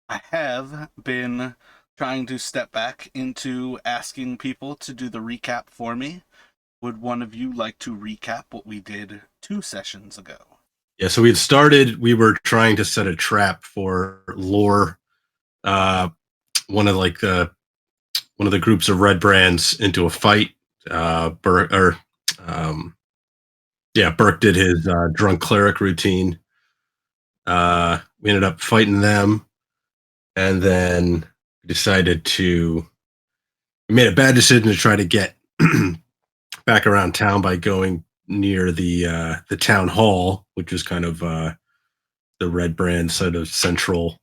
I have been trying to step back into asking people to do the recap for me. Would one of you like to recap what we did 2 sessions ago? Yeah, so we were trying to set a trap for Lore, uh, one of one of the groups of Redbrands into a fight. Um, Burke did his drunk cleric routine. We ended up fighting them, and then we made a bad decision to try to get back around town by going near the town hall, which was kind of the Red Brand sort of central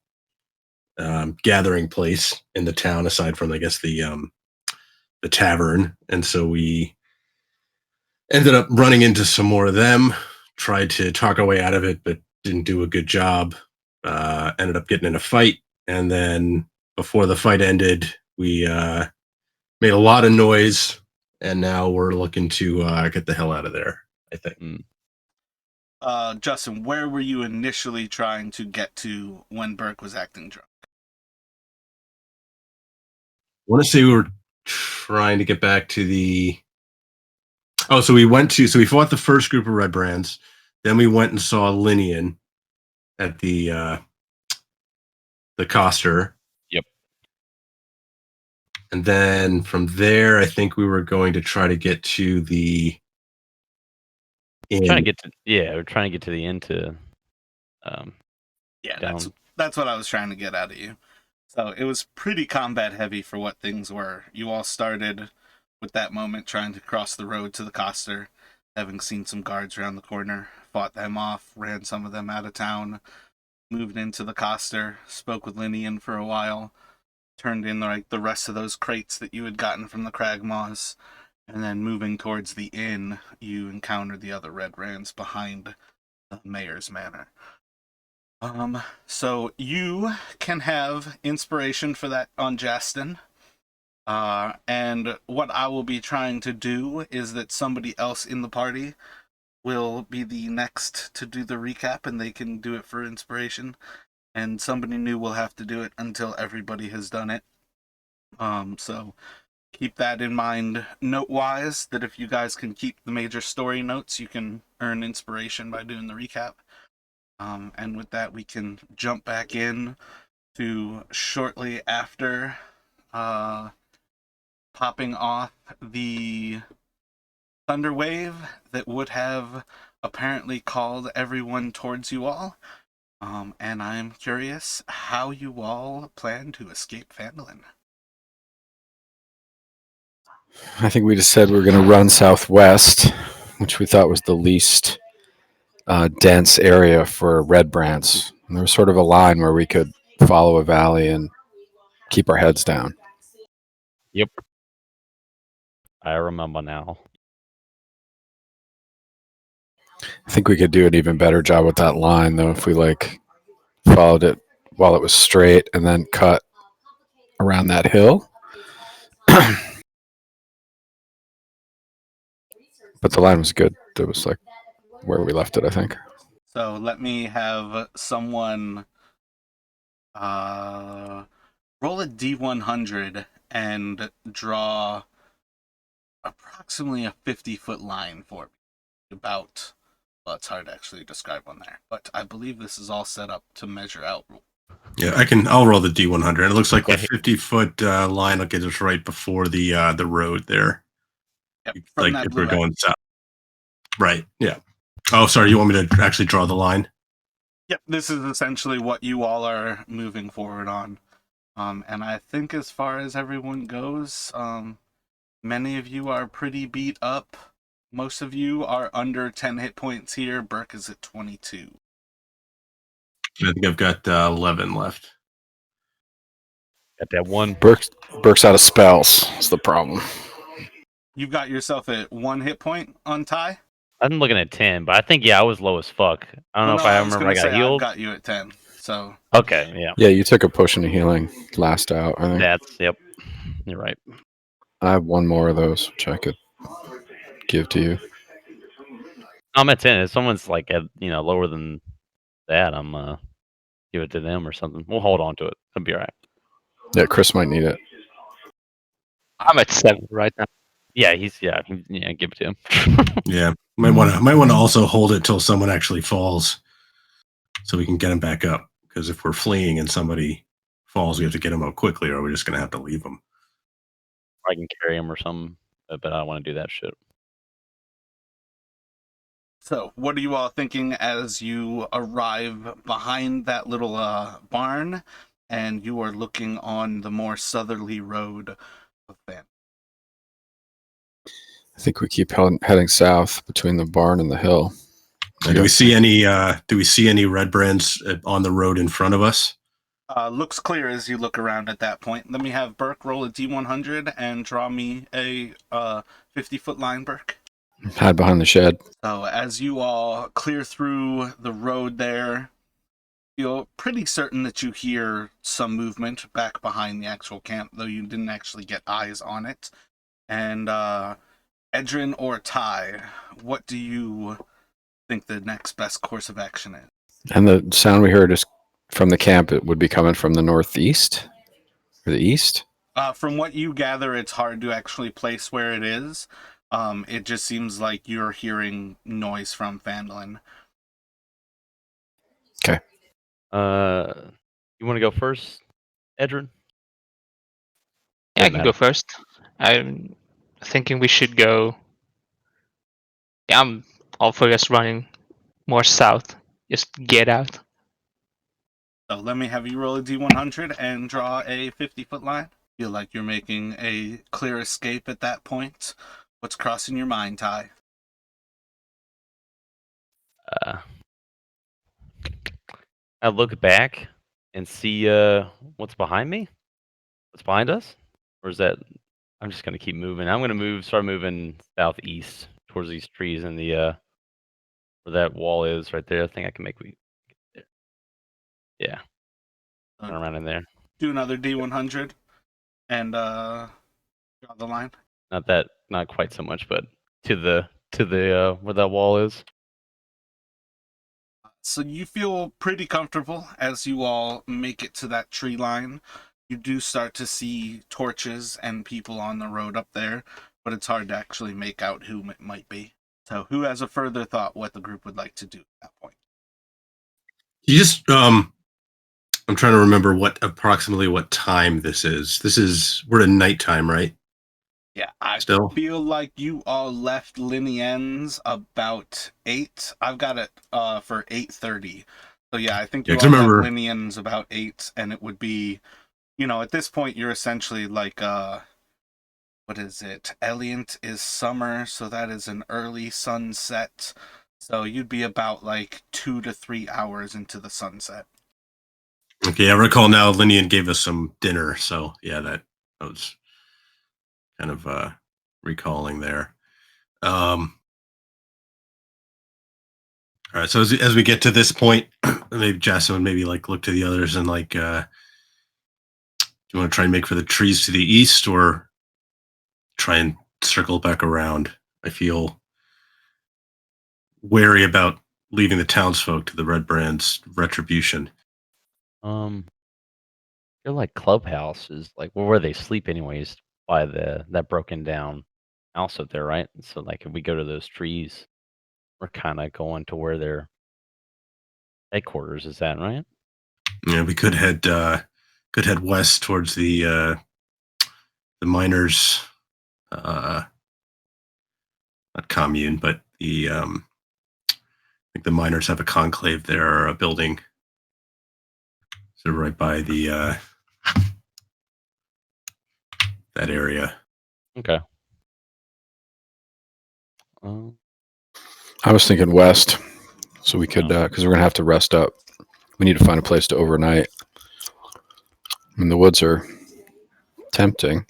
gathering place in the town, aside from I guess the tavern. And so we ended up running into some more of them. Tried to talk our way out of it, but didn't do a good job. Ended up getting in a fight, and then before the fight ended, we made a lot of noise, and now we're looking to get the hell out of there, I think. Justin, where were you initially trying to get to when Burke was acting drunk? I want to say we were trying to get back to the. Oh, so we fought the first group of Red Brands. Then we went and saw Linian at the Coster. Yep. And then from there, I think we were going to try to get to the inn. We're trying to get to the inn to Yeah, down. that's what I was trying to get out of you. So it was pretty combat heavy for what things were. You all started with that moment trying to cross the road to the Coster, having seen some guards around the corner, fought them off, ran some of them out of town, moved into the Coster, spoke with Linian for a while, turned in the rest of those crates that you had gotten from the Cragmaws, and then moving towards the inn, you encountered the other Redbrands behind the mayor's manor. So you can have inspiration for that on Justin. And what I will be trying to do is that somebody else in the party will be the next to do the recap, and they can do it for inspiration. And somebody new will have to do it until everybody has done it. So keep that in mind note-wise, that if you guys can keep the major story notes, you can earn inspiration by doing the recap. And with that, we can jump back in to shortly after popping off the thunder wave that would have apparently called everyone towards you all. And I'm curious how you all plan to escape Phandalin. I think we just said we were going to run southwest, which we thought was the least dense area for Redbrands. And there was sort of a line where we could follow a valley and keep our heads down. Yep. I remember now. I think we could do an even better job with that line, though, if we followed it while it was straight and then cut around that hill. But the line was good. It was where we left it, I think. So let me have someone roll a D100 and draw approximately a 50-foot line for me. About, well, it's hard to actually describe on there, but I believe this is all set up to measure out. Yeah, I'll roll the D100. It looks like the 50-foot line will get us right before the road there. Yep, like if we're going south. Right. Yeah. Oh, sorry. You want me to actually draw the line? Yep. This is essentially what you all are moving forward on. And I think as far as everyone goes, many of you are pretty beat up. Most of you are under 10 hit points here. Burke is at 22. I think I've got 11 left. Got that one. Burke's out of spells. That's the problem. You've got yourself at 1 hit point on Ty? I'm looking at 10, but I think, I was low as fuck. I don't know if I remember I got healed. I've got you at 10, so... Okay, yeah. Yeah, you took a potion of healing last out, I think. Yep. You're right. I have one more of those, which I could give to you. I'm at 10. If someone's lower than that, I'm give it to them or something. We'll hold on to it. It'll be all right. Yeah, Chris might need it. I'm at 7 right now. Yeah, yeah, give it to him. Yeah, might want to also hold it till someone actually falls, so we can get him back up. Because if we're fleeing and somebody falls, we have to get him up quickly, or we're just gonna have to leave him. I can carry him or something, but I don't want to do that shit. So, what are you all thinking as you arrive behind that little barn, and you are looking on the more southerly road of Van? I think we keep heading south between the barn and the hill. Do we see any? Do we see any Redbrands on the road in front of us? Looks clear as you look around at that point. Let me have Burke roll a D100 and draw me a 50-foot line, Burke. Hide behind the shed. So as you all clear through the road there, you're pretty certain that you hear some movement back behind the actual camp, though you didn't actually get eyes on it. And Edrin or Ty, what do you think the next best course of action is? And the sound we heard is from the camp. It would be coming from the northeast or the east. From what you gather, it's hard to actually place where it is. It just seems like you're hearing noise from Phandalin. Okay. You want to go first, Edrin? Yeah, I can go first. I'm thinking we should go. Yeah, I'm all for just running more south. Just get out. So let me have you roll a D100 and draw a 50-foot line. Feel like you're making a clear escape at that point. What's crossing your mind, Ty? I look back and see what's behind me. What's behind us? Or is that? I'm just gonna keep moving. I'm gonna start moving southeast towards these trees and the where that wall is right there. I think I can make yeah. Turn around in there. Do another D100 and draw the line. Not quite so much, but to the where that wall is. So you feel pretty comfortable as you all make it to that tree line. You do start to see torches and people on the road up there, but it's hard to actually make out who it might be. So who has a further thought what the group would like to do at that point? You just I'm trying to remember approximately what time this is. We're at nighttime, right? Yeah, I Still? feel like you all left Linien's about 8. I've got it for 8:30. So yeah, I think you all left Linien's about 8, and it would be, at this point you're essentially like what is it? Eliant is summer, so that is an early sunset. So you'd be about like 2 to 3 hours into the sunset. Okay, I recall now Linian gave us some dinner, so yeah, that was kind of recalling there. All right, so as we get to this point, maybe Jason would maybe like look to the others and like, do you want to try and make for the trees to the east or try and circle back around? I feel wary about leaving the townsfolk to the Redbrands' retribution. They're like clubhouses, like where they sleep anyways, by that broken down house up there, right? So like if we go to those trees, we're kind of going to where their headquarters is at, right? Yeah, we could head west towards the miners, not commune, but the I think the miners have a conclave there, or a building. So right by the that area. Okay. I was thinking west, so we could, because we're gonna have to rest up. We need to find a place to overnight. I mean, the woods are tempting.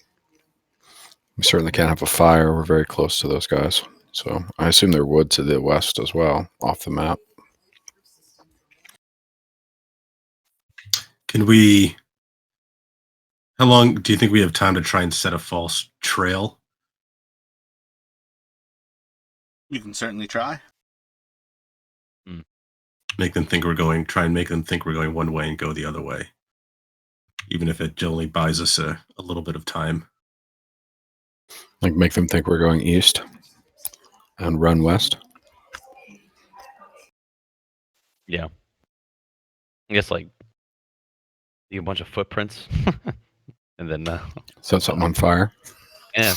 We certainly can't have a fire. We're very close to those guys, so I assume they're wood to the west as well, off the map. How long do you think we have time to try and set a false trail? You can certainly try. Try and make them think we're going one way and go the other way. Even if it only buys us a little bit of time. Like make them think we're going east and run west. Yeah. I guess like a bunch of footprints, and then Set something on fire. yeah.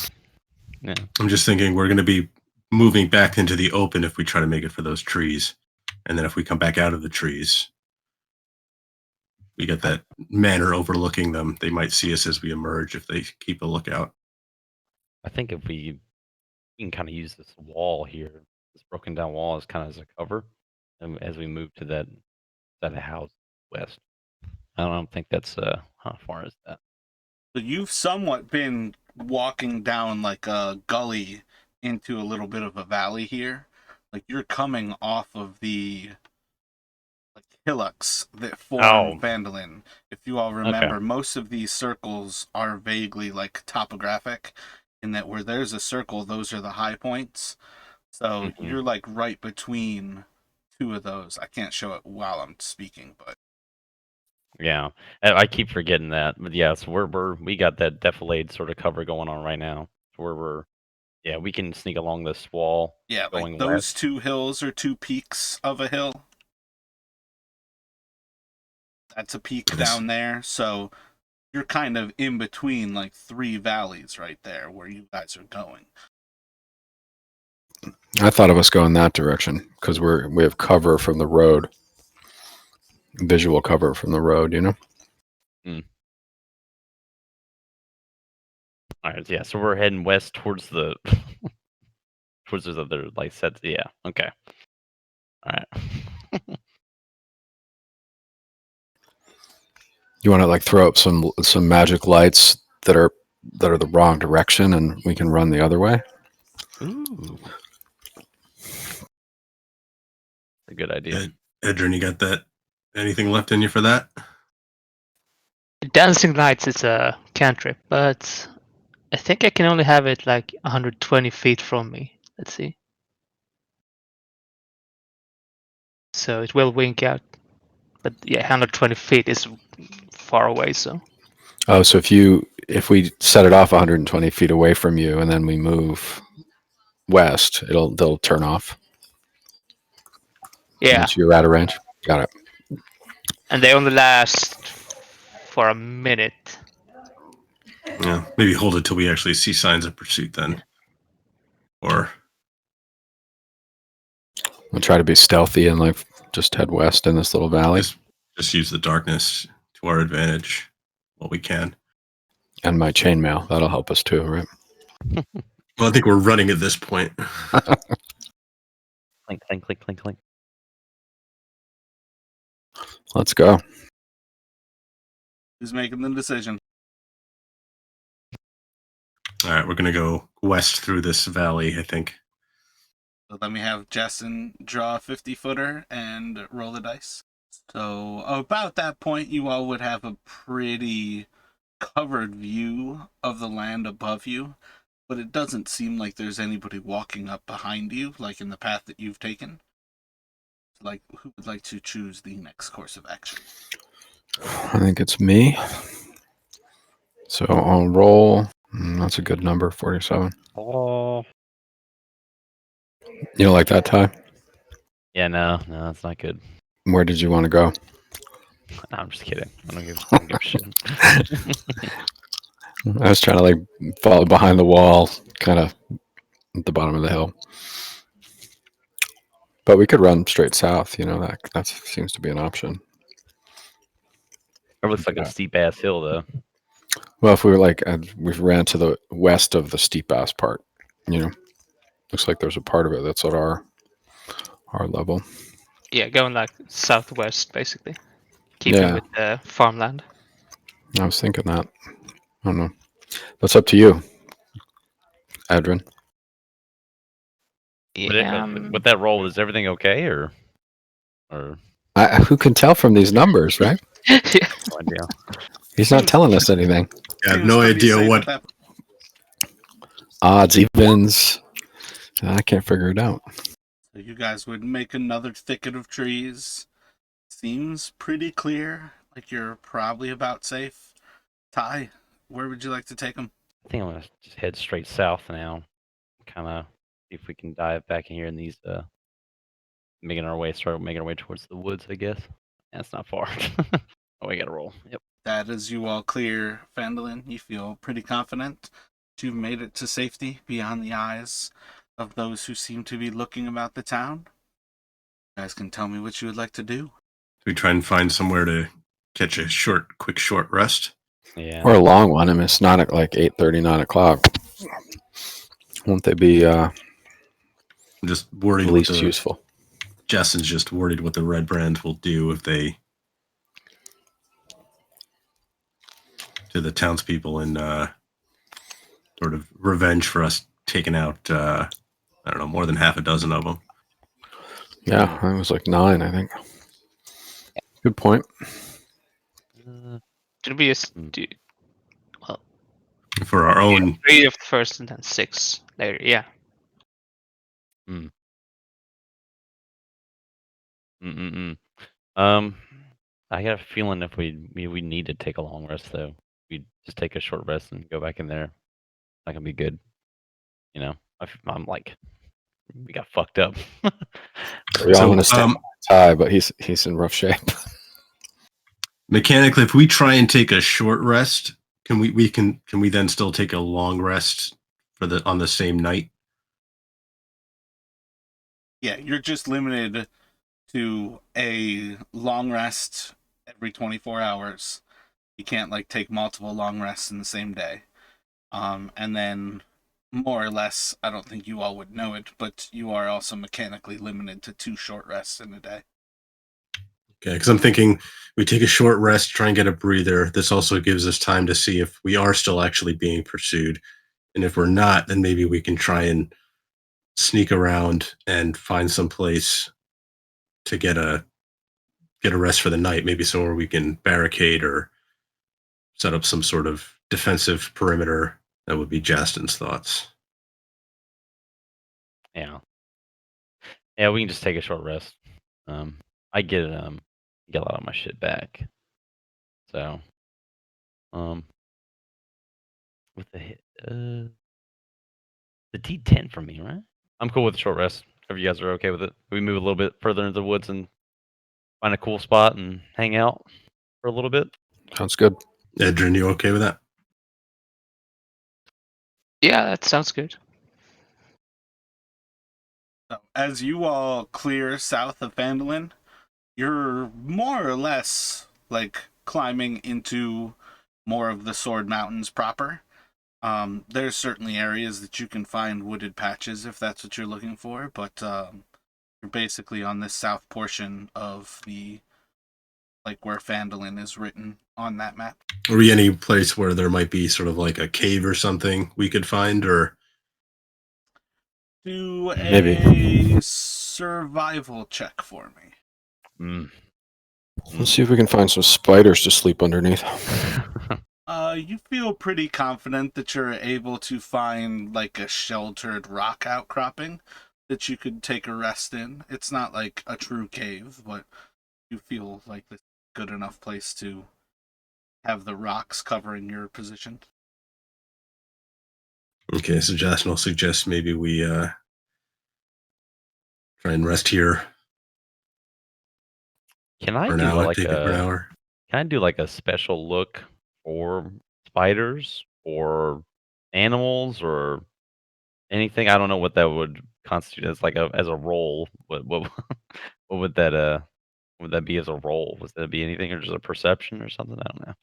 I'm just thinking we're going to be moving back into the open if we try to make it for those trees, and then if we come back out of the trees, we get that manor overlooking them. They might see us as we emerge if they keep a lookout. I think if we can kind of use this wall here, this broken down wall, as kind of as a cover, and as we move to that house west. I don't think that's how far is that? So you've somewhat been walking down like a gully into a little bit of a valley here. Like you're coming off of the hillocks that form Phandalin. If you all remember, most of these circles are vaguely like topographic, in that where there's a circle, those are the high points. So you're like right between two of those. I can't show it while I'm speaking, but yeah, I keep forgetting that. But yeah, so we got that defilade sort of cover going on right now. Where we can sneak along this wall. Yeah, going like those west. two hills are two peaks of a hill. That's a peak down there, so you're kind of in between like three valleys right there where you guys are going. I thought of us going that direction because we have cover from the road, visual cover from the road. You know. All right, yeah. So we're heading west towards the towards those other like sets. Yeah. Okay. All right. You want to like throw up some magic lights that are the wrong direction, and we can run the other way. Ooh. A good idea. Edrin, you got that? Anything left in you for that? Dancing lights is a cantrip, but I think I can only have it like 120 feet from me. Let's see. So it will wink out. But yeah, 120 feet is far away, so. Oh, so if we set it off 120 feet away from you and then we move west, they'll turn off. Yeah. Once you're out of range. Got it. And they only last for a minute. Yeah, maybe hold it till we actually see signs of pursuit then. Or we'll try to be stealthy and like just head west in this little valley. Just use the darkness to our advantage what we can. And my chainmail, that'll help us too, right? Well, I think we're running at this point. Clink, clink, clink, clink, clink. Let's go. Who's making the decision? All right, we're going to go west through this valley, I think. So let me have Justin draw a 50-footer and roll the dice. So about that point, you all would have a pretty covered view of the land above you, but it doesn't seem like there's anybody walking up behind you, like in the path that you've taken. Like, who would like to choose the next course of action? I think it's me. So I'll roll. That's a good number, 47. Oh. You don't like that, Ty? Yeah, no, it's not good. Where did you want to go? No, I'm just kidding. I don't give a shit. I was trying to like follow behind the wall, kind of at the bottom of the hill. But we could run straight south. You know, that seems to be an option. It looks like a steep ass hill, though. Well, if we were like, we ran to the west of the steep ass part, you know, looks like there's a part of it that's at our level. Yeah, going like southwest, basically. Keeping with the farmland. I was thinking that. I don't know. That's up to you, Adrian. Yeah. With that roll, is everything okay, or? Who can tell from these numbers, right? Yeah. No idea. He's not telling us anything. I have no idea what Odds, evens. I can't figure it out. So you guys would make another thicket of trees, Seems pretty clear. Like you're probably about safe. Ty, where would you like to take him? I think I'm gonna just head straight south now. Kind of see if we can dive back in here in these, start making our way towards the woods, I guess. That's not far. Oh, we gotta roll. Yep. That is you all clear, Phandalin. You feel pretty confident that you've made it to safety beyond the eyes of those who seem to be looking about the town. You guys can tell me what you would like to do. We try and find somewhere to catch a quick short rest. Yeah. Or a long one. I mean, it's not at like 8:30, 9 o'clock. Won't they be I'm just worried least what useful? Justin's just worried what the Redbrands will do if they to the townspeople and sort of revenge for us taking out I don't know, more than half a dozen of them. Yeah, it was like 9, I think. Good point. Should be For our own 3 of the first and then 6 later. Yeah. I got a feeling if we need to take a long rest though. We just take a short rest and go back in there. That can be good. You know, I'm like, we got fucked up. We all So, want to stand by Ty, but he's in rough shape. mechanically, if we try and take a short rest, can we then still take a long rest on the same night? Yeah, you're just limited to a long rest every 24 hours. You can't like take multiple long rests in the same day. And then more or less, I don't think you all would know it, but you are also mechanically limited to 2 short rests in a day. Okay, because I'm thinking we take a short rest, try and get a breather. This also gives us time to see if we are still actually being pursued. And if we're not, then maybe we can try and sneak around and find some place to get a rest for the night, maybe somewhere we can barricade or set up some sort of defensive perimeter. That would be Justin's thoughts. Yeah. Yeah, we can just take a short rest. I get a lot of my shit back. So, with the D10 from me, right? I'm cool with the short rest. If you guys are okay with it, we move a little bit further into the woods and find a cool spot and hang out for a little bit. Sounds good. Edrin, you okay with that? Yeah, that sounds good. So, as you all clear south of Phandalin, you're more or less like climbing into more of the Sword Mountains proper. There's certainly areas that you can find wooded patches if that's what you're looking for, but you're basically on this south portion of the like where Phandalin is written on that map. Are we any place where there might be sort of like a cave or something we could find, or Do Maybe. a survival check for me. Let's see if we can find some spiders to sleep underneath. You feel pretty confident that you're able to find like a sheltered rock outcropping that you could take a rest in. It's not like a true cave, but you feel like this is a good enough place to have the rocks covering your position. okay? So Justin will suggest maybe we try and rest here Can I for an do hour. like Take it for an hour. Can I do like a special look for spiders or animals or anything? I don't know what that would constitute as like as a role. What would that be as a role? Would that be anything or just a perception or something? I don't know.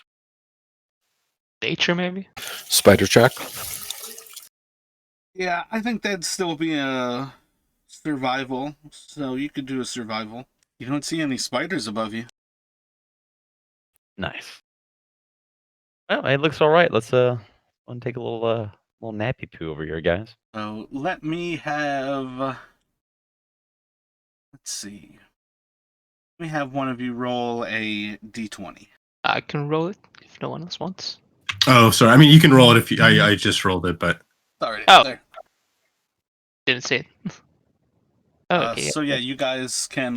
Nature, maybe? Spider check. Yeah, I think that'd still be a survival, so you could do a survival. You don't see any spiders above you. Nice. Well, it looks all right. Let's want to take a little nappy poo over here, guys. So let me have. Let's see. Let me have one of you roll a d20. I can roll it if no one else wants. Oh, sorry. I mean, you can roll it if you. I just rolled it, but Sorry. Oh. There. Didn't say it. Oh, okay. So yeah, you guys can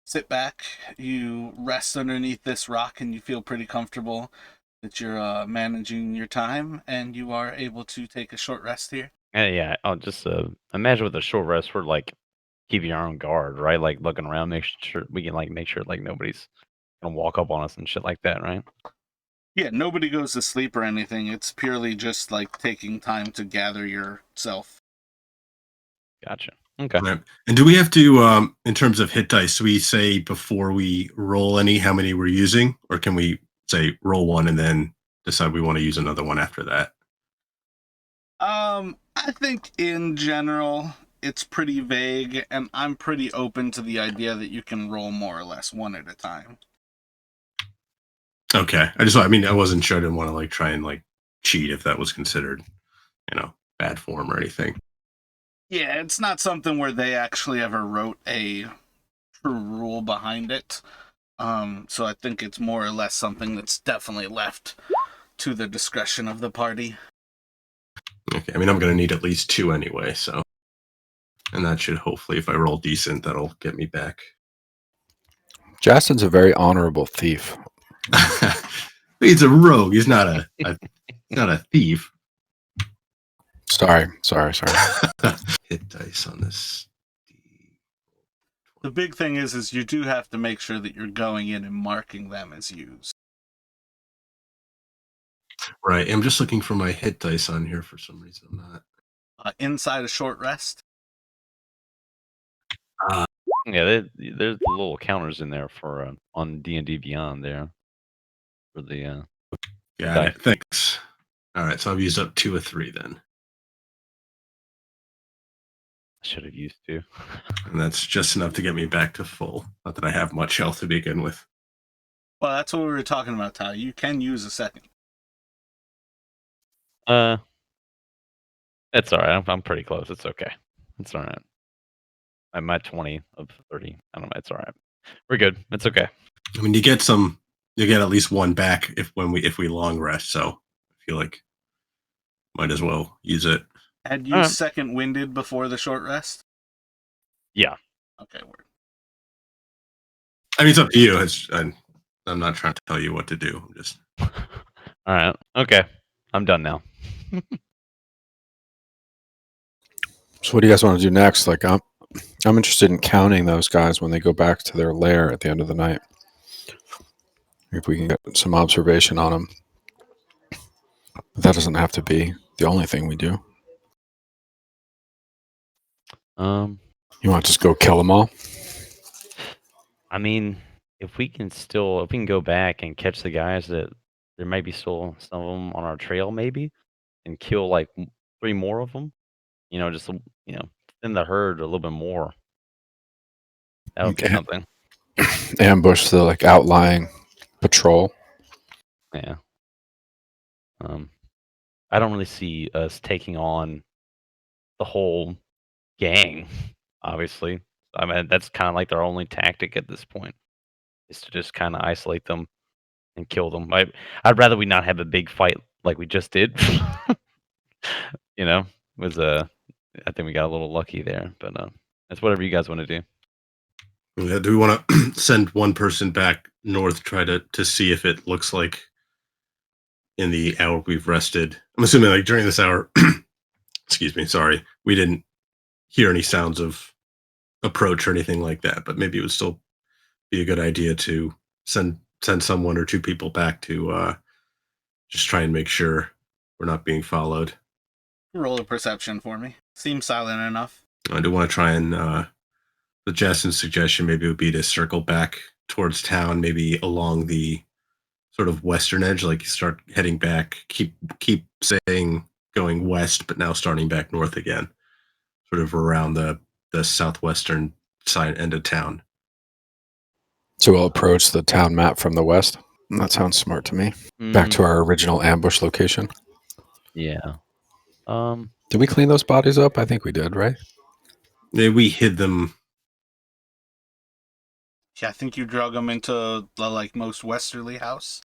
sit back, you rest underneath this rock, and you feel pretty comfortable that you're managing your time, and you are able to take a short rest here. Yeah, I'll just imagine with a short rest, we're like keeping our own guard, right? Like looking around, make sure we can like make sure like nobody's gonna walk up on us and shit like that, right? Yeah, nobody goes to sleep or anything. It's purely just like taking time to gather yourself. Gotcha. Okay. Right. And do we have to, in terms of hit dice, do we say before we roll any how many we're using, or can we say roll one and then decide we want to use another one after that? I think in general it's pretty vague, and I'm pretty open to the idea that you can roll more or less one at a time. Okay. I wasn't sure. I didn't want to like try and like cheat if that was considered, bad form or anything. Yeah, it's not something where they actually ever wrote a true rule behind it. So I think it's more or less something that's definitely left to the discretion of the party. Okay. I mean, I'm going to need at least 2 anyway, so. And that should hopefully, if I roll decent, that'll get me back. Justin's a very honorable thief. He's a rogue. He's not not a thief. Sorry. Hit dice on this. The big thing is you do have to make sure that you're going in and marking them as used. Right. I'm just looking for my hit dice on here for some reason. I'm not. Inside a short rest. Yeah, there's the little counters in there for on D&D Beyond there for the Got it. Thanks. All right, so I've used up 2 of 3 then, I should have used 2. and that's just enough to get me back to full. Not that I have much health to begin with. Well, that's what we were talking about, Ty. You can use a second. It's all right. I'm pretty close. It's okay. It's all right. I'm at 20 of 30. I don't know. It's all right. We're good. It's okay. I mean, you get at least 1 back if we long rest. So I feel like might as well use it. Had you second winded before the short rest? Yeah. Okay, word. I mean, it's up to you. I'm not trying to tell you what to do. I'm just. All right. Okay. I'm done now. So what do you guys want to do next? Like, I'm interested in counting those guys when they go back to their lair at the end of the night. If we can get some observation on them. But that doesn't have to be the only thing we do. You want to just go kill them all? I mean, if we can go back and catch the guys that there might be still some of them on our trail, maybe, and kill like 3 more of them, just thin the herd a little bit more. That would be something. Ambush the like outlying patrol. Yeah. I don't really see us taking on the whole gang, obviously. I mean, that's kind of like their only tactic at this point, is to just kind of isolate them and kill them. I'd rather we not have a big fight like we just did. I think we got a little lucky there, but it's whatever you guys want to do. Yeah, do we want to send one person back north, try to see if it looks like in the hour we've rested? I'm assuming like during this hour, excuse me, sorry, we didn't hear any sounds of approach or anything like that, but maybe it would still be a good idea to send someone or 2 people back to just try and make sure we're not being followed. Roll a perception for me. Seems silent enough. I do want to try and the Justin's suggestion maybe would be to circle back towards town, maybe along the sort of western edge, like start heading back, keep saying going west, but now starting back north again, sort of around the southwestern side end of town. So we'll approach the town map from the west. That sounds smart to me. Back to our original ambush location. Yeah. Did we clean those bodies up? I think we did, right? Yeah, we hid them. Yeah, I think you drug them into the like most westerly house.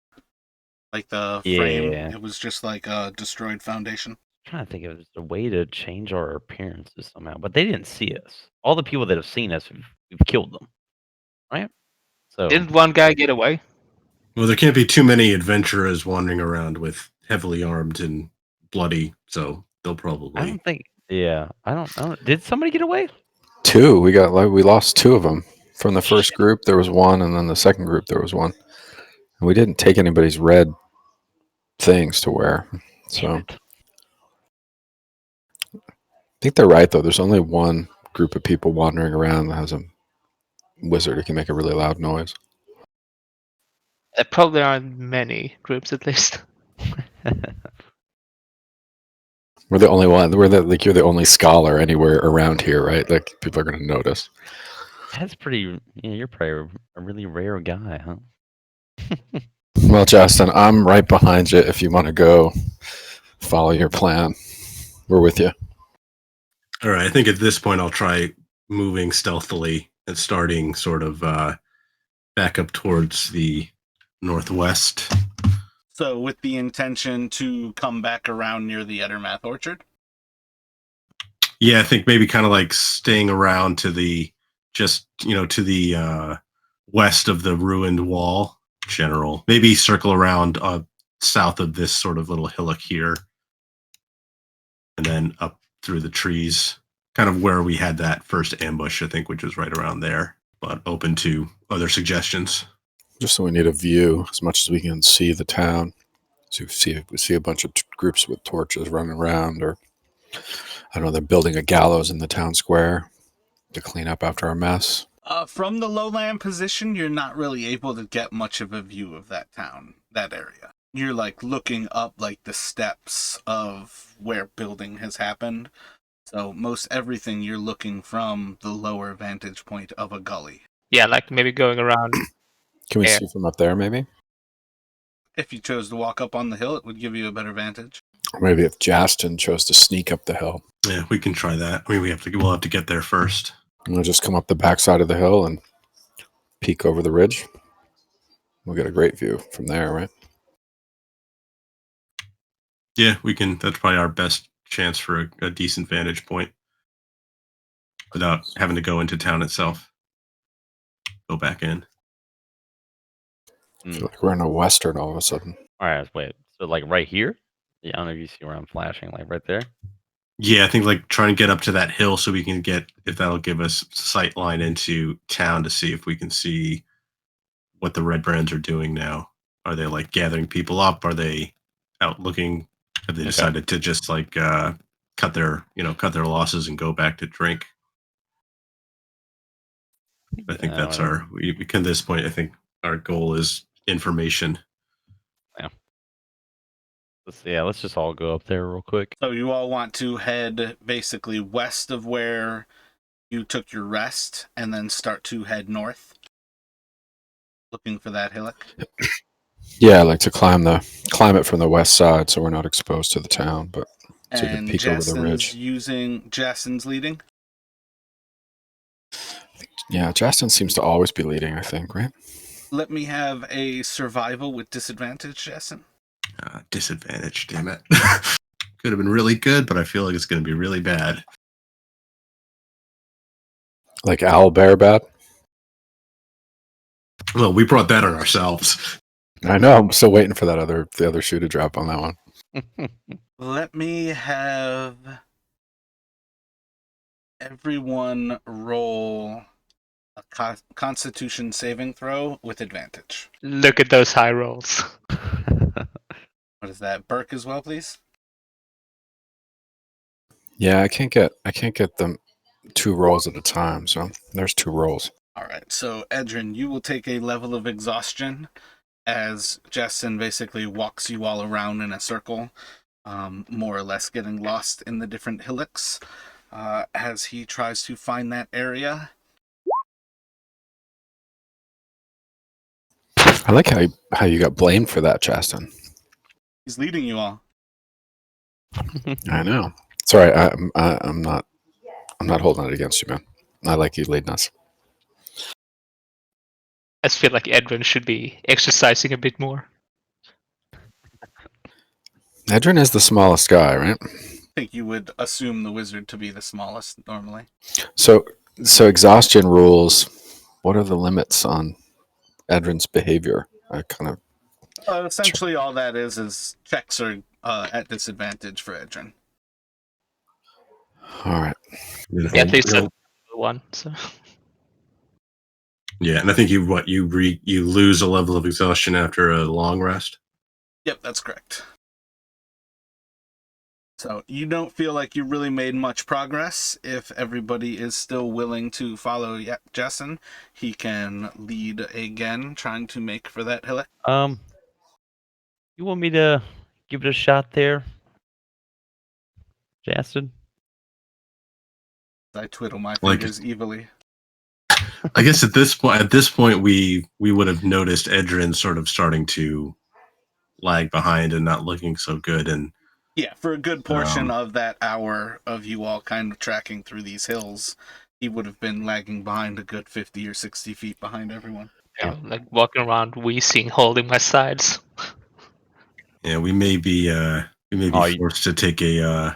Like the frame, it was just like a destroyed foundation. I'm trying to think of a way to change our appearances somehow, but they didn't see us. All the people that have seen us, we've killed them, Right. So Didn't one guy get away? Well, there can't be too many adventurers wandering around with heavily armed and bloody, so they'll I probably. don't think. Yeah, I don't. Did somebody get away? Two. We lost two of them. From the first group, there was one, and then the second group, there was one. And we didn't take anybody's red things to wear. So Damn I it. think they're right, though. There's only one group of people wandering around that has a wizard who can make a really loud noise. There probably aren't many groups, at least. We're the only one. Like you're the only scholar anywhere around here, right? Like people are going to notice. That's pretty. Yeah, you're probably a really rare guy, huh? Well, Justin, I'm right behind you. If you want to go, follow your plan. We're with you. All right, I think at this point I'll try moving stealthily and starting sort of back up towards the northwest. So with the intention to come back around near the Ettermath Orchard? Yeah, I think maybe kind of like staying around to the west of the ruined wall general. Maybe circle around south of this sort of little hillock here. And then up through the trees, kind of where we had that first ambush, I think, which was right around there. But open to other suggestions. Just so we need a view as much as we can see the town. So we see a bunch of groups with torches running around, or I don't know, they're building a gallows in the town square to clean up after our mess. From the lowland position, you're not really able to get much of a view of that town, that area. You're like looking up like the steps of where building has happened. So most everything you're looking from the lower vantage point of a gully. Yeah, like maybe going around. Can we Yeah. see from up there, maybe? If you chose to walk up on the hill, it would give you a better vantage. Or maybe if Justin chose to sneak up the hill. Yeah, we can try that. I mean, we'll have to get there first. And we'll just come up the backside of the hill and peek over the ridge. We'll get a great view from there, right? Yeah, we can. That's probably our best chance for a decent vantage point without having to go into town itself. Go back in. I feel like we're in a western all of a sudden. All right, wait. So like right here? Yeah, I don't know if you see where I'm flashing, like right there. Yeah, I think like trying to get up to that hill so we can get, if that'll give us sight line into town to see if we can see what the Redbrands are doing now. Are they like gathering people up? Are they out looking? Have they decided to just like cut their losses and go back to drink? I think that's we can at this point. I think our goal is information. Let's just all go up there real quick. So you all want to head basically west of where you took your rest and then start to head north, looking for that hillock? Yeah, I like to climb it from the west side so we're not exposed to the town, but so we can And peek over the ridge. Jason's leading? Yeah, Justin seems to always be leading, I think, right? Let me have a survival with disadvantage, Jason. Disadvantage, damn it. Could have been really good, but I feel like it's going to be really bad. Like owl bear bad? Well, we brought that on ourselves. I know, I'm still waiting for the other shoe to drop on that one. Let me have everyone roll a Constitution saving throw with advantage. Look at those high rolls. What is that? Burke as well, please. Yeah, I can't get them 2 rolls at a time, so there's 2 rolls. All right, so Edrin, you will take a level of exhaustion as Justin basically walks you all around in a circle, more or less getting lost in the different hillocks as he tries to find that area. I like how you got blamed for that, Justin. He's leading you all. I know. Sorry, I'm not holding it against you, man. I like you leading us. I just feel like Edwin should be exercising a bit more. Edrin is the smallest guy, right? I think you would assume the wizard to be the smallest normally. So exhaustion rules what are the limits on Edrin's behavior? I kind of Essentially, all that is checks are at disadvantage for Edrin. all right. Yeah, at least that's one. So. Yeah, and I think you lose a level of exhaustion after a long rest. Yep, that's correct. So you don't feel like you really made much progress. If everybody is still willing to follow Jessen, he can lead again, trying to make for that hillock. You want me to give it a shot there, Justin? I twiddle my fingers evilly. I guess at this point, we would have noticed Edrin sort of starting to lag behind and not looking so good. And yeah, for a good portion of that hour of you all kind of tracking through these hills, he would have been lagging behind a good 50 or 60 feet behind everyone. Yeah, like walking around wheezing, holding my sides. Yeah, we may be forced to take a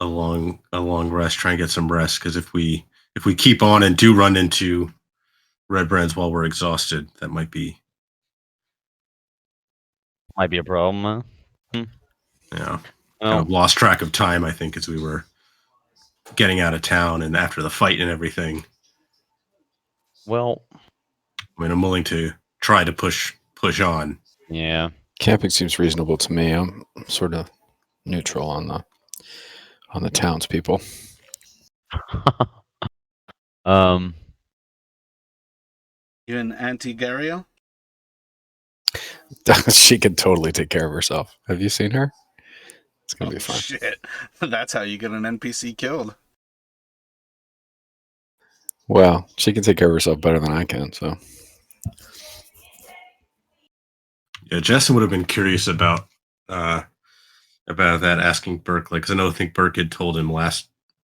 long rest, try and get some rest, because if we keep on and do run into Redbrands while we're exhausted, that might be a problem. Yeah, kind of lost track of time, I think, as we were getting out of town and after the fight and everything. Well, I mean, I'm willing to try to push on. Yeah, camping seems reasonable to me. I'm sort of neutral on the townspeople. Even Auntie Gario? She can totally take care of herself. Have you seen her? It's gonna be fun. Shit. That's how you get an NPC killed. Well, she can take care of herself better than I can, so. Yeah, Justin would have been curious about that, asking Burke, because I think Burke had told him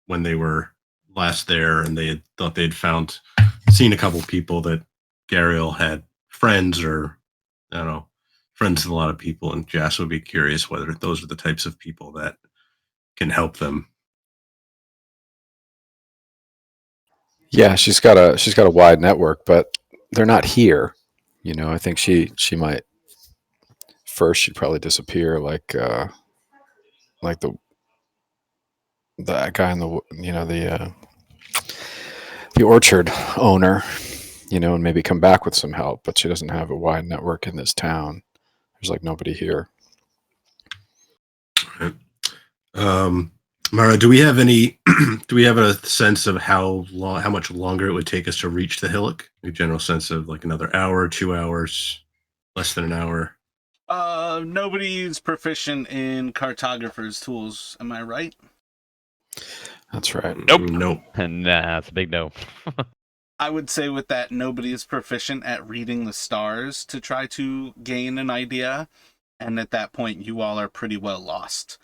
when they were last there, and they had thought they'd seen a couple people that Gariel had friends, or I don't know, friends with a lot of people, and Jas would be curious whether those are the types of people that can help them. Yeah, she's got a wide network, but they're not here. I think she might first. She'd probably disappear, like the guy in the orchard owner, and maybe come back with some help. But she doesn't have a wide network in this town. There's like nobody here. Mara, do we have a sense of how much longer it would take us to reach the hillock? A general sense of like another hour, 2 hours, less than an hour? Nobody's proficient in cartographer's tools. Am I right? That's right. Nope. Nah, that's a big no. I would say with that, nobody is proficient at reading the stars to try to gain an idea. And at that point, you all are pretty well lost.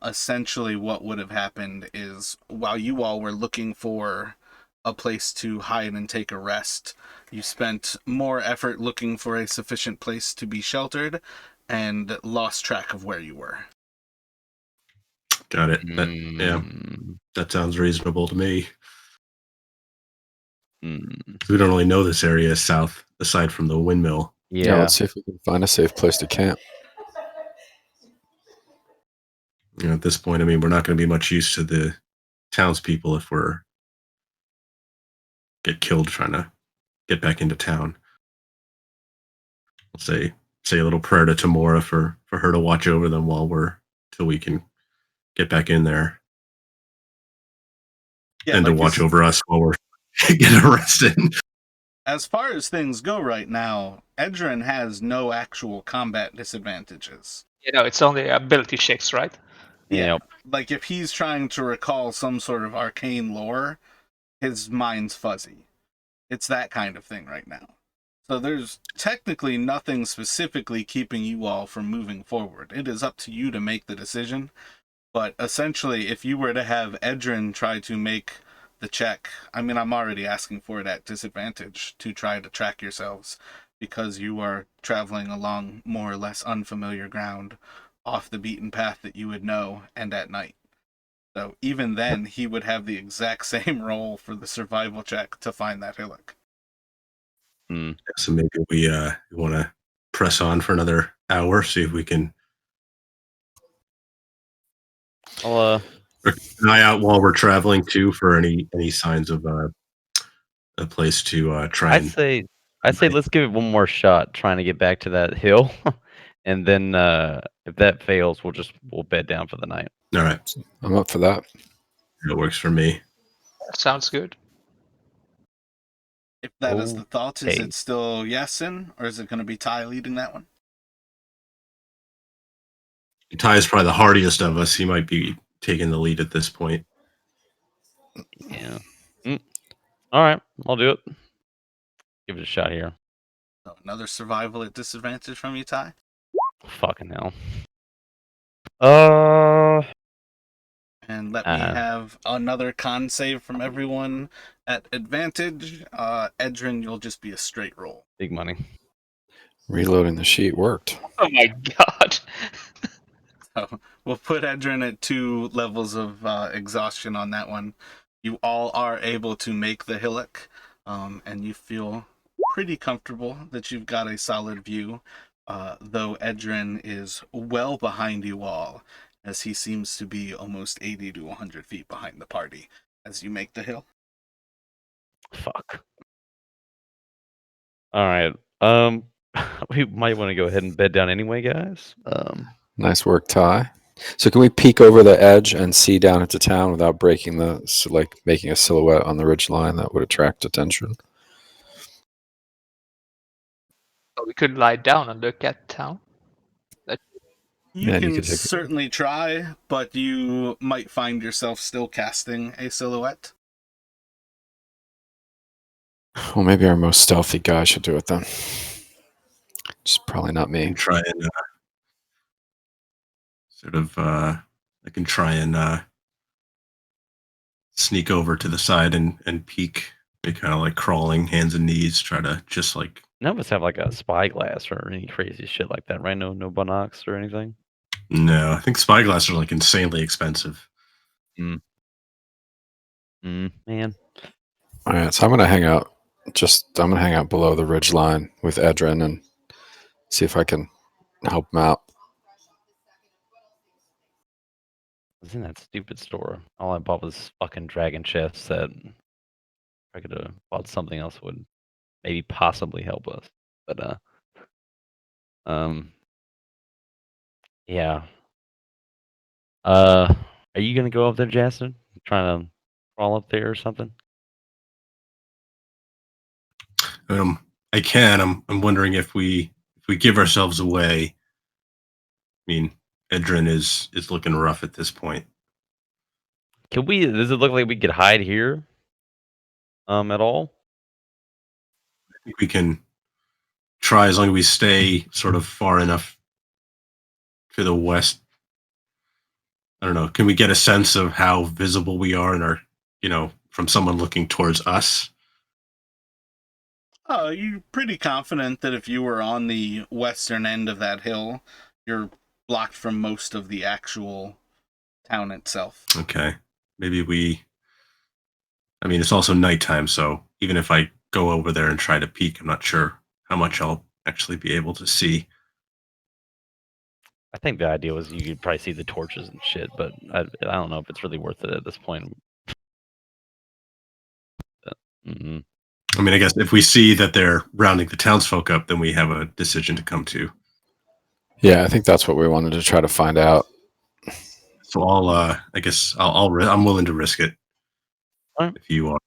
Essentially, what would have happened is while you all were looking for a place to hide and take a rest, you spent more effort looking for a sufficient place to be sheltered and lost track of where you were. Got it. That sounds reasonable to me. We don't really know this area south, aside from the windmill. Yeah, let's see if we can find a safe place to camp. At this point, I mean, we're not going to be much use to the townspeople if we're get killed trying to get back into town. I'll say a little prayer to Tamora for her to watch over them till we can get back in there. Yeah, and to watch over us while we're getting arrested. As far as things go right now, Edrin has no actual combat disadvantages. It's only ability checks, right? Yeah. Like if he's trying to recall some sort of arcane lore, his mind's fuzzy. It's that kind of thing right now. So there's technically nothing specifically keeping you all from moving forward. It is up to you to make the decision. But essentially, if you were to have Edrin try to make the check, I mean, I'm already asking for it at disadvantage to try to track yourselves because you are traveling along more or less unfamiliar ground off the beaten path that you would know and at night. So even then, he would have the exact same roll for the survival check to find that hillock. So maybe we want to press on for another hour, see if we can I'll keep an eye out while we're traveling too for any signs of a place to try I'd and. say let's give it one more shot trying to get back to that hill, and then if that fails, we'll bed down for the night. All right, I'm up for that. that works for me. Sounds good. If that is the thought, is Okay. it still Yasin, or is it going to be Ty leading that one? Ty is probably the hardiest of us. He might be taking the lead at this point. Yeah. All right, I'll do it. Give it a shot here. So another survival at disadvantage from you, Ty? Fucking hell. And let me have another con save from everyone at advantage. Edrin, you'll just be a straight roll. Big money. Reloading the sheet worked. Oh my god. So we'll put Edrin at 2 levels of exhaustion on that one. You all are able to make the hillock, and you feel pretty comfortable that you've got a solid view, though Edrin is well behind you all, as he seems to be almost 80 to 100 feet behind the party as you make the hill. Fuck. All right. We might want to go ahead and bed down anyway, guys. Nice work, Ty. So can we peek over the edge and see down into town without breaking making a silhouette on the ridge line that would attract attention? We could lie down and look at town. You Yeah, can you could take it. certainly try, but you might find yourself still casting a silhouette. Well, maybe our most stealthy guy should do it then. It's probably not me. And try and I can try and sneak over to the side and peek. Be kind of like crawling, hands and knees, try to just like. None of us have like a spyglass or any crazy shit like that, right? No binocs or anything. No, I think spyglass are like insanely expensive. Man. All right, so I'm gonna hang out. I'm gonna hang out below the ridge line with Edrin and see if I can help him out. I was in that stupid store. All I bought was fucking dragon chest set. I could have bought something else that would maybe possibly help us. But yeah. Are you gonna go up there, Justin? Trying to crawl up there or something? I can. I'm wondering if we give ourselves away. I mean, Edrin is looking rough at this point. Can we? Does it look like we could hide here? At all? I think we can try as long as we stay sort of far enough to the west. I don't know. Can we get a sense of how visible we are in our, from someone looking towards us? You're pretty confident that if you were on the western end of that hill, you're blocked from most of the actual town itself. Okay. Maybe it's also nighttime, so even if I go over there and try to peek, I'm not sure how much I'll actually be able to see. I think the idea was you could probably see the torches and shit, but I don't know if it's really worth it at this point. I mean, I guess if we see that they're rounding the townsfolk up, then we have a decision to come to. Yeah, I think that's what we wanted to try to find out. So I'm willing to risk it. Right. If you are.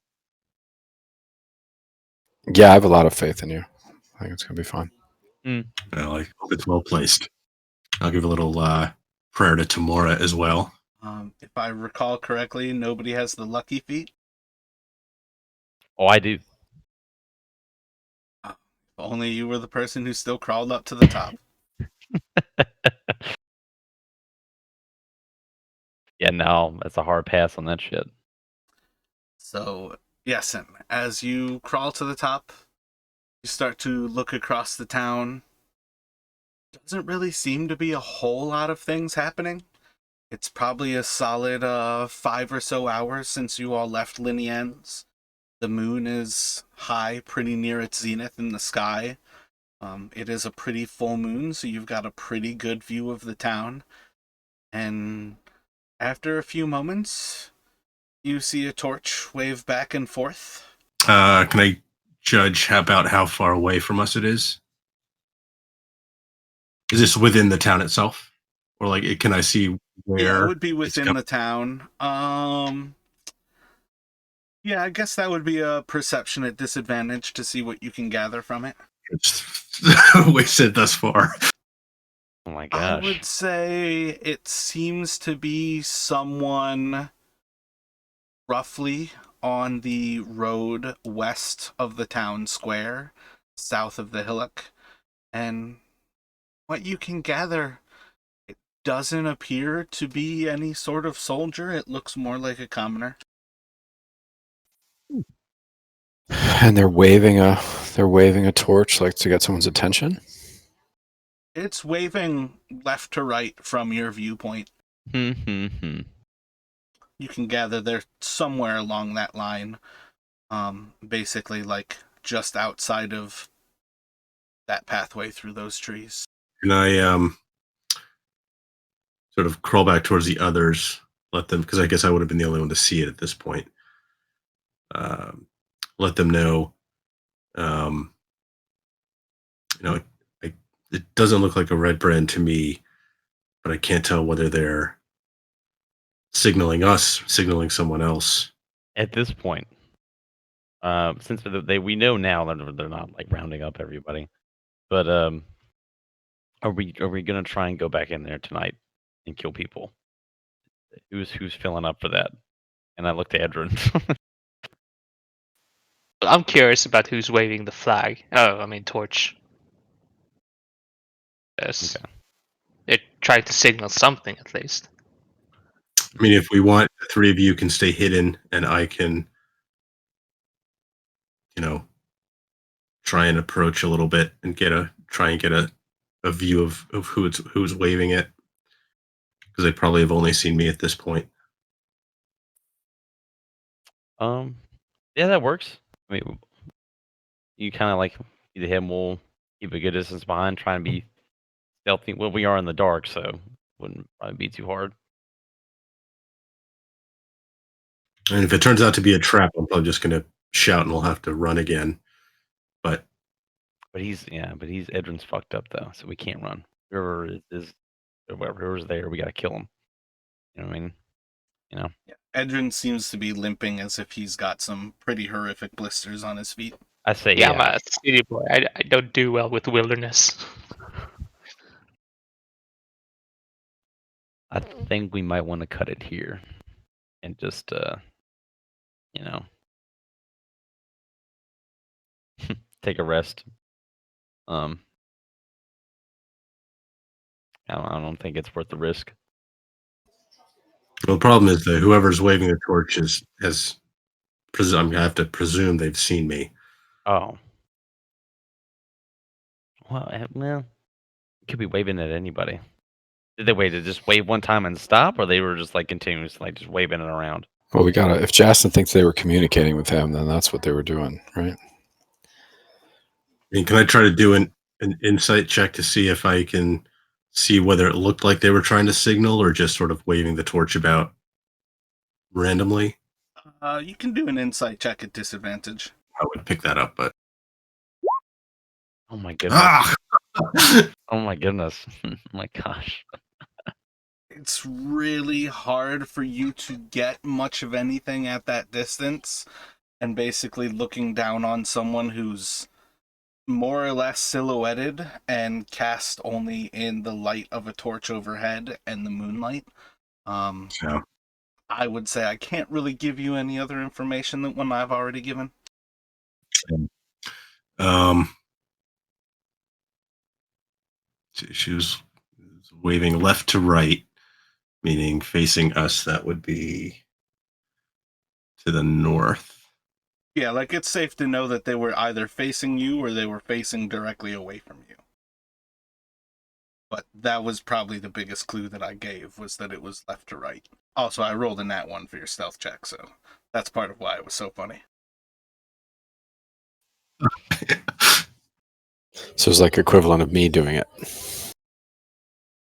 Yeah, I have a lot of faith in you. I think it's gonna be fine. Well, I hope it's well placed. I'll give a little prayer to Tamora as well. If I recall correctly, nobody has the lucky feat. Oh, I do. If only you were the person who still crawled up to the top. Yeah, no, that's a hard pass on that shit. So, Yasin, as you crawl to the top, you start to look across the town. Doesn't really seem to be a whole lot of things happening. It's probably a solid 5 or so hours since you all left Linien's. The moon is high, pretty near its zenith in the sky. It is a pretty full moon, so you've got a pretty good view of the town. And after a few moments, you see a torch wave back and forth. Can I judge about how far away from us it is? Is this within the town itself? Or like, can I see where? Yeah, it would be within the town. Yeah, I guess that would be a perception at disadvantage to see what you can gather from it. Wasted thus far. Oh my I gosh. would say it seems to be someone roughly on the road west of the town square, south of the hillock. And what you can gather, it doesn't appear to be any sort of soldier. It looks more like a commoner. And they're waving a torch like to get someone's attention. It's waving left to right from your viewpoint. You can gather they're somewhere along that line. Basically like just outside of that pathway through those trees. Can I sort of crawl back towards the others, let them, because I guess I would have been the only one to see it at this point. Let them know, it doesn't look like a Redbrand to me, but I can't tell whether they're signaling us, signaling someone else. At this point, since we know now that they're not like rounding up everybody, but are we gonna try and go back in there tonight and kill people? Who's filling up for that? And I looked at Edrin. I'm curious about who's waving the flag. Oh, I mean torch. Yes. Okay. They're trying to signal something at least. I mean, if we want, the three of you can stay hidden, and I can, try and approach a little bit and try and get a view of who's waving it, because they probably have only seen me at this point. Yeah, that works. I mean, you kind of like either him. We'll keep a good distance behind, try and be stealthy. Well, we are in the dark, so wouldn't probably be too hard. And if it turns out to be a trap, I'm probably just going to shout and we'll have to run again. But Edrin's fucked up though, so we can't run. Whoever's there, we gotta kill him. You know what I mean? Yeah. Edrin seems to be limping as if he's got some pretty horrific blisters on his feet. I say, I'm a city boy. I don't do well with wilderness. I think we might want to cut it here and just, take a rest. I don't think it's worth the risk. Well, the problem is that whoever's waving the torch I'm gonna have to presume they've seen me. Oh. Well, could be waving at anybody. Did they wait to just wave one time and stop, or they were just like continuously like just waving it around? Well, if Justin thinks they were communicating with him, then that's what they were doing, right? I mean, can I try to do an insight check to see if I can see whether it looked like they were trying to signal or just sort of waving the torch about randomly? You can do an insight check at disadvantage. I would pick that up, but Oh my goodness. Oh my goodness. Oh my gosh. It's really hard for you to get much of anything at that distance, and basically looking down on someone who's more or less silhouetted and cast only in the light of a torch overhead and the moonlight. Yeah. I would say I can't really give you any other information than one I've already given. She was waving left to right, meaning facing us. That would be to the north. Yeah, like it's safe to know that they were either facing you or they were facing directly away from you. But that was probably the biggest clue that I gave, was that it was left to right. Also, I rolled a nat 1 for your stealth check, so that's part of why it was so funny. So it's like equivalent of me doing it.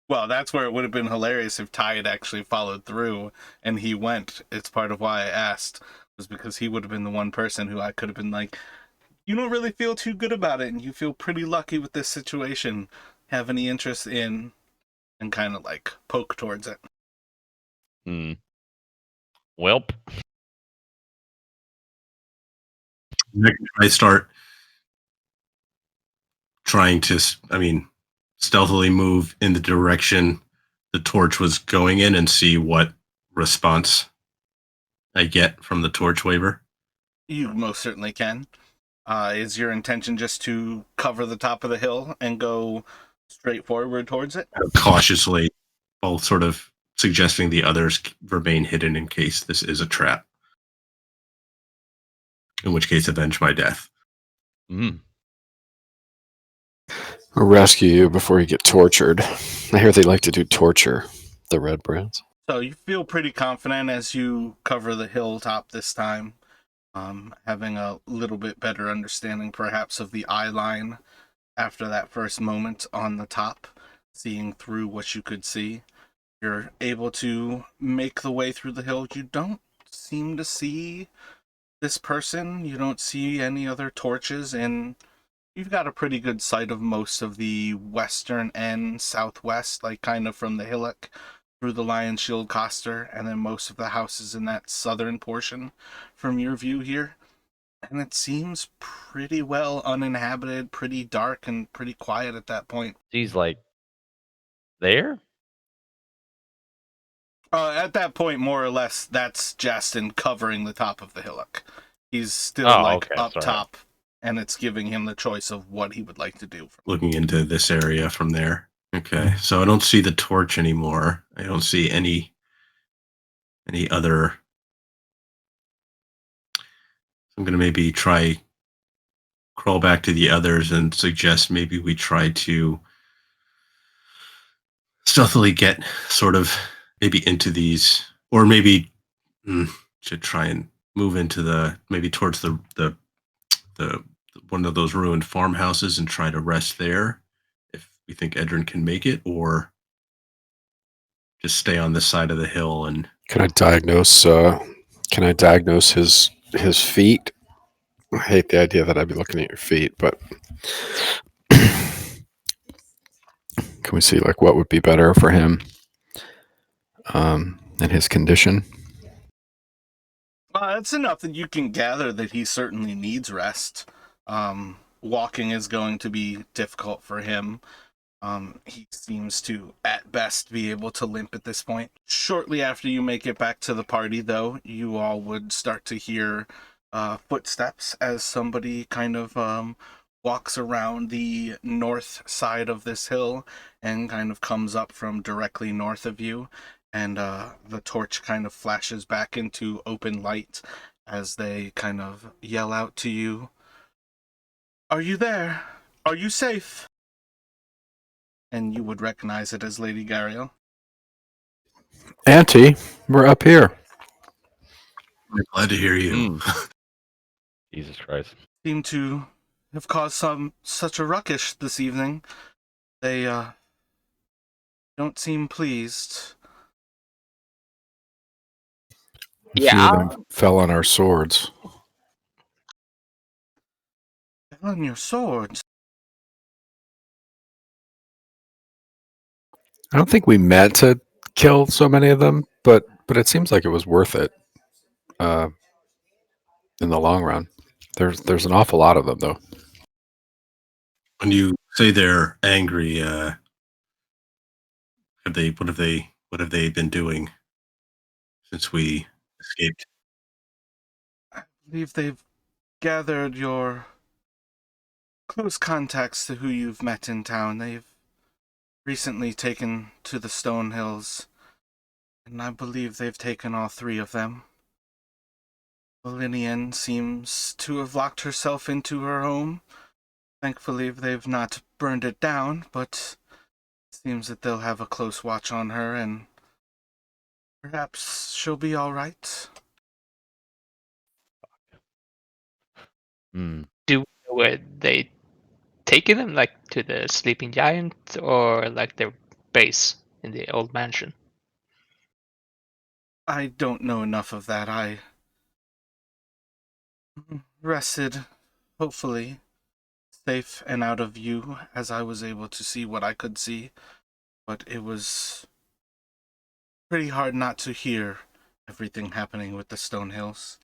Well, that's where it would have been hilarious if Ty had actually followed through and he went. It's part of why I asked, was because he would have been the one person who I could have been like, you don't really feel too good about it and you feel pretty lucky with this situation. Have any interest in, and kind of like poke towards it. Welp. I start trying to, stealthily move in the direction the torch was going in and see what response I get from the torch waver. You most certainly can. Is your intention just to cover the top of the hill and go straight forward towards it? Cautiously, while sort of suggesting the others remain hidden in case this is a trap. In which case, avenge my death. Mm. Or rescue you before you get tortured. I hear they like to do torture, the Redbrands. So you feel pretty confident as you cover the hilltop this time, having a little bit better understanding perhaps of the eye line after that first moment on the top, seeing through what you could see. You're able to make the way through the hill. You don't seem to see this person. You don't see any other torches, and you've got a pretty good sight of most of the western end, southwest, like kind of from the hillock through the Lion Shield Coster, and then most of the houses in that southern portion from your view here. And it seems pretty well uninhabited, pretty dark, and pretty quiet at that point. She's like there? At that point, more or less, that's Justin covering the top of the hillock. He's still Okay, up sorry. top, and it's giving him the choice of what he would like to do. Looking into this area from there. Okay, so I don't see the torch anymore. I don't see any other. I'm going to maybe try crawl back to the others and suggest maybe we try to stealthily get sort of maybe into these, or maybe should try and move into maybe towards the one of those ruined farmhouses and try to rest there if we think Edrin can make it, or just stay on this side of the hill. And Can I diagnose his feet? I hate the idea that I'd be looking at your feet, but can we see like what would be better for him and his condition? It's enough that you can gather that he certainly needs rest. Walking is going to be difficult for him. He seems to, at best, be able to limp at this point. Shortly after you make it back to the party, though, you all would start to hear footsteps as somebody kind of walks around the north side of this hill and kind of comes up from directly north of you. And the torch kind of flashes back into open light as they kind of yell out to you, "Are you there? Are you safe?" And you would recognize it as Lady Gariel. Auntie, we're up here. I'm glad to hear you. Jesus Christ. Seem to have caused such a ruckus this evening. They don't seem pleased. A few of them fell on our swords. Fell on your swords. I don't think we meant to kill so many of them, but it seems like it was worth it in the long run. There's an awful lot of them, though. When you say they're angry, what have they been doing since we escaped? I believe they've gathered your close contacts to who you've met in town. They've recently taken to the Stone Hills, and I believe they've taken all three of them. Linian seems to have locked herself into her home. Thankfully, they've not burned it down, but it seems that they'll have a close watch on her, and perhaps she'll be all right. Do we know were they taking them, like, to the sleeping giant, or like their base in the old mansion? I don't know enough of that. I rested, hopefully, safe and out of view, as I was able to see what I could see. But it was pretty hard not to hear everything happening with the Stone Hills.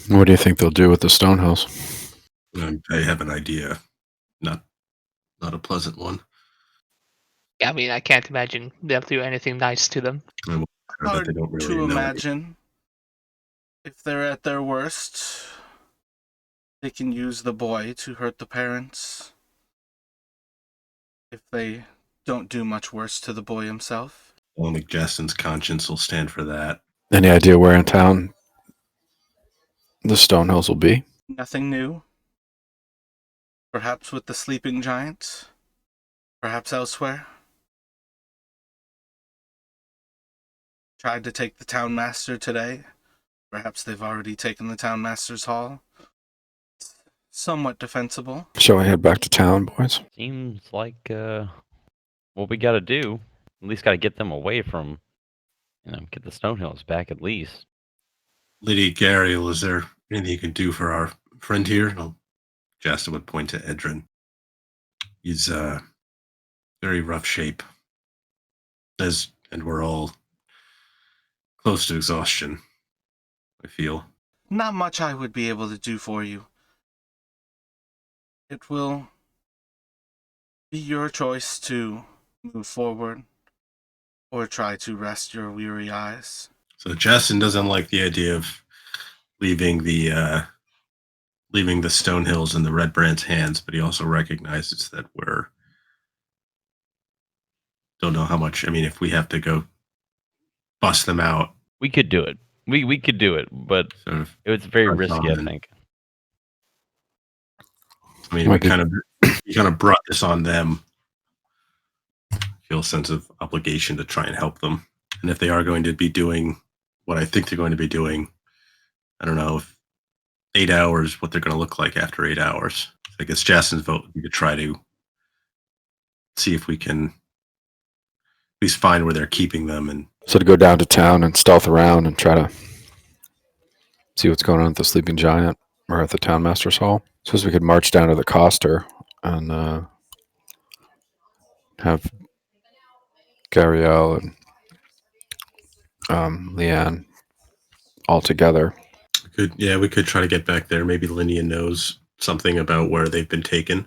What do you think they'll do with the Stonehills? I have an idea. Not a pleasant one. Yeah, I mean, I can't imagine they'll do anything nice to them. I bet they Hard don't really to know. imagine. If they're at their worst, they can use the boy to hurt the parents. If they don't do much worse to the boy himself. I don't think Justin's conscience will stand for that. Any idea where in town the Stonehills will be? Nothing new. Perhaps with the sleeping giant. Perhaps elsewhere. Tried to take the town master today. Perhaps they've already taken the town master's hall. It's somewhat defensible. Shall we head back to town, boys? Seems like what we got to do. At least got to get them away from, get the Stonehills back at least. Lady Gariel, is there anything you can do for our friend here? Justin would point to Edrin. He's very rough shape. And we're all close to exhaustion, I feel. Not much I would be able to do for you. It will be your choice to move forward or try to rest your weary eyes. So Justin doesn't like the idea of leaving the Stonehills in the Redbrands' hands, but he also recognizes that don't know how much. I mean, if we have to go bust them out, We could do it. We could do it, but sort of. it's very Press risky, I on. think. I mean, we kind of brought this on them. I feel a sense of obligation to try and help them. And if they are going to be doing what I think they're going to be doing, I don't know if 8 hours, what they're going to look like after 8 hours. I guess Justin's vote would be to try to see if we can at least find where they're keeping them. And So to go down to town and stealth around and try to see what's going on at the Sleeping Giant or at the Town Master's Hall. Suppose we could march down to the Coster and have Gariel and Leanne all together. we could try to get back there. Maybe Linnea knows something about where they've been taken.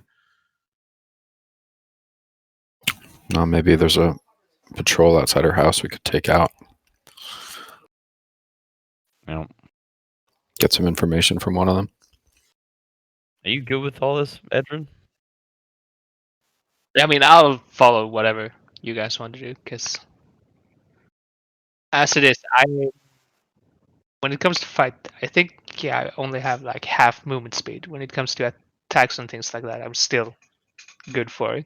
Maybe there's a patrol outside her house we could take out. Well, Get some information from one of them. are you good with all this, Edrin? I mean, I'll follow whatever you guys want to do, because as it is, when it comes to fight, I think, I only have like half movement speed. When it comes to attacks and things like that, I'm still good for it.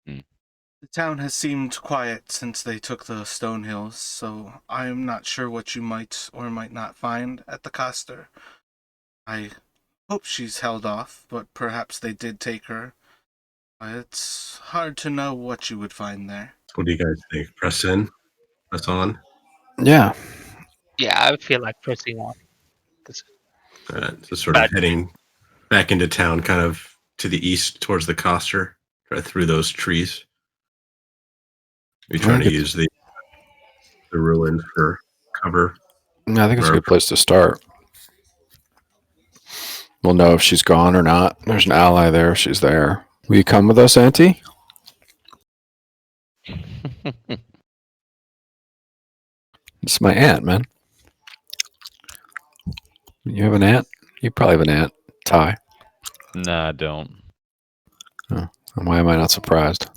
The town has seemed quiet since they took the Stone Hills, so I'm not sure what you might or might not find at the Coster. I hope she's held off, but perhaps they did take her. It's hard to know what you would find there. What do you guys think? Press on. Yeah. Yeah, I feel like pressing on. So sort of heading back into town, kind of to the east towards the Coster, right through those trees. We're trying to use the ruin for cover. Yeah, I think it's a good place to start. We'll know if she's gone or not. There's an ally there if she's there. Will you come with us, Auntie? It's my aunt, man. You have an aunt? You probably have an aunt, Ty. Nah, I don't. Oh, why am I not surprised?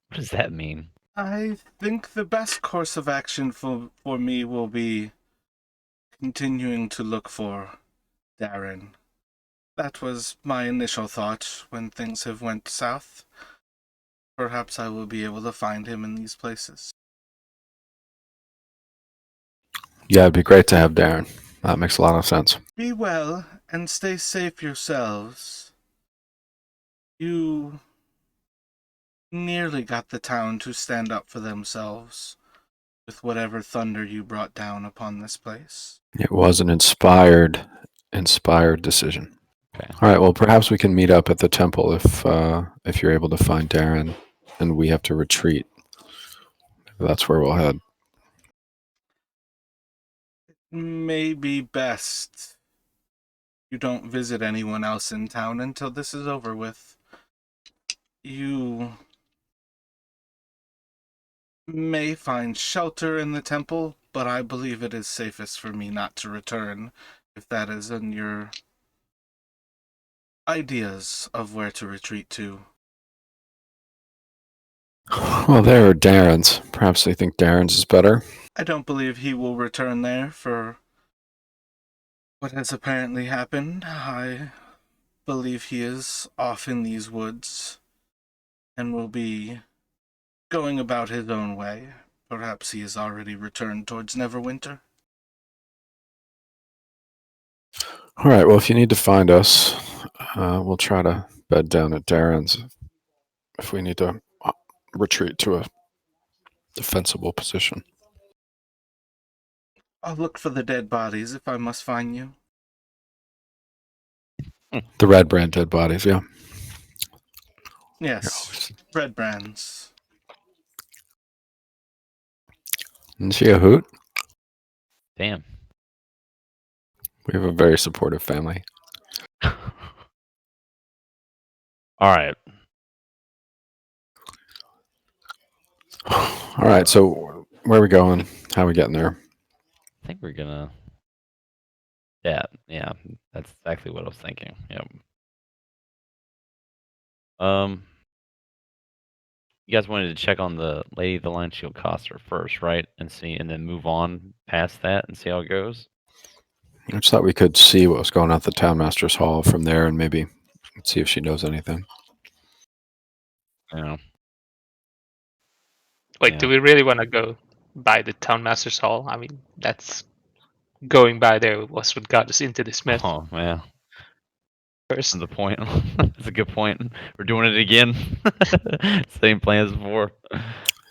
What does that mean? I think the best course of action for me will be continuing to look for Darren. That was my initial thought when things have went south. Perhaps I will be able to find him in these places. Yeah, it'd be great to have Darren. That makes a lot of sense. Be well and stay safe yourselves. You nearly got the town to stand up for themselves with whatever thunder you brought down upon this place. It was an inspired decision. Okay. All right. Well, perhaps we can meet up at the temple if you're able to find Darren, and we have to retreat. That's where we'll head. Maybe best you don't visit anyone else in town until this is over with. You may find shelter in the temple, but I believe it is safest for me not to return, if that is in your ideas of where to retreat to. Well, there are Darren's. Perhaps they think Darren's is better. I don't believe he will return there for what has apparently happened. I believe he is off in these woods and will be going about his own way. Perhaps he has already returned towards Neverwinter. All right. Well, if you need to find us, we'll try to bed down at Darren's if we need to retreat to a defensible position. I'll look for the dead bodies if I must find you. The Redbrand dead bodies, yeah. Yes, Redbrands. Isn't she a hoot? Damn. We have a very supportive family. All right. All right. So where are we going? How are we getting there? I think we're gonna. Yeah, that's exactly what I was thinking. Yep. You guys wanted to check on the Lady of the Lion Shield Coster first, right? And then move on past that and see how it goes. I just thought we could see what was going on at the Townmaster's Hall from there and maybe see if she knows anything. Yeah. Wait, Yeah. do we really want to go by the Townmaster's Hall? I mean, that's going by there was what got us into this myth Oh man. first. That's the point. That's a good point. We're doing it again. Same plan as before.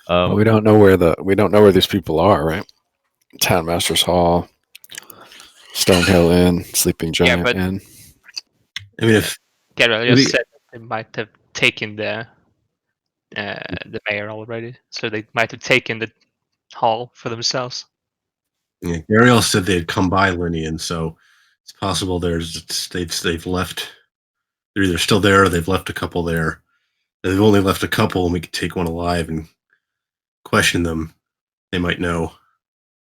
Well, we don't know where these people are, right? Townmaster's Hall, Stonehill Inn, Sleeping Giant but- Inn. I mean, if Geralt just said that they might have taken the mayor already, so they might have taken the hall for themselves. yeah, Ariel said they'd come by Linian, so it's possible they've left. They're either still there or they've left a couple there. If they've only left a couple, and we could take one alive and question them. They might know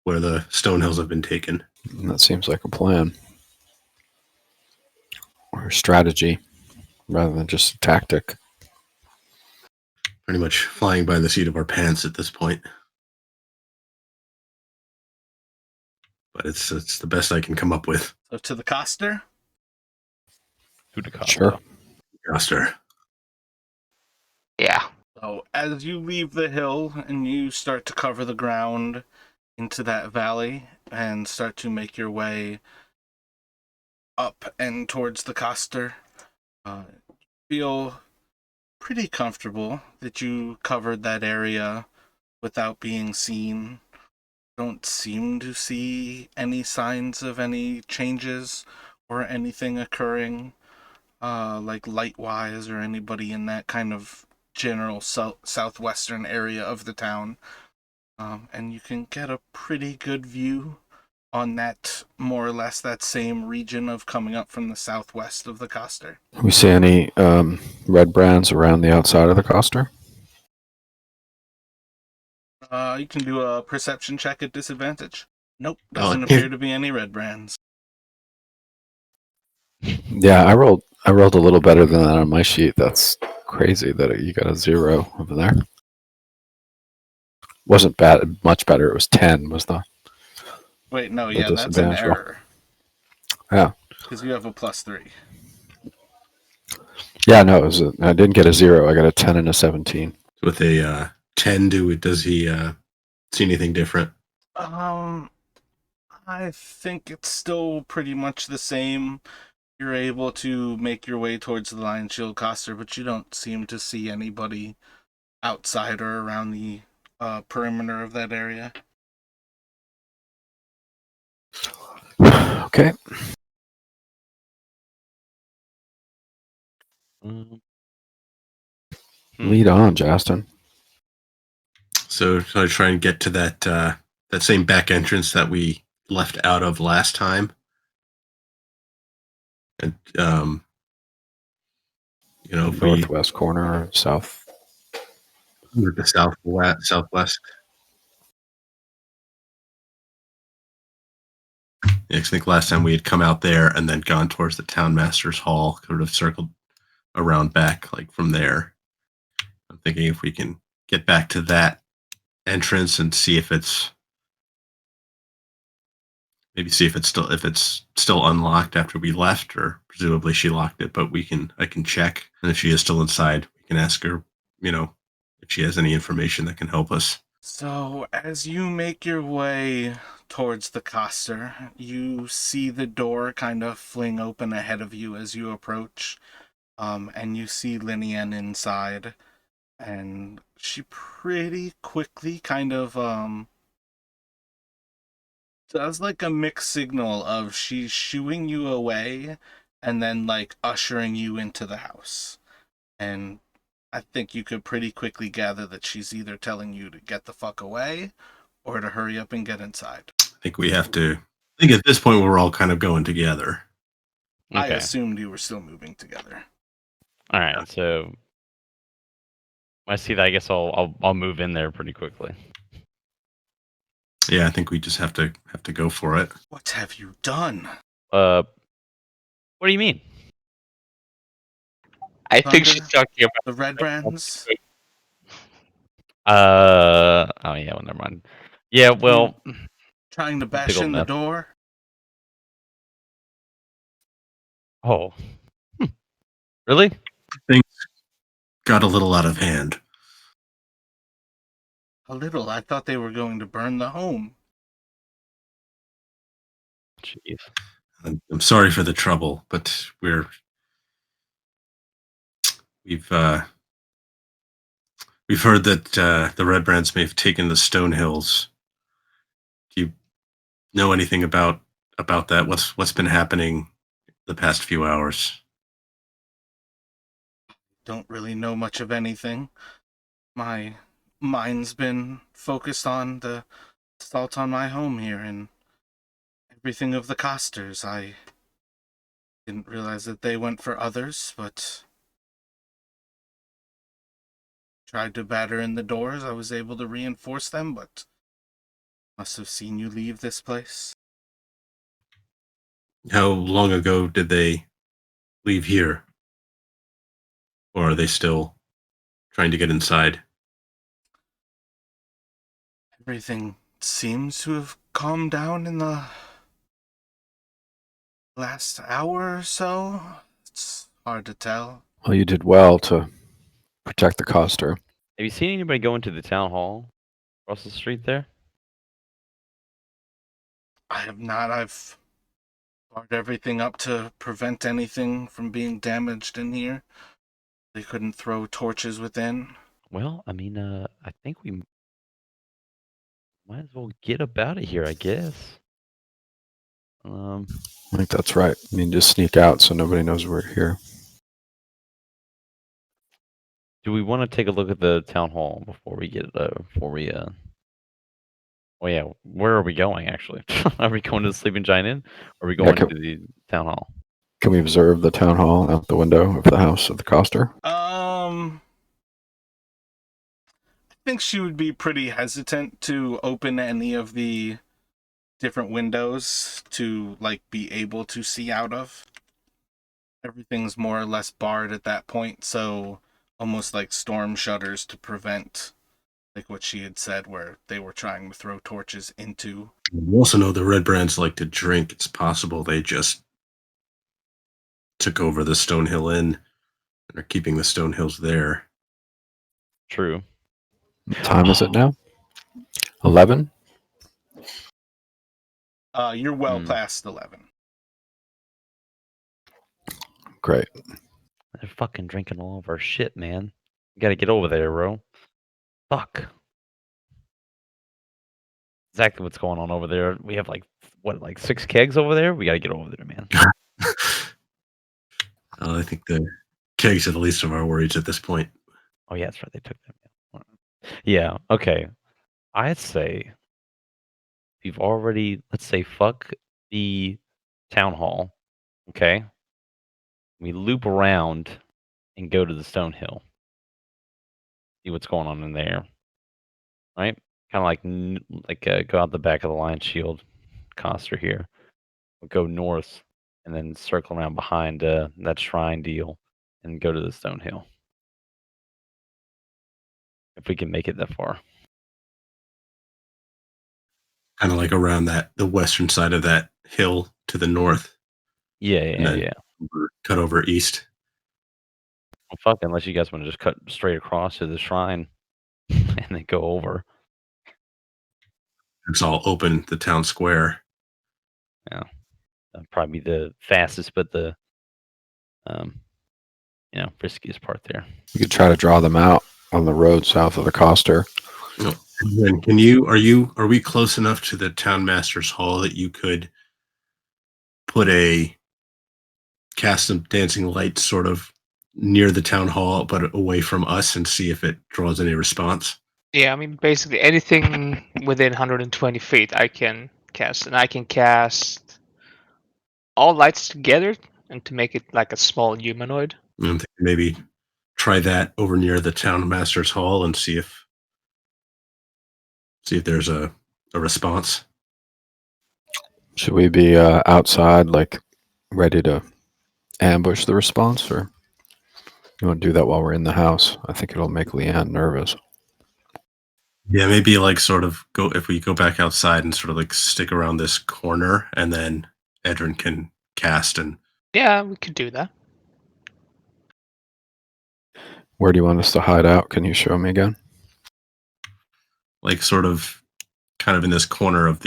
where the Stonehills have been taken. That seems like a plan. Or a strategy rather than just a tactic. Pretty much flying by the seat of our pants at this point. But it's the best I can come up with. So to the Coster? Who to call? Sure. Coster. Yeah. So as you leave the hill and you start to cover the ground into that valley and start to make your way up and towards the Coster, feel pretty comfortable that you covered that area without being seen. Don't seem to see any signs of any changes or anything occurring, like light-wise or anybody in that kind of general southwestern area of the town. And you can get a pretty good view on that, more or less that same region of coming up from the southwest of the Coster. We see any Redbrands around the outside of the Coster? You can do a perception check at disadvantage. Nope, doesn't Oh, appear to be any Redbrands. Yeah, I rolled a little better than that on my sheet. That's crazy that you got a 0 over there. Wasn't bad, much better. It was 10. Was the Wait, no, The yeah, that's an disadvantage roll. error. Yeah. Because you have a +3. Yeah, no, I didn't get a 0. I got a 10 and a 17. With a 10, does he see anything different? I think it's still pretty much the same. You're able to make your way towards the Lion Shield Coster, but you don't seem to see anybody outside or around the perimeter of that area. Okay. Lead on, Justin. So I try and get to that same back entrance that we left out of last time. And if Northwest corner or south. Or the southwest. Yeah, I think last time we had come out there and then gone towards the town master's hall, sort of circled around back like from there. I'm thinking if we can get back to that entrance and see if it's still unlocked after we left, or presumably she locked it, but I can check, and if she is still inside, we can ask her, if she has any information that can help us. So, as you make your way towards the coster, you see the door kind of fling open ahead of you as you approach, and you see Linian inside, and she pretty quickly kind of does like a mixed signal of she's shooing you away and then like ushering you into the house. And I think you could pretty quickly gather that she's either telling you to get the fuck away or to hurry up and get inside. I think we have to. I think at this point we're all kind of going together. Okay. I assumed you were still moving together. All right, so I see that. I guess I'll move in there pretty quickly. Yeah, I think we just have to go for it. What have you done? What do you mean? I think Thunder? she's talking about The Redbrands? Oh yeah, well, never mind. Yeah, well, Trying to bash Typical in the meth. door? oh, really? Things got a little out of hand. A little. I thought they were going to burn the home. Jeez. I'm sorry for the trouble, but we've heard that the Redbrands may have taken the Stone Hills. Do you know anything about that? What's been happening the past few hours? Don't really know much of anything. My mind's been focused on the assault on my home here and everything of the Costers. I didn't realize that they went for others, but tried to batter in the doors. I was able to reinforce them, but must have seen you leave this place. How long ago did they leave here? Or are they still trying to get inside? Everything seems to have calmed down in the last hour or so. It's hard to tell. Well, you did well to protect the coster. Have you seen anybody go into the town hall across the street there? I have not. I've barred everything up to prevent anything from being damaged in here. They couldn't throw torches within. Well, I mean, I think we might as well get up out of here, I guess. I think that's right. I mean, just sneak out so nobody knows we're here. Do we want to take a look at the town hall before we Oh yeah, where are we going actually? Are we going to the Sleeping Giant Inn? Or are we going to the town hall? Can we observe the town hall out the window of the house of the coster? I think she would be pretty hesitant to open any of the different windows to like be able to see out of. Everything's more or less barred at that point, so almost like storm shutters to prevent like what she had said where they were trying to throw torches into. We also know the Redbrands like to drink. It's possible they just took over the Stonehill Inn and are keeping the Stonehills there. True. What time is it now? 11? You're well Hmm. past 11. Great. They're fucking drinking all of our shit, man. You gotta get over there, bro. Fuck. Exactly what's going on over there. We have like 6 kegs over there. We gotta get over there, man. I think the kegs are the least of our worries at this point. Oh yeah, that's right. They took them. Yeah. Okay. I'd say we've already. Let's say fuck the town hall. Okay. We loop around and go to the Stone Hill. See what's going on in there. Right. Kind of like go out the back of the Lion Shield, Coster here. We'll go north and then circle around behind that shrine deal and go to the Stone Hill. If we can make it that far. Kind of like around the western side of that hill to the north. Yeah. Cut over east. Well, fuck, unless you guys want to just cut straight across to the shrine and then go over. It's all open, the town square. Yeah. That'd probably be the fastest, but the riskiest part there. We could try to draw them out on the road south of the Coster. No. And are we close enough to the town master's hall that you could cast some dancing lights sort of near the town hall, but away from us, and see if it draws any response? Yeah, I mean, basically anything within 120 feet I can cast. And I can cast all lights together and to make it like a small humanoid. And maybe try that over near the town master's hall and see if there's a response. Should we be outside, like ready to ambush the response, or you want to do that while we're in the house? I think it'll make Leanne nervous. Yeah, maybe like sort of if we go back outside and sort of like stick around this corner, and then Edrin can cast and. Yeah, we could do that. Where do you want us to hide out? Can you show me again? Like sort of kind of in this corner of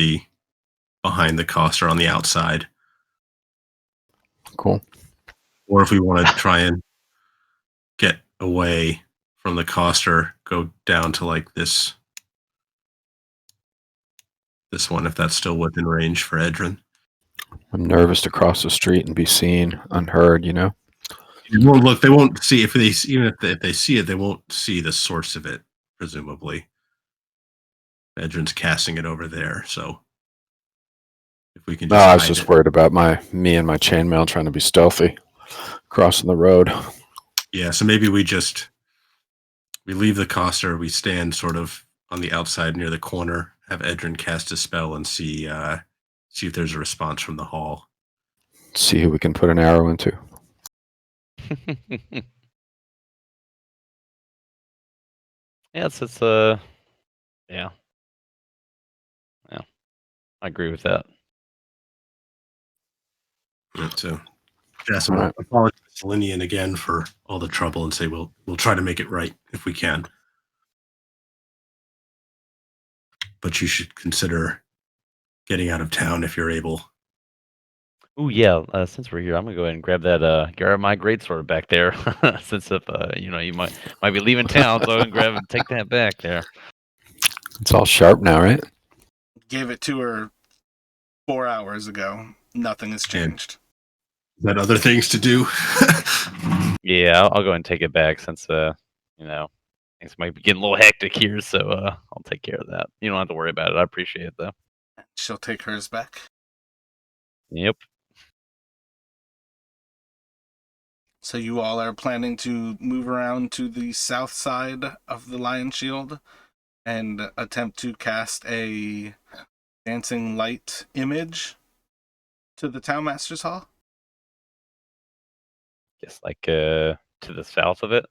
behind the Coster on the outside. Cool. Or if we want to try and get away from the Coster, go down to like this one, if that's still within range for Edrin. I'm nervous to cross the street and be seen, unheard, Well, look, they won't see if they see it, they won't see the source of it, presumably. Edrin's casting it over there, so if we can just I was just worried about me and my chainmail trying to be stealthy crossing the road. Yeah, so maybe we leave the Coster, we stand sort of on the outside near the corner, have Edrin cast a spell and see if there's a response from the hall. See who we can put an arrow into. Yeah. I agree with that. So, Jasmine, I'll apologize to Linian again for all the trouble and say we'll try to make it right if we can. But you should consider getting out of town if you're able. Oh yeah, since we're here, I'm gonna go ahead and grab my greatsword back there. Since if you might be leaving town, so I can take that back there. It's all sharp now, right? Gave it to her 4 hours ago. Nothing has changed. Is that other things to do? Yeah, I'll go ahead and take it back since things might be getting a little hectic here. So I'll take care of that. You don't have to worry about it. I appreciate it though. She'll take hers back. Yep. So you all are planning to move around to the south side of the Lion Shield and attempt to cast a dancing light image to the Town Master's Hall? Guess like to the south of it,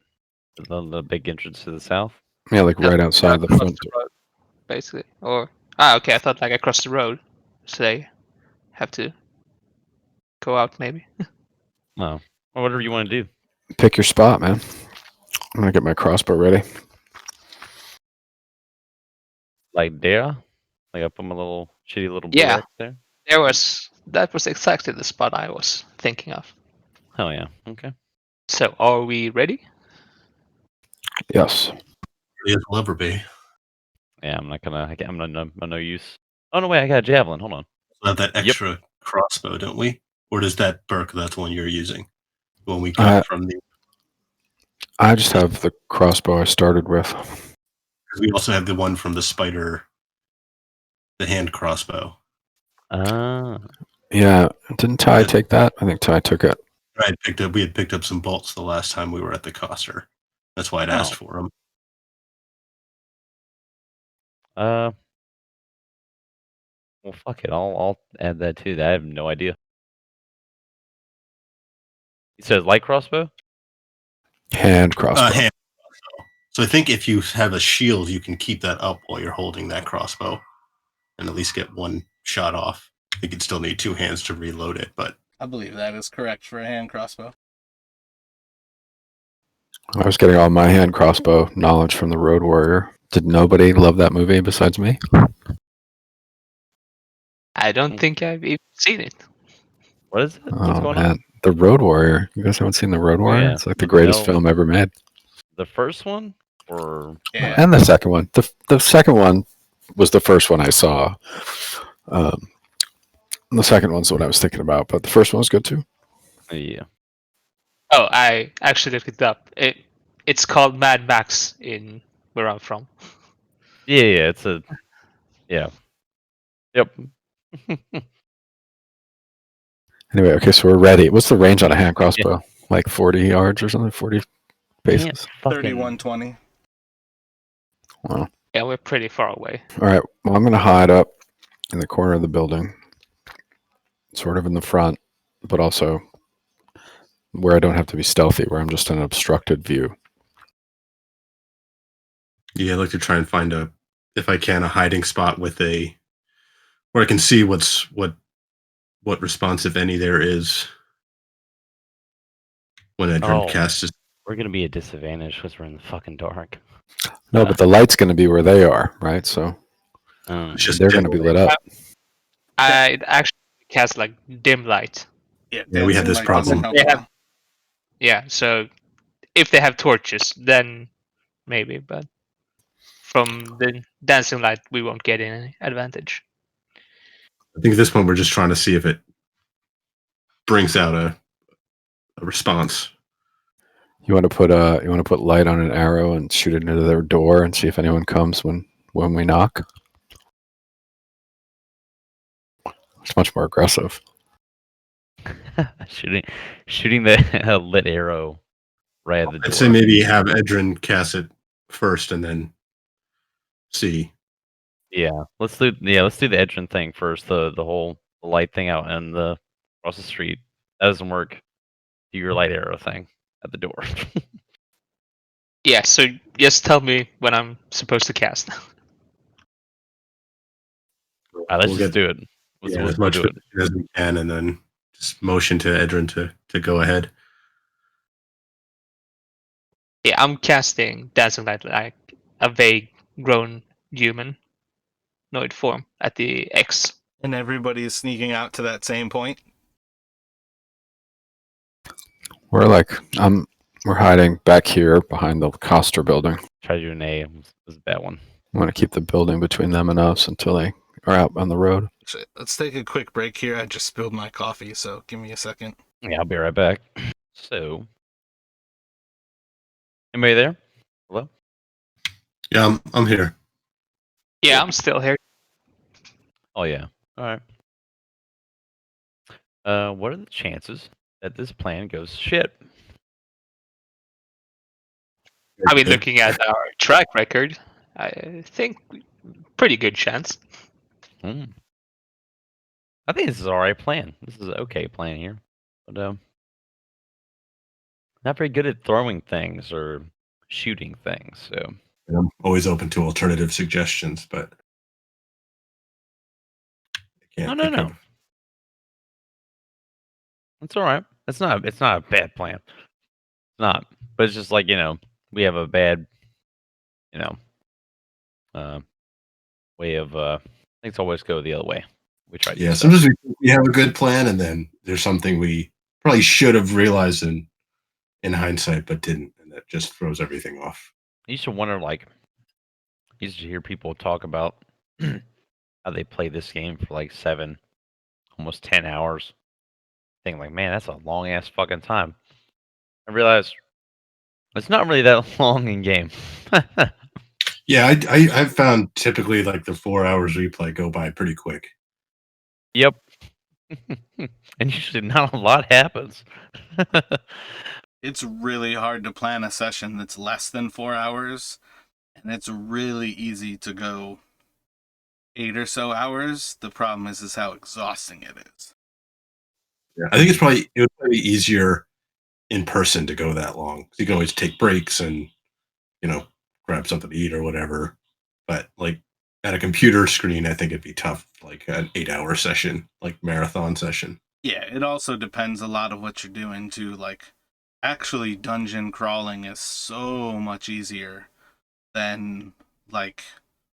the big entrance to the south. Yeah, like right outside the front door. Road, basically. Or okay, I thought like across the road, so they have to go out maybe. Oh, or whatever you want to do. Pick your spot, man. I'm gonna get my crossbow ready. Like there, like I put my little shitty little Yeah. bow there. That was exactly the spot I was thinking of. Oh yeah. Okay. So, are we ready? Yes. It will ever be. Yeah, I'm no use. Oh no, wait, I got a javelin. Hold on. We'll have that Yep. extra crossbow, don't we? Or does that Burke? That's the one you're using when we got from the. I just have the crossbow I started with. We also have the one from the spider, the hand crossbow. Yeah, didn't Ty take that? I think Ty took it. We had picked up some bolts the last time we were at the Coster. That's why I'd asked for them. Well, fuck it. I'll add that too. I have no idea. It says light crossbow. Hand crossbow. Hand crossbow. So I think if you have a shield, you can keep that up while you're holding that crossbow, and at least get one shot off. I think you'd still need two hands to reload it, but I believe that is correct for a hand crossbow. I was getting all my hand crossbow knowledge from the Road Warrior. Did nobody love that movie besides me? I don't think I've even seen it. What is it? What's Oh going man, on? the Road Warrior. You guys haven't seen the Road Warrior? yeah. It's like the greatest film ever made. The first one, or Yeah. And the second one. The second one was the first one I saw. The second one's what I was thinking about, but the first one was good too. yeah. Oh, I actually looked it up. It's called Mad Max in where I'm from. Yeah. It's a. Yeah. Yep. Anyway, okay, so we're ready. What's the range on a hand crossbow? Like 40 yards or something? 40 paces? 3120. Wow. Yeah, we're pretty far away. All right. Well, I'm going to hide up in the corner of the building, sort of in the front, but also where I don't have to be stealthy, where I'm just in an obstructed view. yeah, I'd like to try and find if I can, a hiding spot with where I can see what response, if any, there is when Edrin casts. We're gonna be at disadvantage because we're in the fucking dark. No, but the light's going to be where they are, right? So they're going to be lit up. I actually cast like dim light. Yeah, we had this problem. Yeah, so if they have torches, then maybe, but from the dancing light, we won't get any advantage. I think at this point we're just trying to see if it brings out a response. You want to put light on an arrow and shoot it into their door and see if anyone comes when we knock. It's much more aggressive. shooting the lit arrow right at the door. I'd say maybe have Edrin cast it first and then see. Yeah, let's do the Edrin thing first. The whole light thing out and the across the street. That doesn't work. Do your light arrow thing at the door. Yeah, so just tell me when I'm supposed to cast. All right, let's just do it. As much as we can, and then just motion to Edrin to go ahead. Yeah, I'm casting dancing light like a vague grown humanoid form at the X. And everybody is sneaking out to that same point. We're hiding back here behind the Coster building. Try to do an A. Was a bad one. I want to keep the building between them and us until they are out on the road. Let's take a quick break here. I just spilled my coffee, so give me a second. Yeah, I'll be right back. So, anybody there? Hello? Yeah, I'm here. Yeah, I'm still here. Oh yeah. All right. What are the chances that this plan goes to shit? I mean, looking at our track record, I think pretty good chance. I think this is an alright plan. This is an okay plan here, but not very good at throwing things or shooting things. So I'm always open to alternative suggestions, but I can't think no. of. It's all right. It's not a bad plan. It's not, but it's just like we have a bad way of things always go the other way we try to Yeah, do sometimes we have a good plan, and then there's something we probably should have realized in hindsight, but didn't, and that just throws everything off. I used to wonder, like, I used to hear people talk about how they play this game for like 7, almost 10 hours. Thinking like, man, that's a long ass fucking time. I realized it's not really that long in game. Yeah, I've found typically like the 4 hours replay go by pretty quick. Yep. And usually not a lot happens. It's really hard to plan a session that's less than 4 hours, and it's really easy to go 8 or so hours. The problem is how exhausting it is. Yeah, I think it would probably be easier in person to go that long. You can always take breaks and grab something to eat or whatever. But like at a computer screen, I think it'd be tough, like an 8-hour session, like marathon session. Yeah, it also depends a lot of what you're doing too. Like, actually, dungeon crawling is so much easier than like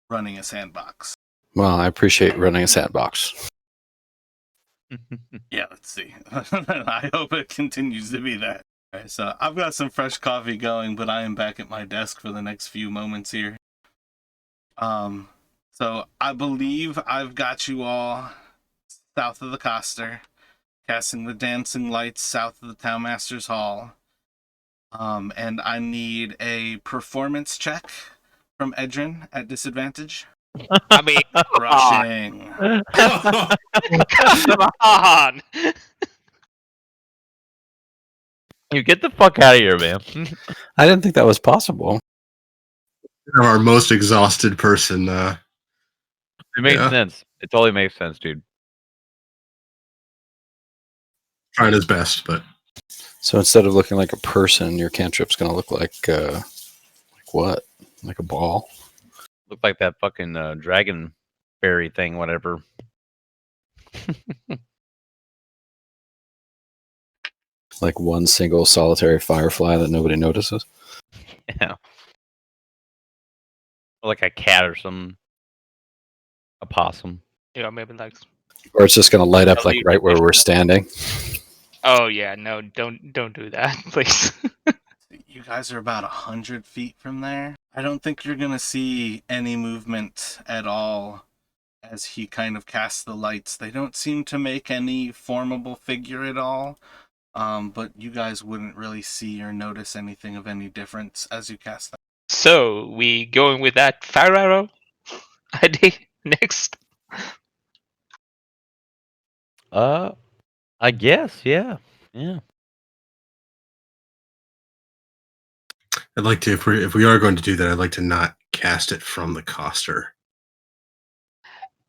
running a sandbox. Well, I appreciate running a sandbox. Yeah, let's see. I hope it continues to be that. All right, so I've got some fresh coffee going, but I am back at my desk for the next few moments here. So I believe I've got you all south of the Coster, casting the dancing lights south of the Townmaster's Hall. And I need a performance check from Edrin at disadvantage. I mean, Rushing. come on. You get the fuck out of here, man. I didn't think that was possible. Our most exhausted person. It makes Yeah. sense. It totally makes sense, dude. Trying his best, but So instead of looking like a person, your cantrip's going to look like what? Like a ball? Look like that fucking dragon fairy thing, whatever. Like one single solitary firefly that nobody notices? Yeah. Or like a cat or some. A possum. Yeah, maybe like. Or it's just going to light up like right where we're standing? Oh yeah, no, don't do that, please. You guys are about 100 feet from there. I don't think you're gonna see any movement at all as he kind of casts the lights. They don't seem to make any formable figure at all. But you guys wouldn't really see or notice anything of any difference as you cast them. So we going with that fire arrow idea next? I guess, yeah. Yeah. I'd like to, if we are going to do that, I'd like to not cast it from the coster.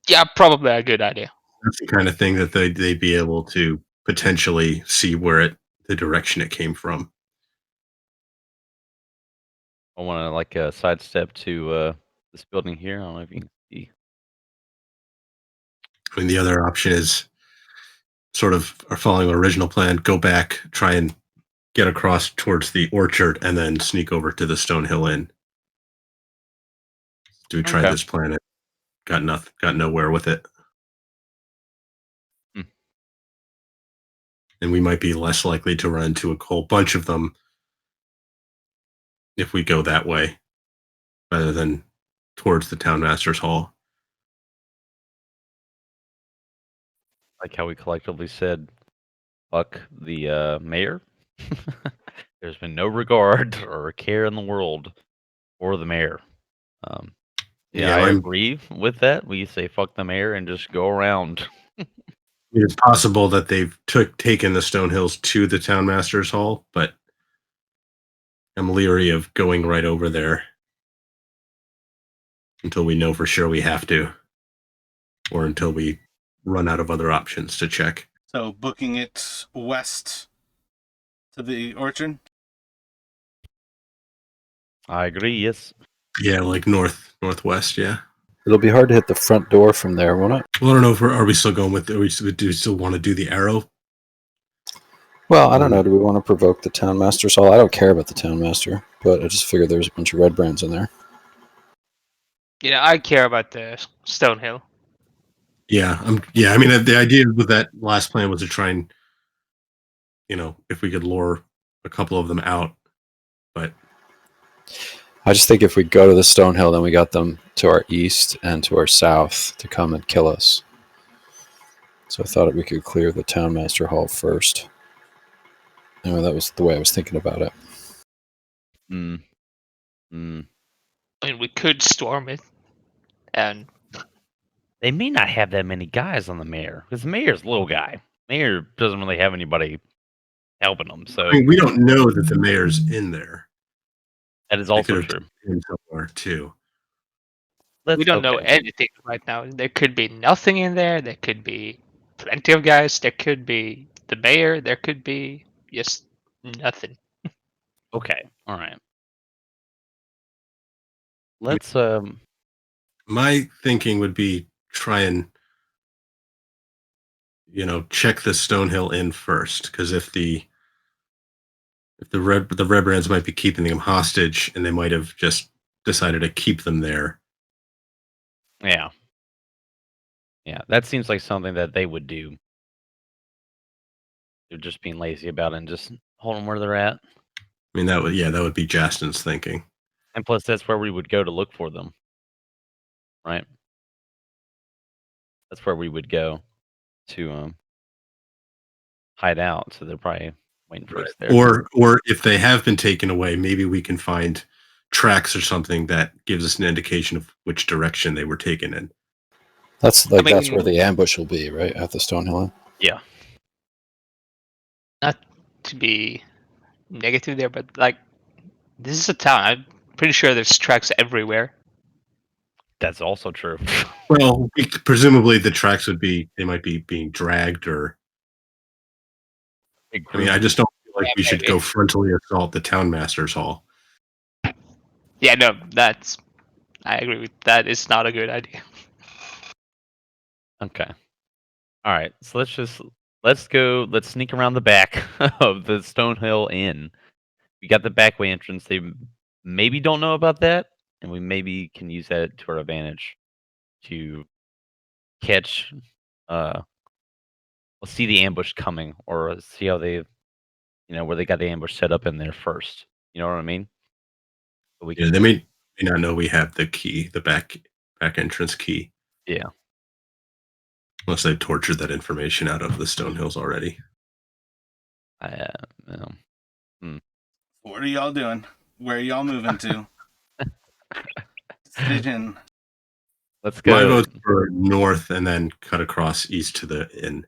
Yeah, probably a good idea. That's the kind of thing that they'd be able to potentially see where the direction it came from. I want to like sidestep to this building here. I don't know if you can see. I mean, the other option is sort of following our original plan, go back, try and get across towards the orchard, and then sneak over to the Stonehill Inn. Do we try this plan? Got nowhere with it. And we might be less likely to run into a whole bunch of them if we go that way rather than towards the Townmaster's Hall. Like how we collectively said, fuck the mayor. There's been no regard or care in the world for the mayor. Yeah, I agree with that. We say fuck the mayor and just go around. It's possible that they've taken the Stonehills to the Townmaster's Hall, but I'm leery of going right over there until we know for sure we have to, or until we run out of other options to check. So booking it west to the orchard? I agree, yes. Yeah, like northwest, yeah. It'll be hard to hit the front door from there, won't it? Well, I don't know if are we still going with, do we still want to do the arrow? Well, I don't know. Do we want to provoke the Townmaster's Hall? I don't care about the Townmaster, but I just figured there's a bunch of Redbrands in there. Yeah, I care about the Stonehill. Yeah, I mean, the idea with that last plan was to try and, if we could lure a couple of them out, but I just think if we go to the Stonehill, then we got them to our east and to our south to come and kill us. So I thought we could clear the Townmaster Hall first. Anyway, that was the way I was thinking about it. I mean, we could storm it, and They may not have that many guys on the mayor because the mayor's a little guy. Mayor doesn't really have anybody helping him, so I mean, we don't know that the mayor's in there. that is They also could have true. taken him somewhere too. we don't know anything right now. There could be nothing in there. There could be plenty of guys. There could be the mayor. There could be just nothing. Okay, all right. Let's My thinking would be try and check the Stonehill Inn first, because if the Redbrands might be keeping them hostage, and they might have just decided to keep them there. yeah, that seems like something that they would do. They're just being lazy about it and just hold them where they're at. I mean, that would be Justin's thinking. And plus, that's where we would go to look for them, right? That's where we would go to hide out. So they're probably waiting for us there. Or if they have been taken away, maybe we can find tracks or something that gives us an indication of which direction they were taken in. That's that's where the ambush will be, right, at the Stonehill Inn. Yeah. Not to be negative there, but like, this is a town. I'm pretty sure there's tracks everywhere. That's also true. Well, presumably the tracks they might be being dragged, or I mean, I just don't feel like we should go frontally assault the Townmaster's Hall. Yeah, no, I agree with that. It's not a good idea. Okay. All right. So let's sneak around the back of the Stonehill Inn. We got the back way entrance. They maybe don't know about that, and we maybe can use that to our advantage to catch we'll see the ambush coming, or see how they where they got the ambush set up in there first. You know what I mean? So they may not know we have the key, the back entrance key. Yeah. Unless they've tortured that information out of the Stonehills already. What are y'all doing? Where are y'all moving to? Decision. Let's go. My vote's for north, and then cut across east to the inn.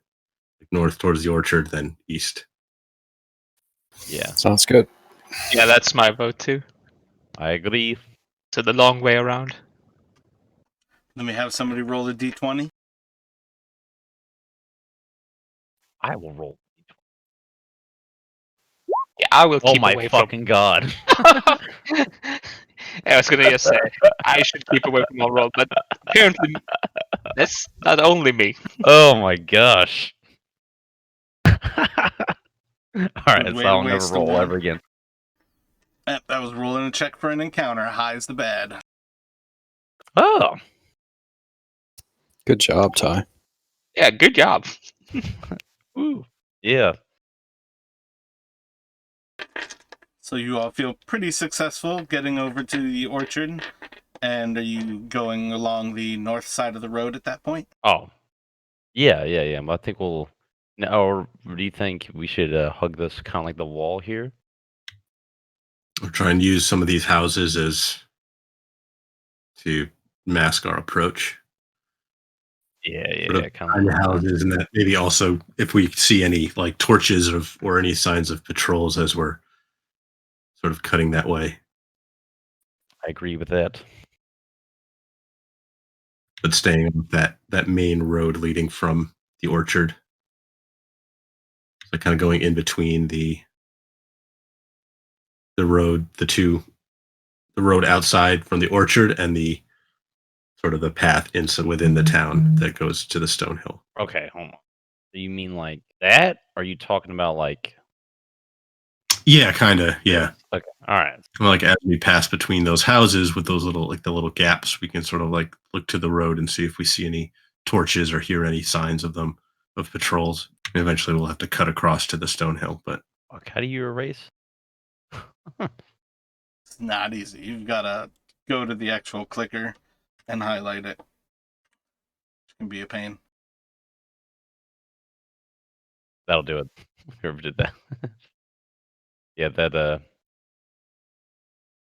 North towards the orchard, then east. Yeah. Sounds good. Yeah, that's my vote too. I agree. So the long way around. Let me have somebody roll a d20. I will roll. Yeah, I will keep away away fucking god. I was gonna just say I should keep away from all roll, but apparently that's not only me. Oh my gosh. All right, so I'll never roll ever again. That was rolling a check for an encounter. High's the bad. Oh. Good job, Ty. Yeah, good job. Ooh. Yeah. So you all feel pretty successful getting over to the orchard, and are you going along the north side of the road at that point? Oh. Yeah. I think we'll. Or do you think we should hug this kind of like the wall here? We'll try and use some of these houses to mask our approach. Yeah. Kind of houses, and that maybe also if we see any like torches or any signs of patrols as we're sort of cutting that way. I agree with that. But staying on that main road leading from the orchard. So kind of going in between the road, the road outside from the orchard and the sort of the path within the town that goes to the Stonehill. Okay, hold on. Do you mean like that? Or are you talking about like? Yeah, kind of. Yeah. Okay. All right. Well, like as we pass between those houses with those little gaps, we can sort of like look to the road and see if we see any torches or hear any signs of them, of patrols. Eventually, we'll have to cut across to the stone hill. But Fuck, how do you erase? It's not easy. You've got to go to the actual clicker and highlight it. It can be a pain. That'll do it. Whoever did that. Yeah, that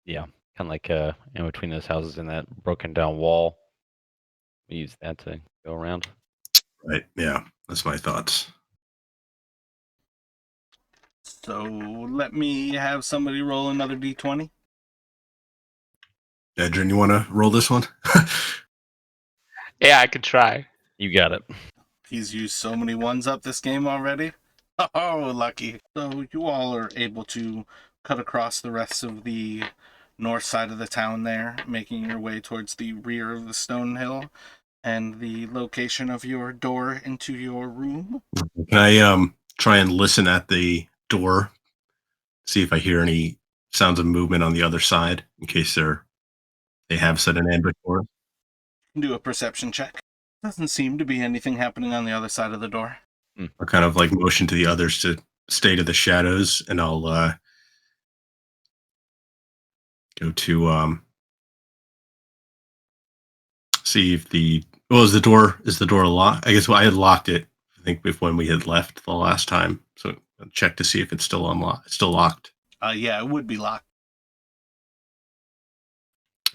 yeah, kind of like in between those houses and that broken down wall. We use that to go around. right, yeah, that's my thoughts. So let me have somebody roll another d20. Edrin, you want to roll this one? Yeah, I could try. You got it. He's used so many ones up this game already. Oh, lucky. So you all are able to cut across the rest of the north side of the town there, making your way towards the rear of the stone hill and the location of your door into your room. Can I try and listen at the door, see if I hear any sounds of movement on the other side, in case they have set an ambush for us? Do a perception check. Doesn't seem to be anything happening on the other side of the door. Or kind of like motion to the others to stay to the shadows, and I'll go to see if is the door locked? I guess I had locked it, I think, when we had left the last time. So I'll check to see if it's still unlocked. It's still locked. Yeah, it would be locked.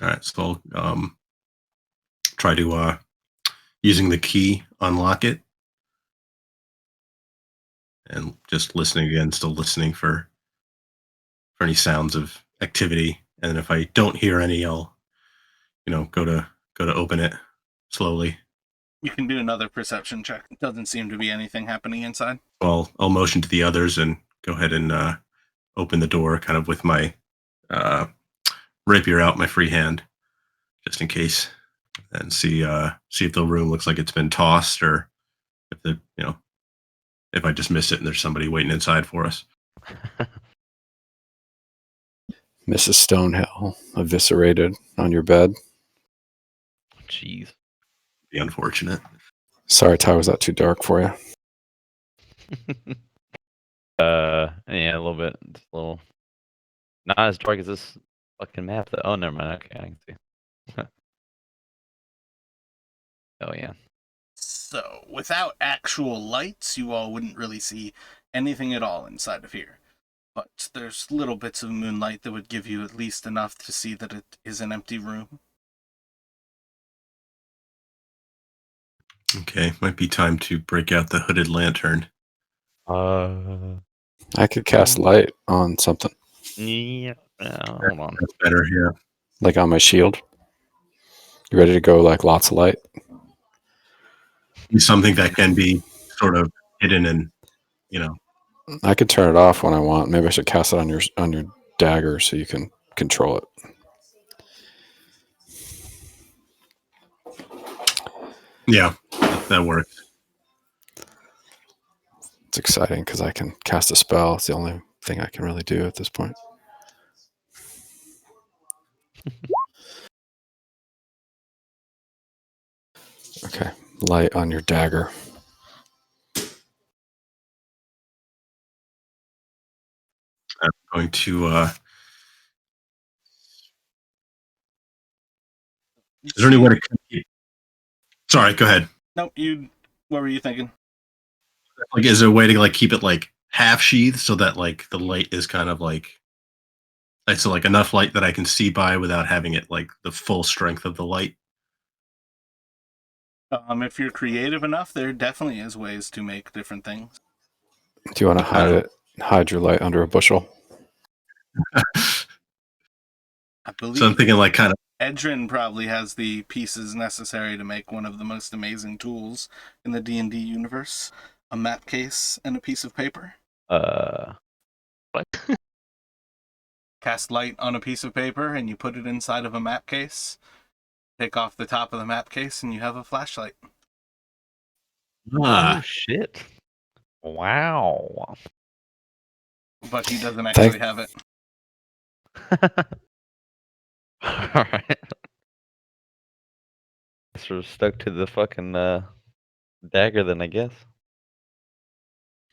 All right, so I'll try to using the key unlock it, and just listening again, still listening for any sounds of activity. And if I don't hear any, I'll go to open it slowly. You can do another perception check. It doesn't seem to be anything happening inside. I'll motion to the others and go ahead and open the door, kind of with my rapier out, my free hand, just in case, and see if the room looks like it's been tossed, or if I just miss it and there's somebody waiting inside for us. Mrs. Stonehill eviscerated on your bed. Jeez. Be unfortunate. Sorry, Ty, was that too dark for you? Yeah, a little bit. Just a little. Not as dark as this fucking map, though. Oh, never mind. Okay, I can see. Oh, yeah. So, without actual lights, you all wouldn't really see anything at all inside of here. But there's little bits of moonlight that would give you at least enough to see that it is an empty room. Okay, might be time to break out the hooded lantern. I could cast light on something. Yeah. Hold on. That's better here. Like on my shield. You ready to go? Like lots of light. Something that can be sort of hidden and I could turn it off when I want. Maybe I should cast it on your dagger so you can control it. Yeah, that works. It's exciting because I can cast a spell. It's the only thing I can really do at this point. Okay, light on your dagger. I'm going to is there any way to keep... Sorry, go ahead. No, what were you thinking? Like, is there a way to like keep it like half sheathed so that like the light is kind of like so like enough light that I can see by without having it like the full strength of the light? If you're creative enough, there definitely is ways to make different things. Do you want to hide your light under a bushel? I believe So I'm thinking like kind of Edrin probably has the pieces necessary to make one of the most amazing tools in the D&D universe. A map case and a piece of paper. What? Cast light on a piece of paper and you put it inside of a map case. Take off the top of the map case and you have a flashlight. Oh, shit. Wow. But he doesn't actually have it. All right. are stuck to the fucking dagger, then I guess.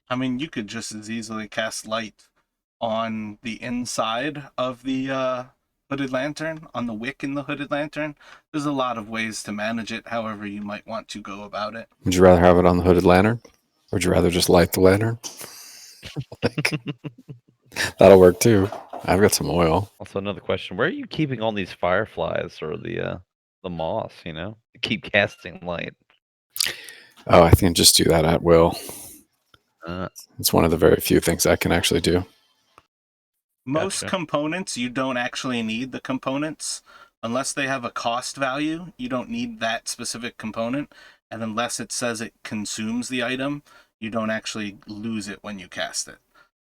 I mean, you could just as easily cast light on the inside of the hooded lantern, on the wick in the hooded lantern. There's a lot of ways to manage it, however you might want to go about it. Would you rather have it on the hooded lantern? Or would you rather just light the lantern? Like, that'll work too. I've got some oil. Also, another question: where are you keeping all these fireflies or the moss? You know, to keep casting light. Oh, I can just do that at will. Uh, It's one of the very few things I can actually do. Most Gotcha. components, you don't actually need the components. Unless they have a cost value, you don't need that specific component. And unless it says it consumes the item, you don't actually lose it when you cast it.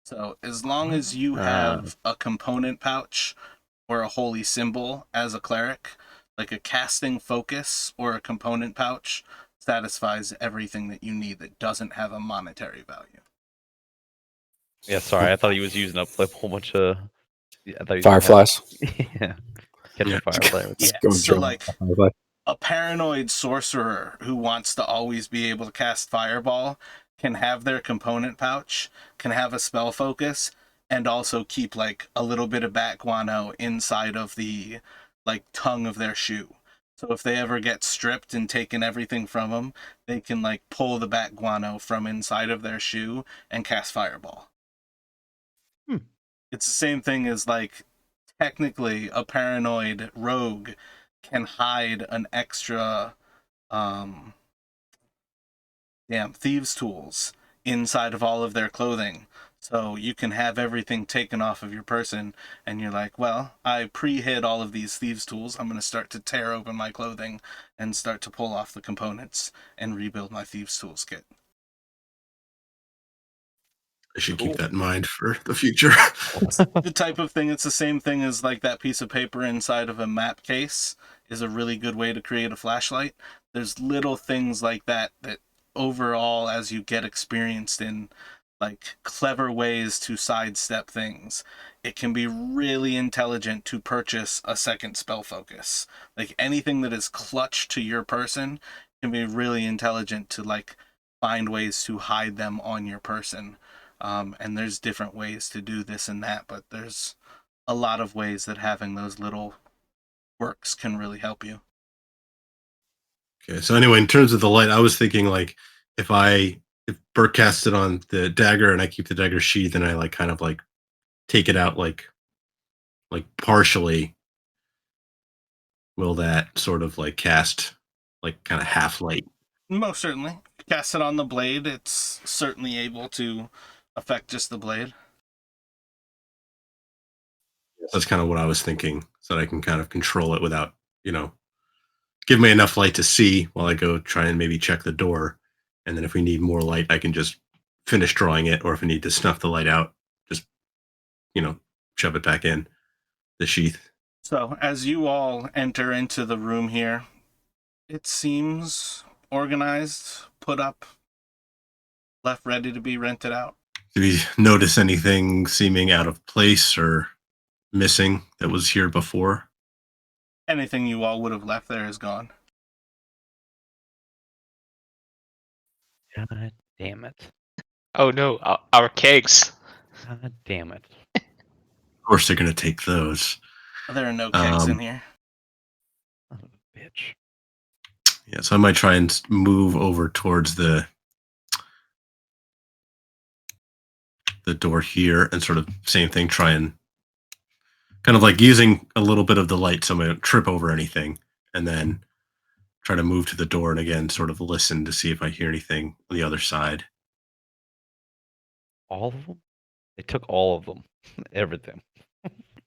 So as long as you have a component pouch or a holy symbol as a cleric, like a casting focus or a component pouch satisfies everything that you need that doesn't have a monetary value. Yeah, sorry, I thought he was using up like a whole bunch of. Yeah, I thought he was Fireflies. yeah, catch a firefly with Yeah, that. Go so draw like a firefly. a paranoid sorcerer who wants to always be able to cast fireball can have their component pouch, can have a spell focus, and also keep like a little bit of bat guano inside of the like tongue of their shoe. So if they ever get stripped and taken everything from them, they can like pull the bat guano from inside of their shoe and cast fireball. It's the same thing as like technically a paranoid rogue can hide an extra thieves tools inside of all of their clothing, so you can have everything taken off of your person and you're like, well, I pre-hid all of these thieves tools, I'm going to start to tear open my clothing and start to pull off the components and rebuild my thieves tools kit. I should keep that in mind for the future. The type of thing, it's the same thing as like that piece of paper inside of a map case is a really good way to create a flashlight. There's little things like that that overall, as you get experienced in like clever ways to sidestep things, it can be really intelligent to purchase a second spell focus. Like anything that is clutch to your person can be really intelligent to like find ways to hide them on your person. And there's different ways to do this and that, but there's a lot of ways that having those little works can really help you. Okay, so anyway, in terms of the light, I was thinking like if Burke casts it on the dagger and I keep the dagger sheath and I like kind of like take it out like partially, will that sort of like cast like kind of half light? Most certainly. Cast it on the blade, it's certainly able to affect just the blade. That's kind of what I was thinking, so that I can kind of control it without, give me enough light to see while I go try and maybe check the door. And then if we need more light, I can just finish drawing it, or if we need to snuff the light out, just, shove it back in the sheath. So as you all enter into the room here, it seems organized, put up, left ready to be rented out. Did we notice anything seeming out of place or missing that was here before? Anything you all would have left there is gone. God damn it! Oh no, our kegs. God damn it! Of course, they're going to take those. There are no kegs in here. Son of a bitch. Yeah, so I might try and move over towards the door here and sort of same thing, try and kind of like using a little bit of the light so I don't trip over anything, and then try to move to the door and again sort of listen to see if I hear anything on the other side. All of them? They took all of them. Everything.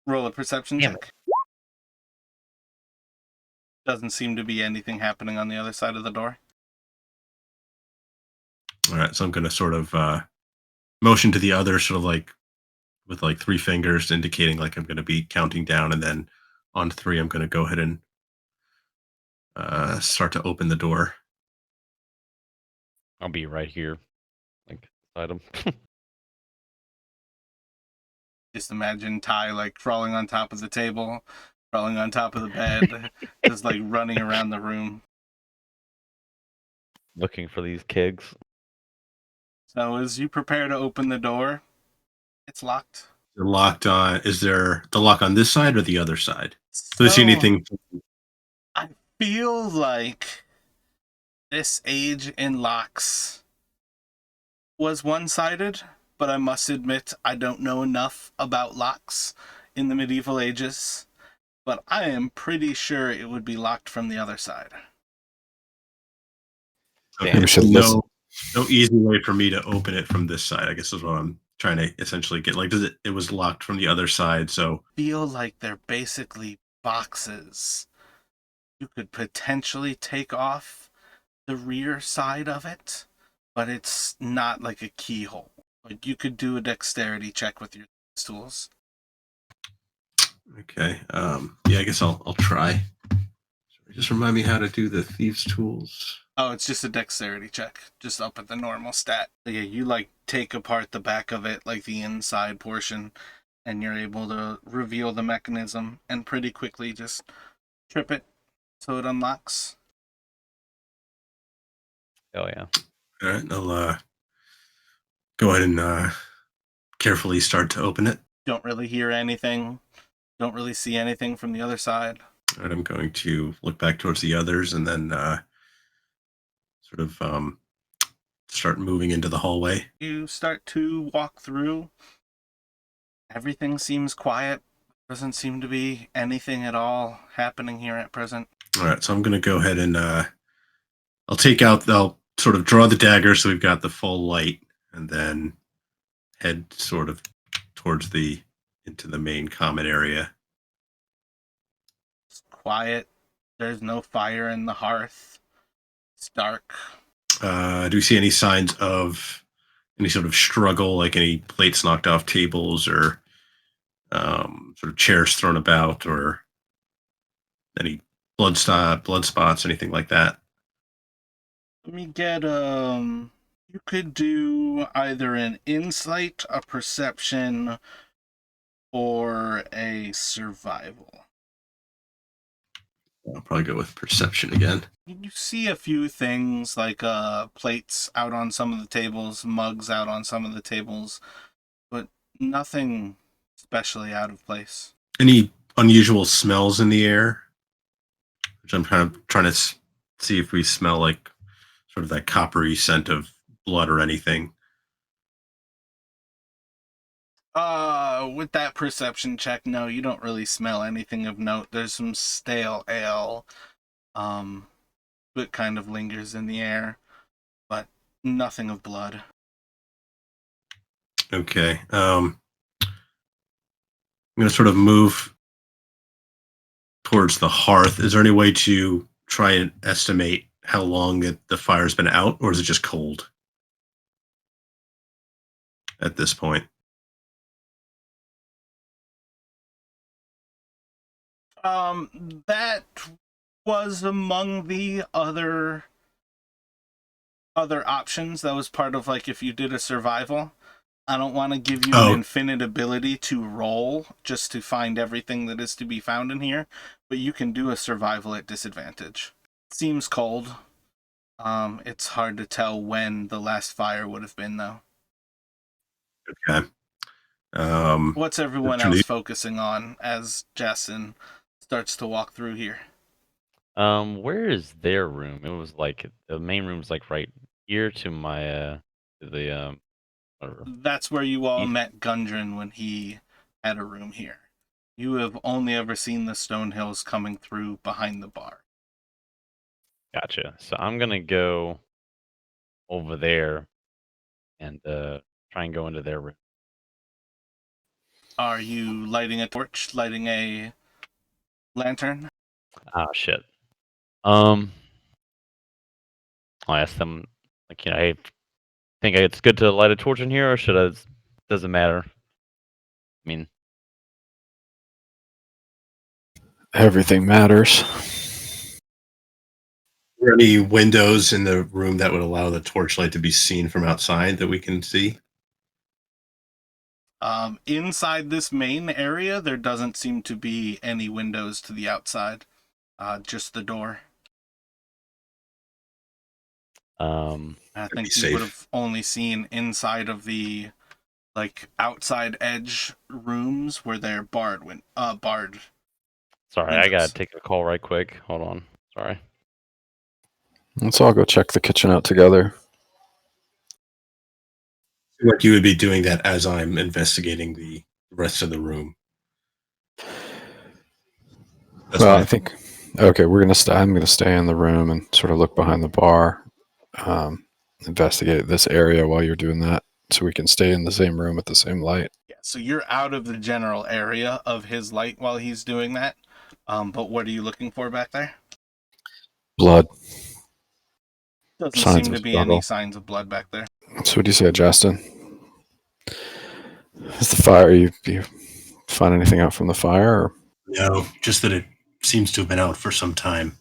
Roll a perception Damn check. Doesn't seem to be anything happening on the other side of the door. All right, so I'm going to sort of motion to the other, sort of like with like 3 fingers indicating like I'm going to be counting down, and then on 3 I'm going to go ahead and start to open the door. I'll be right here, like beside him. Just imagine Ty like crawling on top of the table, crawling on top of the bed, just like running around the room. looking for these kegs. So as you prepare to open the door, it's locked. They're locked on. Is there the lock on this side or the other side? Do I see anything? I feel like this age in locks was one-sided, but I must admit I don't know enough about locks in the medieval ages, but I am pretty sure it would be locked from the other side. Okay, We should no easy way for me to open it from this side, I guess is what I'm trying to essentially get. Like, it was locked from the other side, so Feel like they're basically boxes. You could potentially take off the rear side of it, but it's not like a keyhole. Like you could do a dexterity check with your tools. okay. Yeah, I guess I'll try. Just remind me how to do the thieves' tools. Oh, it's just a dexterity check, just up at the normal stat. Yeah, you like take apart the back of it, like the inside portion, and you're able to reveal the mechanism and pretty quickly just trip it so it unlocks. Oh yeah. All right, I'll go ahead and carefully start to open it. Don't really hear anything. Don't really see anything from the other side. All right, I'm going to look back towards the others and then sort of start moving into the hallway. You start to walk through. Everything seems quiet. Doesn't seem to be anything at all happening here at present. All right, so I'm going to go ahead and I'll sort of draw the dagger so we've got the full light, and then head sort of towards into the main common area. It's quiet. There's no fire in the hearth. It's dark. Do you see any signs of any sort of struggle, like any plates knocked off tables or sort of chairs thrown about, or any blood spots, anything like that? Let me get you could do either an insight, a perception, or a survival. I'll probably go with perception again. You see a few things like plates out on some of the tables, mugs out on some of the tables, but nothing especially out of place. Any unusual smells in the air? Which I'm kind of trying to see if we smell like sort of that coppery scent of blood or anything. With that perception check, no, you don't really smell anything of note. There's some stale ale, that kind of lingers in the air, but nothing of blood. Okay. I'm going to sort of move towards the hearth. Is there any way to try and estimate how long the fire's been out, or is it just cold at this point? That was among the other options. That was part of like if you did a survival. I don't want to give you an infinite ability to roll just to find everything that is to be found in here, but you can do a survival at disadvantage. It seems cold. It's hard to tell when the last fire would have been, though. Okay. What's everyone else focusing on as Jason starts to walk through here? Where is their room? It was like the main room's like right here to my That's where you all met Gundren when he had a room here. You have only ever seen the stone hills coming through behind the bar. Gotcha. So I'm gonna go over there and try and go into their room. Are you lighting a torch, lighting a lantern? Ah, shit. I'll ask them, like, hey, think it's good to light a torch in here, or should I? Doesn't matter. I mean, Everything matters. Are there any windows in the room that would allow the torchlight to be seen from outside that we can see? Inside this main area, there doesn't seem to be any windows to the outside. Just the door. I be think you safe. would have only seen inside of the like outside edge rooms where they're barred Sorry, I windows. gotta take a call right quick. Hold on. Sorry. Let's all go check the kitchen out together. Like you would be doing that as I'm investigating the rest of the room. That's Well, fine. I think okay. I'm gonna stay in the room and sort of look behind the bar, investigate this area while you're doing that, so we can stay in the same room at the same light. Yeah, so you're out of the general area of his light while he's doing that. But what are you looking for back there? Blood. Doesn't Signs seem of to be any struggle. signs of blood back there. So what do you say, Justin? Is the fire? You find anything out from the fire? Or? No, just that it seems to have been out for some time.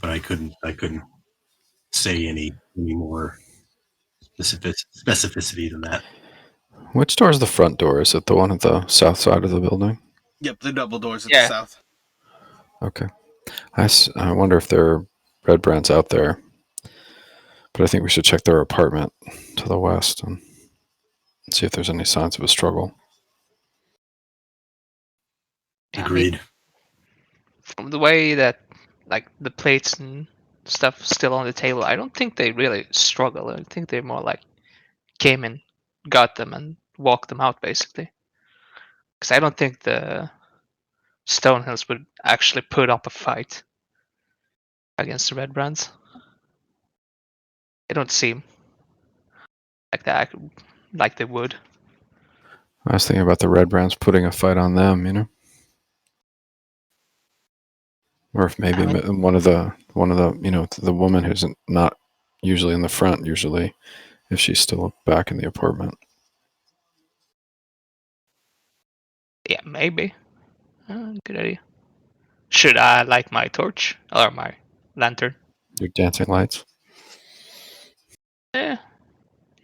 But I couldn't say any more specificity than that. Which door is the front door? Is it the one at the south side of the building? Yep, the double doors at Yeah. the south. Okay. I wonder if there are Redbrands out there. But I think we should check their apartment to the west and see if there's any signs of a struggle. Agreed. From the way that like the plates and stuff still on the table, I don't think they really struggle. I think they more like came and got them and walked them out basically. Because I don't think the Stonehills would actually put up a fight against the Redbrands. They don't seem like that, like they would. I was thinking about the Redbrands putting a fight on them, you know, or if maybe one of the you know the woman who's not usually in the front, usually if she's still back in the apartment. Yeah, maybe. Good idea. Should I light my torch or my lantern? Your dancing lights. Yeah,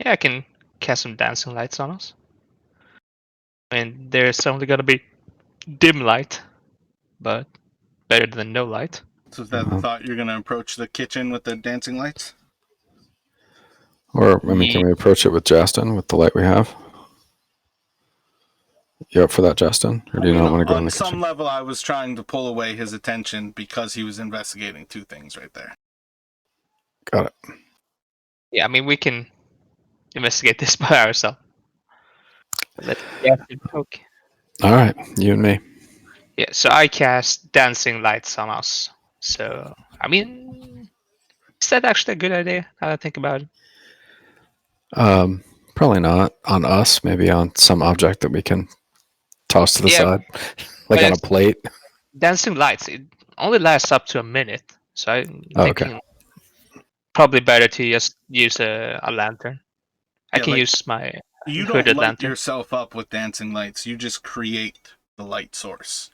I can cast some dancing lights on us. I mean, there's only gonna be dim light, but better than no light. So is that the thought you're going to approach the kitchen with the dancing lights? Or I mean, can we approach it with Justin with the light we have? You up for that, Justin? Or do you not want to go in On the some kitchen? level, I was trying to pull away his attention because he was investigating two things right there. Got it. Yeah, I mean, we can investigate this by ourselves. Okay. All right, you and me. Yeah, so I cast dancing lights on us. So, I mean, is that actually a good idea? Now that I think about it. Probably not on us. Maybe on some object that we can toss to the side, like on a plate. Dancing lights, it only lasts up to a minute. So I'm thinking Okay. probably better to just use a lantern. I can use my You don't hooded light lantern. yourself up with dancing lights. You just create the light source.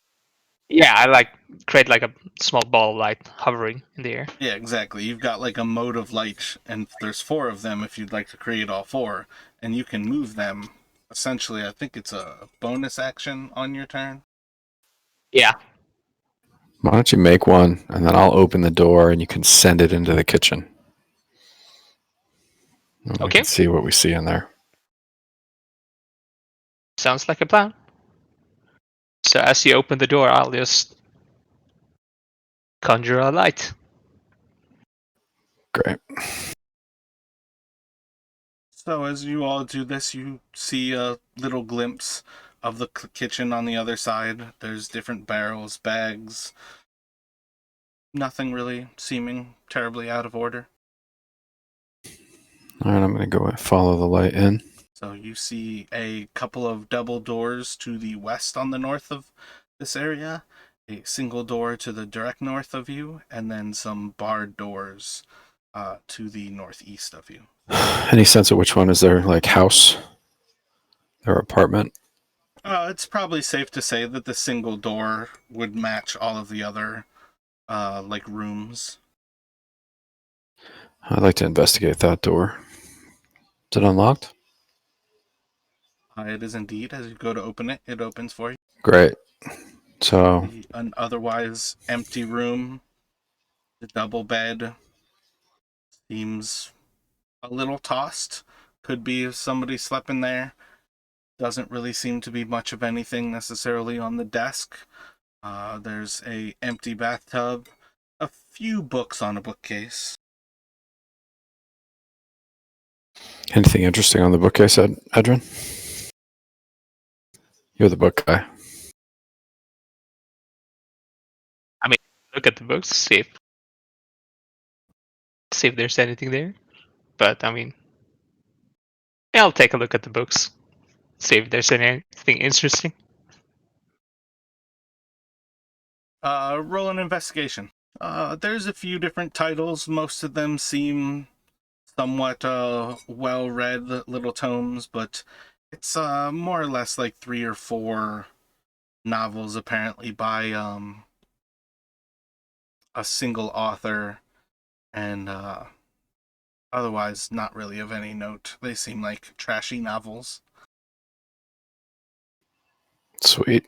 Yeah, I like create like a small ball of light hovering in the air. Yeah, exactly. You've got like a mode of light, and there's 4 of them if you'd like to create all 4, and you can move them. Essentially, I think it's a bonus action on your turn. Yeah. Why don't you make one, and then I'll open the door, and you can send it into the kitchen. And we can see what we see in there. Sounds like a plan. So as you open the door, I'll just conjure a light. Great. So as you all do this, you see a little glimpse of the kitchen on the other side. There's different barrels, bags. Nothing really seeming terribly out of order. All right, I'm going to go follow the light in. So you see a couple of double doors to the west on the north of this area, a single door to the direct north of you, and then some barred doors to the northeast of you. Any sense of which one is their like house, their apartment? It's probably safe to say that the single door would match all of the other like rooms. I'd like to investigate that door. Is it unlocked? It is indeed. As you go to open it, it opens for you. Great. So An otherwise empty room, the double bed, Seems a little tossed. Could be if somebody slept in there. Doesn't really seem to be much of anything necessarily on the desk. There's a empty bathtub, a few books on a bookcase. Anything interesting on the bookcase, Edrin? You're the book guy. Look at the books, see if there's anything there. But I mean, yeah, I'll take a look at the books, see if there's anything interesting. Roll an investigation. There's a few different titles. Most of them seem somewhat well-read little tomes, but it's more or less like 3 or 4 novels apparently by a single author, and otherwise not really of any note. They seem like trashy novels. Sweet.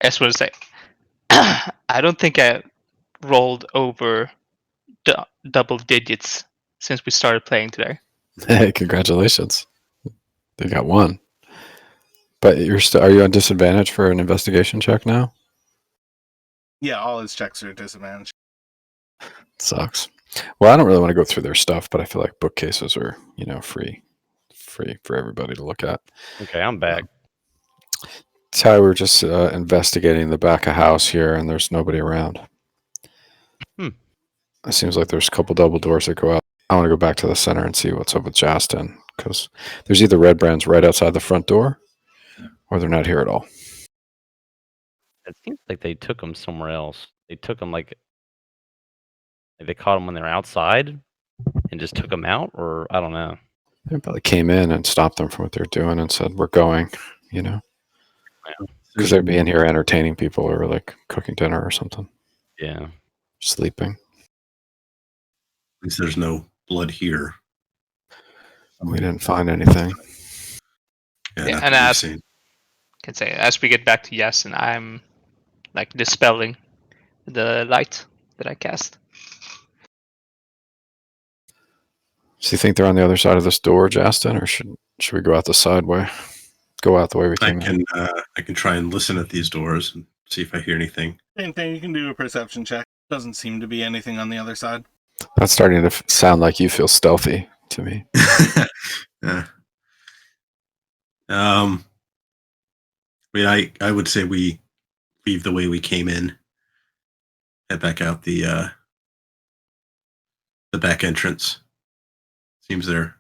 I just want to say, I don't think I rolled over double digits since we started playing today. Hey, congratulations. They got 1. But are you on disadvantage for an investigation check now? Yeah, all his checks are disadvantaged. Sucks. Well, I don't really want to go through their stuff, but I feel like bookcases are, free for everybody to look at. Okay, I'm back. Ty, we're just investigating the back of house here, and there's nobody around. It seems like there's a couple double doors that go out. I want to go back to the center and see what's up with Justin, because there's either Redbrands right outside the front door, or they're not here at all. It seems like they took them somewhere else. They took them like they caught them when they're outside and just took them out, or I don't know. They probably came in and stopped them from what they're doing and said, "We're going," because they'd be in here entertaining people or like cooking dinner or something. Yeah, sleeping. At least there's no blood here. We didn't find anything. Yeah, and as we get back to Yasin, I'm like dispelling the light that I cast. So you think they're on the other side of this door, Justin, or should we go out the side way? Go out the way we came in. I can try and listen at these doors and see if I hear anything. Same thing, you can do a perception check. Doesn't seem to be anything on the other side. That's starting to sound like you feel stealthy to me. Yeah. I mean, I would say we leave the way we came in, head back out the back entrance. Seems there,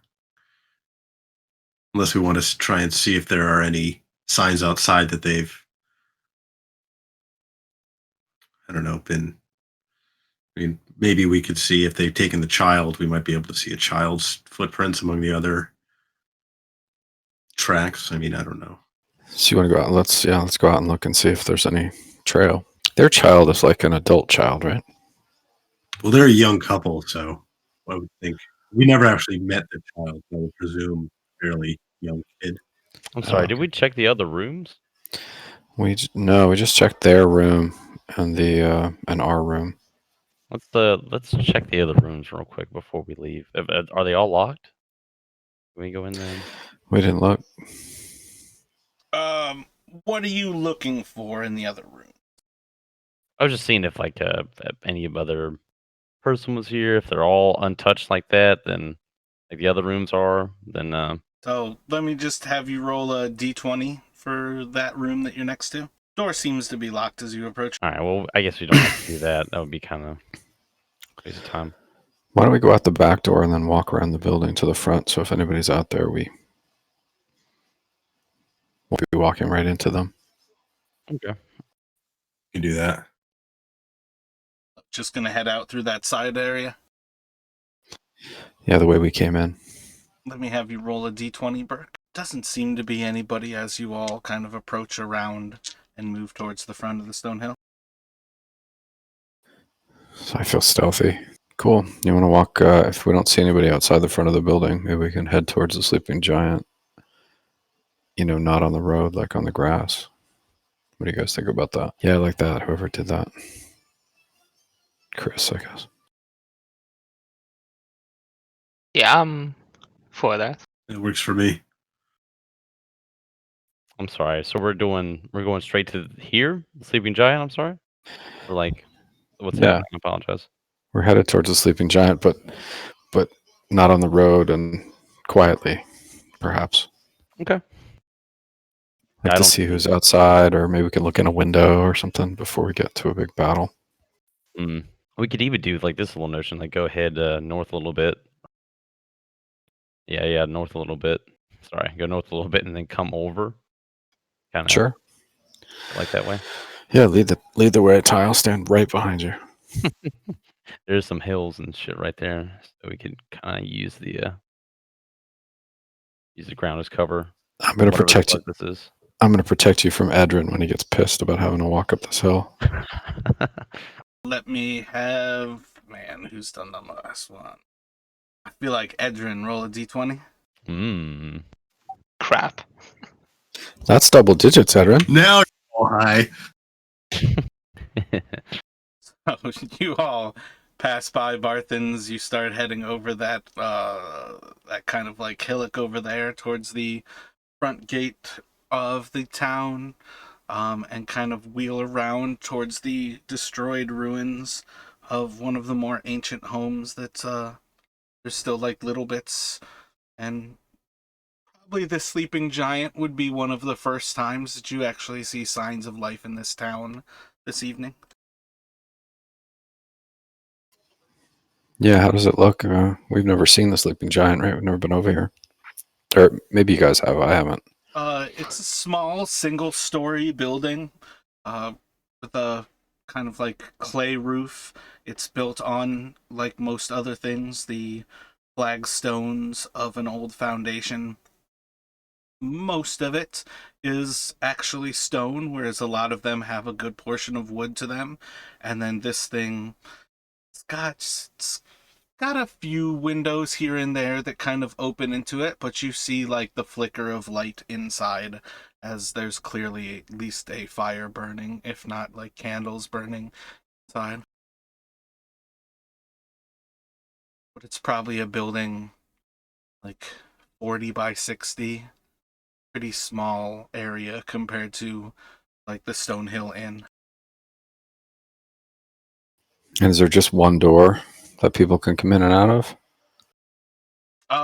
unless we want to try and see if there are any signs outside that they've, I don't know, I mean, maybe we could see if they've taken the child. We might be able to see a child's footprints among the other tracks. I mean, I don't know. So you want to go out? Let's go out and look and see if there's any trail. Their child is like an adult child, right? Well, they're a young couple, so I would think we never actually met the child. So I would presume fairly young kid. I'm sorry. Did we check the other rooms? We just checked their room and and our room. Let's check the other rooms real quick before we leave. Are they all locked? Can we go in there? We didn't look. What are you looking for in the other room? I was just seeing if like any other person was here. If they're all untouched like that, then like the other rooms are, then. So let me just have you roll a d20 for that room that you're next to. Door seems to be locked as you approach. All right. Well, I guess we don't have to do that. That would be kind of waste of time. Why don't we go out the back door and then walk around the building to the front? So if anybody's out there, we'll be walking right into them. Okay. You can do that. Just gonna head out through that side area. Yeah, the way we came in. Let me have you roll a d20, Burke. Doesn't seem to be anybody as you all kind of approach around and move towards the front of the stone hill. So I feel stealthy. Cool. You want to walk, if we don't see anybody outside the front of the building, maybe we can head towards the sleeping giant. Not on the road, like on the grass. What do you guys think about that? Yeah, I like that. Whoever did that. Chris, I guess. Yeah, I'm for that. It works for me. I'm sorry. So we're going straight to here, Sleeping Giant. I'm sorry. Or like, what's Yeah. happening? I apologize. We're headed towards the Sleeping Giant, but not on the road and quietly, perhaps. Okay. Like I to don't see who's outside, or maybe we can look in a window or something before we get to a big battle. We could even do like this little notion, like go ahead north a little bit. Yeah, north a little bit. Sorry, go north a little bit and then come over. Kind of Sure. like that way. Yeah, lead the way, Ty. I'll stand right behind you. There's some hills and shit right there, so we could kind of use the ground as cover. I'm gonna Whatever the protect you. fuck this is. I'm gonna protect you from Edrin when he gets pissed about having to walk up this hill. Let me have... Man, who's done the last one? I feel like Edrin, roll a d20. Crap. That's double digits, Edrin. Now you're all high. So you all pass by Barthens. You start heading over that kind of like hillock over there towards the front gate of the town, and kind of wheel around towards the destroyed ruins of one of the more ancient homes that there's still like little bits. And probably the Sleeping Giant would be one of the first times that you actually see signs of life in this town this evening. Yeah, how does it look? We've never seen the Sleeping Giant, right? We've never been over here. Or maybe you guys have. I haven't. It's a small single-story building, with a kind of like clay roof. It's built on, like most other things, the flagstones of an old foundation. Most of it is actually stone, whereas a lot of them have a good portion of wood to them. And then this thing, it's got a few windows here and there that kind of open into it, but you see like the flicker of light inside, as there's clearly at least a fire burning, if not like candles burning inside. But it's probably a building like 40 by 60, pretty small area compared to like the Stonehill Inn. And is there just one door that people can come in and out of?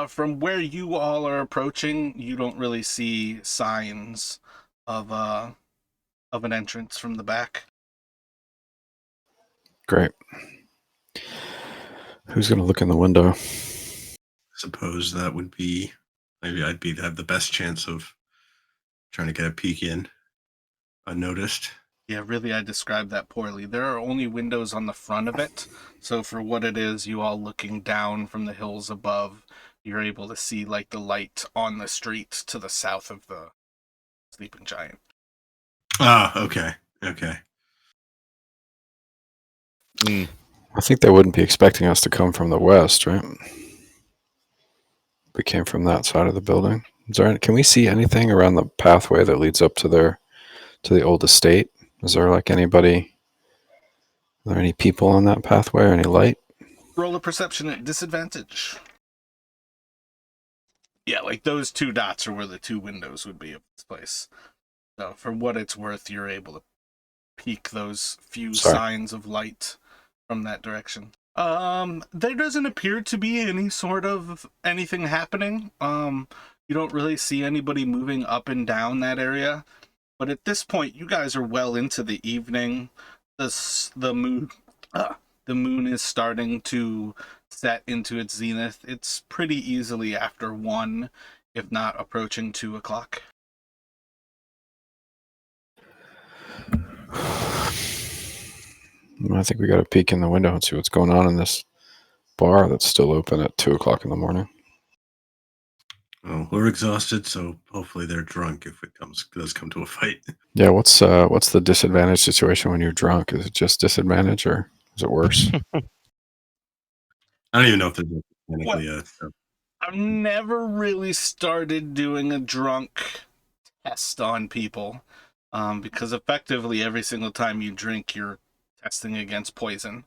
From where you all are approaching, you don't really see signs of an entrance from the back. Great. Who's going to look in the window? Suppose that would be... Maybe I'd have the best chance of trying to get a peek in unnoticed. Yeah, really, I described that poorly. There are only windows on the front of it, so for what it is, you all looking down from the hills above, you're able to see like the light on the street to the south of the Sleeping Giant. Ah, okay. I think they wouldn't be expecting us to come from the west, right? We came from that side of the building. Can we see anything around the pathway that leads up to the old estate? Is there like anybody? Are there any people on that pathway or any light? Roll a perception at disadvantage. Yeah, like those two dots are where the two windows would be of this place. So for what it's worth, you're able to peek those few signs of light from that direction. There doesn't appear to be any sort of anything happening. You don't really see anybody moving up and down that area. But at this point, you guys are well into the evening. The moon is starting to set into its zenith. It's pretty easily after 1, if not approaching 2 o'clock. I think we got to peek in the window and see what's going on in this bar that's still open at 2 o'clock in the morning. Well, we're exhausted, so hopefully they're drunk if it does come to a fight. Yeah, what's the disadvantage situation when you're drunk? Is it just disadvantage or is it worse? I don't even know if there's technically I've never really started doing a drunk test on people, because effectively every single time you drink, you're testing against poison.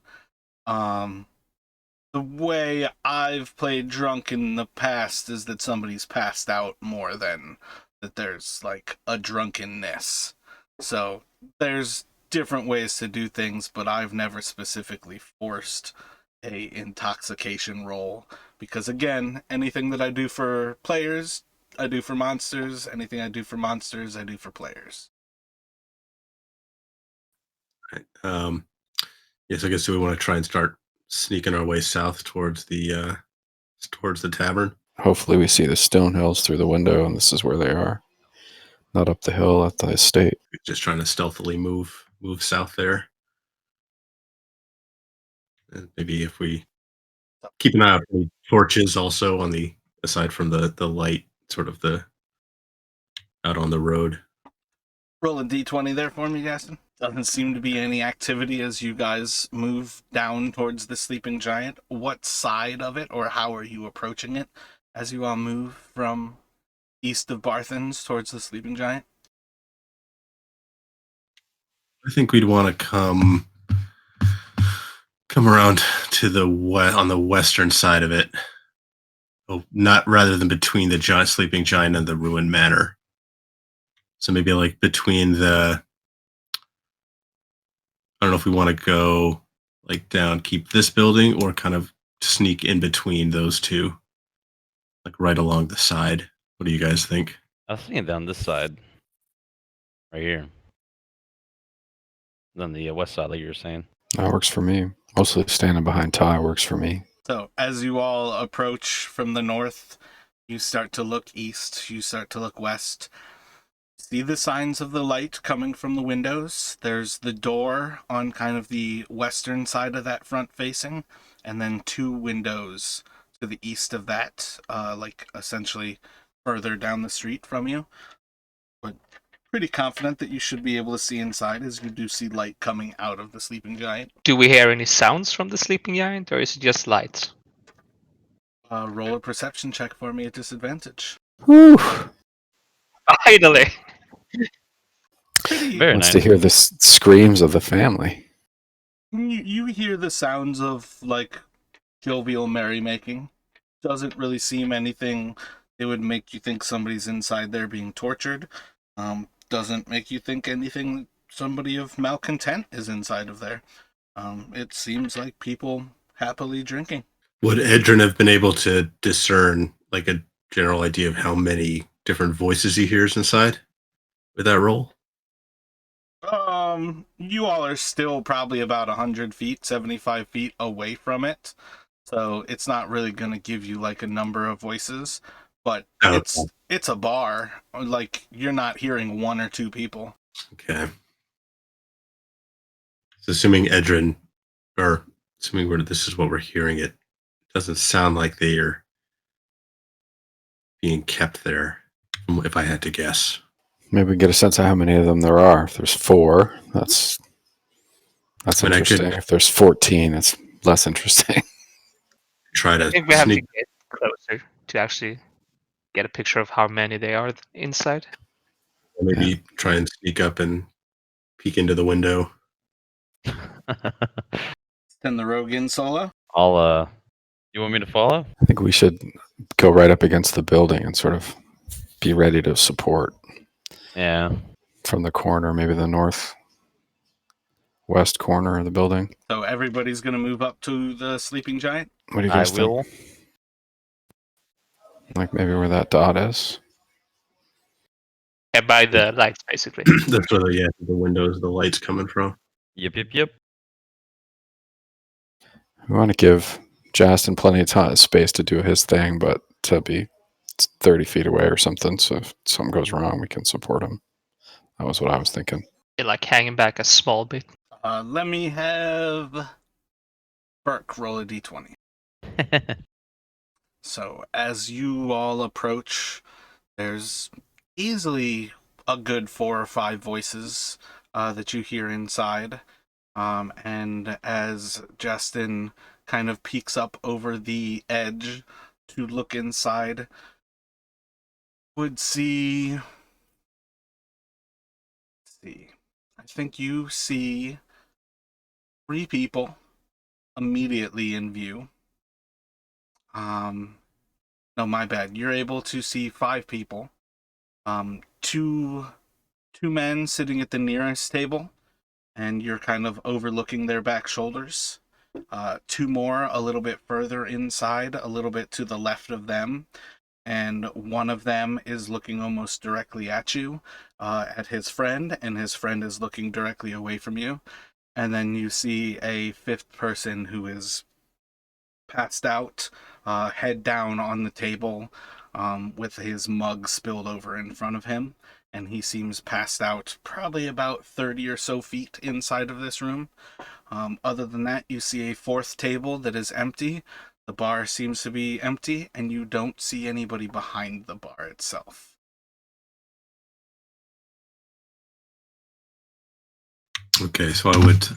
the way I've played drunk in the past is that somebody's passed out more than that there's like a drunkenness. So there's different ways to do things, but I've never specifically forced a intoxication roll because again, anything that I do for players, I do for monsters. Anything I do for monsters, I do for players. Right. Yes, I guess we want to try and start sneaking our way south towards the tavern. Hopefully, we see the stone hills through the window, and this is where they are, not up the hill at the estate. Just trying to stealthily move south there. And maybe if we keep an eye out for the torches also on the aside from the light, sort of the out on the road. Roll a d20 there for me, Gaston. Doesn't seem to be any activity as you guys move down towards the sleeping giant. What side of it, or how are you approaching it as you all move from east of Barthens towards the sleeping giant? I think we'd want to come around to the on the western side of it. Oh, not rather than between the sleeping giant and the ruined manor. So maybe like between the. I don't know if we want to go like down, keep this building, or kind of sneak in between those two, like right along the side. What do you guys think? I was thinking down this side, right here. On the west side, like you were saying. That works for me. Mostly standing behind Ty works for me. So as you all approach from the north, you start to look east, you start to look west. See the signs of the light coming from the windows. There's the door on kind of the western side of that front facing, and then two windows to the east of that, like essentially further down the street from you. But pretty confident that you should be able to see inside as you do see light coming out of the sleeping giant. Do we hear any sounds from the sleeping giant, or is it just lights? Roll a perception check for me at disadvantage. Whew. Finally! Pretty. Very Wants nice. to hear the screams of the family. You hear the sounds of like jovial merrymaking. Doesn't really seem anything that would make you think somebody's inside there being tortured. Doesn't make you think anything somebody of malcontent is inside of there. It seems like people happily drinking. Would Edrin have been able to discern like a general idea of how many different voices he hears inside with that roll? You all are still probably about 100 feet, 75 feet away from it. So it's not really going to give you like a number of voices, but it's a bar. Like you're not hearing one or two people. Okay. So assuming Edrin, or assuming this is what we're hearing, it doesn't sound like they are being kept there, if I had to guess. Maybe we get a sense of how many of them there are. If there's 4, that's I mean, interesting. If there's 14, it's less interesting. Try to I think we have to sneak. get closer to actually get a picture of how many they are inside. Maybe try and sneak up and peek into the window. Send the rogue in solo. I'll you want me to follow? I think we should go right up against the building and sort of be ready to support Yeah. from the corner, maybe the northwest corner of the building. So everybody's going to move up to the sleeping giant. What do you guys think? will. Like maybe where that dot is. Yeah, by the lights, basically. That's where the windows, the light's coming from. Yep. We want to give Justin plenty of time, space to do his thing, but to be 30 feet away or something. So if something goes wrong, we can support him. That was what I was thinking. Yeah, like hanging back a small bit. Let me have Burke roll a d20. So as you all approach, there's easily a good 4 or 5 voices that you hear inside. And as Justin kind of peeks up over the edge to look inside, would see... Let's see. I think you see 3 people immediately in view. No, my bad. You're able to see 5 people. Two men sitting at the nearest table, and you're kind of overlooking their back shoulders. 2 more a little bit further inside, a little bit to the left of them, and one of them is looking almost directly at you, at his friend, and his friend is looking directly away from you. And then you see a 5th person who is passed out, head down on the table, with his mug spilled over in front of him. And he seems passed out probably about 30 or so feet inside of this room. Other than that, you see a 4th table that is empty. The bar seems to be empty, and you don't see anybody behind the bar itself. Okay, so I would,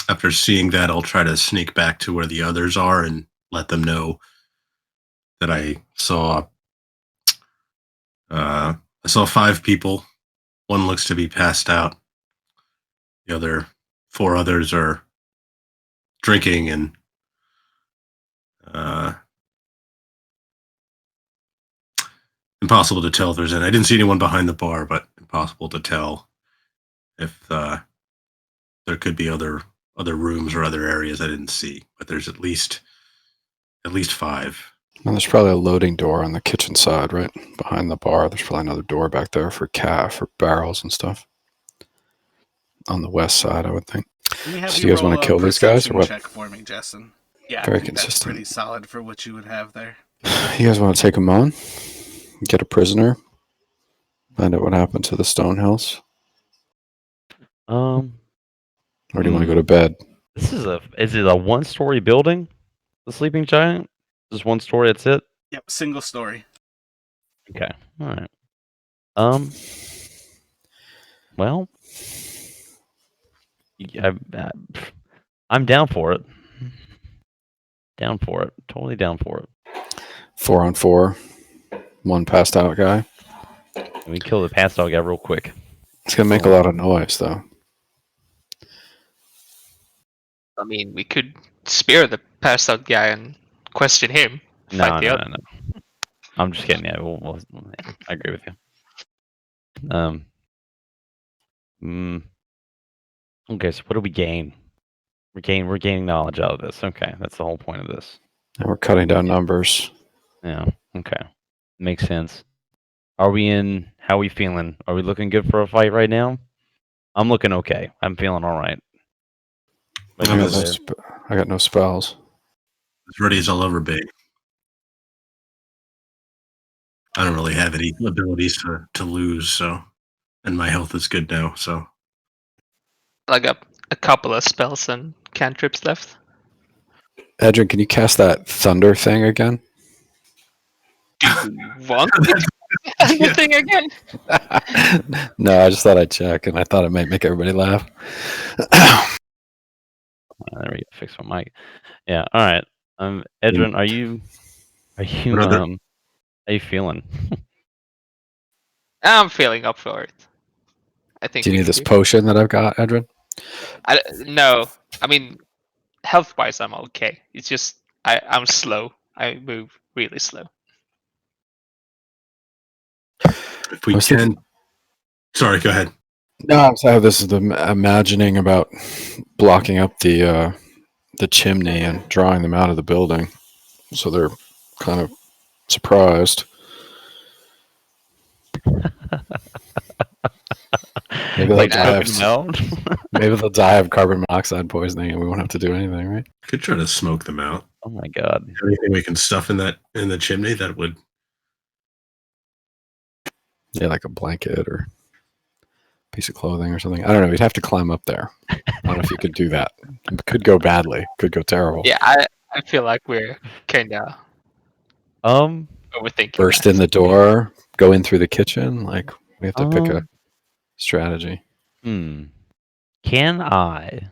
after seeing that, I'll try to sneak back to where the others are and let them know that I saw 5 people. One looks to be passed out. The other 4 others are drinking and impossible to tell if there's any. I didn't see anyone behind the bar, but impossible to tell if there could be other rooms or other areas I didn't see. But there's at least 5. And there's probably a loading door on the kitchen side, right behind the bar. There's probably another door back there for barrels and stuff. On the west side, I would think. Can you have So you do you guys roll want to a kill these guys or perception what? check for me, Justin? Yeah, Very I think that's consistent. pretty solid for what you would have there. You guys want to take them on? Get a prisoner? Find out what happened to the stone house? Or do you want to go to bed? Is it a 1-story building? The Sleeping Giant? Just 1 story, that's it? Yep, single story. Okay. All right. Well, I'm down for it. Down for it. Totally down for it. 4 on 4. 1 passed out guy. And we kill the passed out guy real quick. It's gonna make a lot of noise, though. I mean, we could spear the passed out guy and question him. No. I'm just kidding. Yeah, I agree with you. Okay, so what do we gain? We're gaining knowledge out of this. Okay, that's the whole point of this. And we're cutting down numbers. Yeah. Okay, makes sense. How are we feeling? Are we looking good for a fight right now? I'm looking okay. I'm feeling all right. I got no spells. As ready as I'll ever be. I don't really have any abilities to lose, so, and my health is good now, so. Like a couple of spells and cantrips left. Edrin, can you cast that thunder thing again? Do you want the thing again? No, I just thought I'd check, and I thought it might make everybody laugh. There we go. Fix my mic. Yeah. All right. Edrin, are you feeling? I'm feeling up for it. I think. Do you need this potion that I've got, Edrin? No. I mean, health-wise, I'm okay. It's just I'm slow. I move really slow. If we can. Sorry, go ahead. No, this is the imagining about blocking up the chimney and drawing them out of the building, so they're kind of surprised. Maybe they'll die of carbon monoxide poisoning, and we won't have to do anything, right? Could try to smoke them out. Oh my god! Anything we can stuff in the chimney that would. Yeah, like a blanket or a piece of clothing or something. I don't know. We'd have to climb up there. I don't know if you could do that. It could go badly. Could go terrible. Yeah, I feel like we're kind of overthinking. Burst in the door, go in through the kitchen. Like we have to pick a strategy. Can I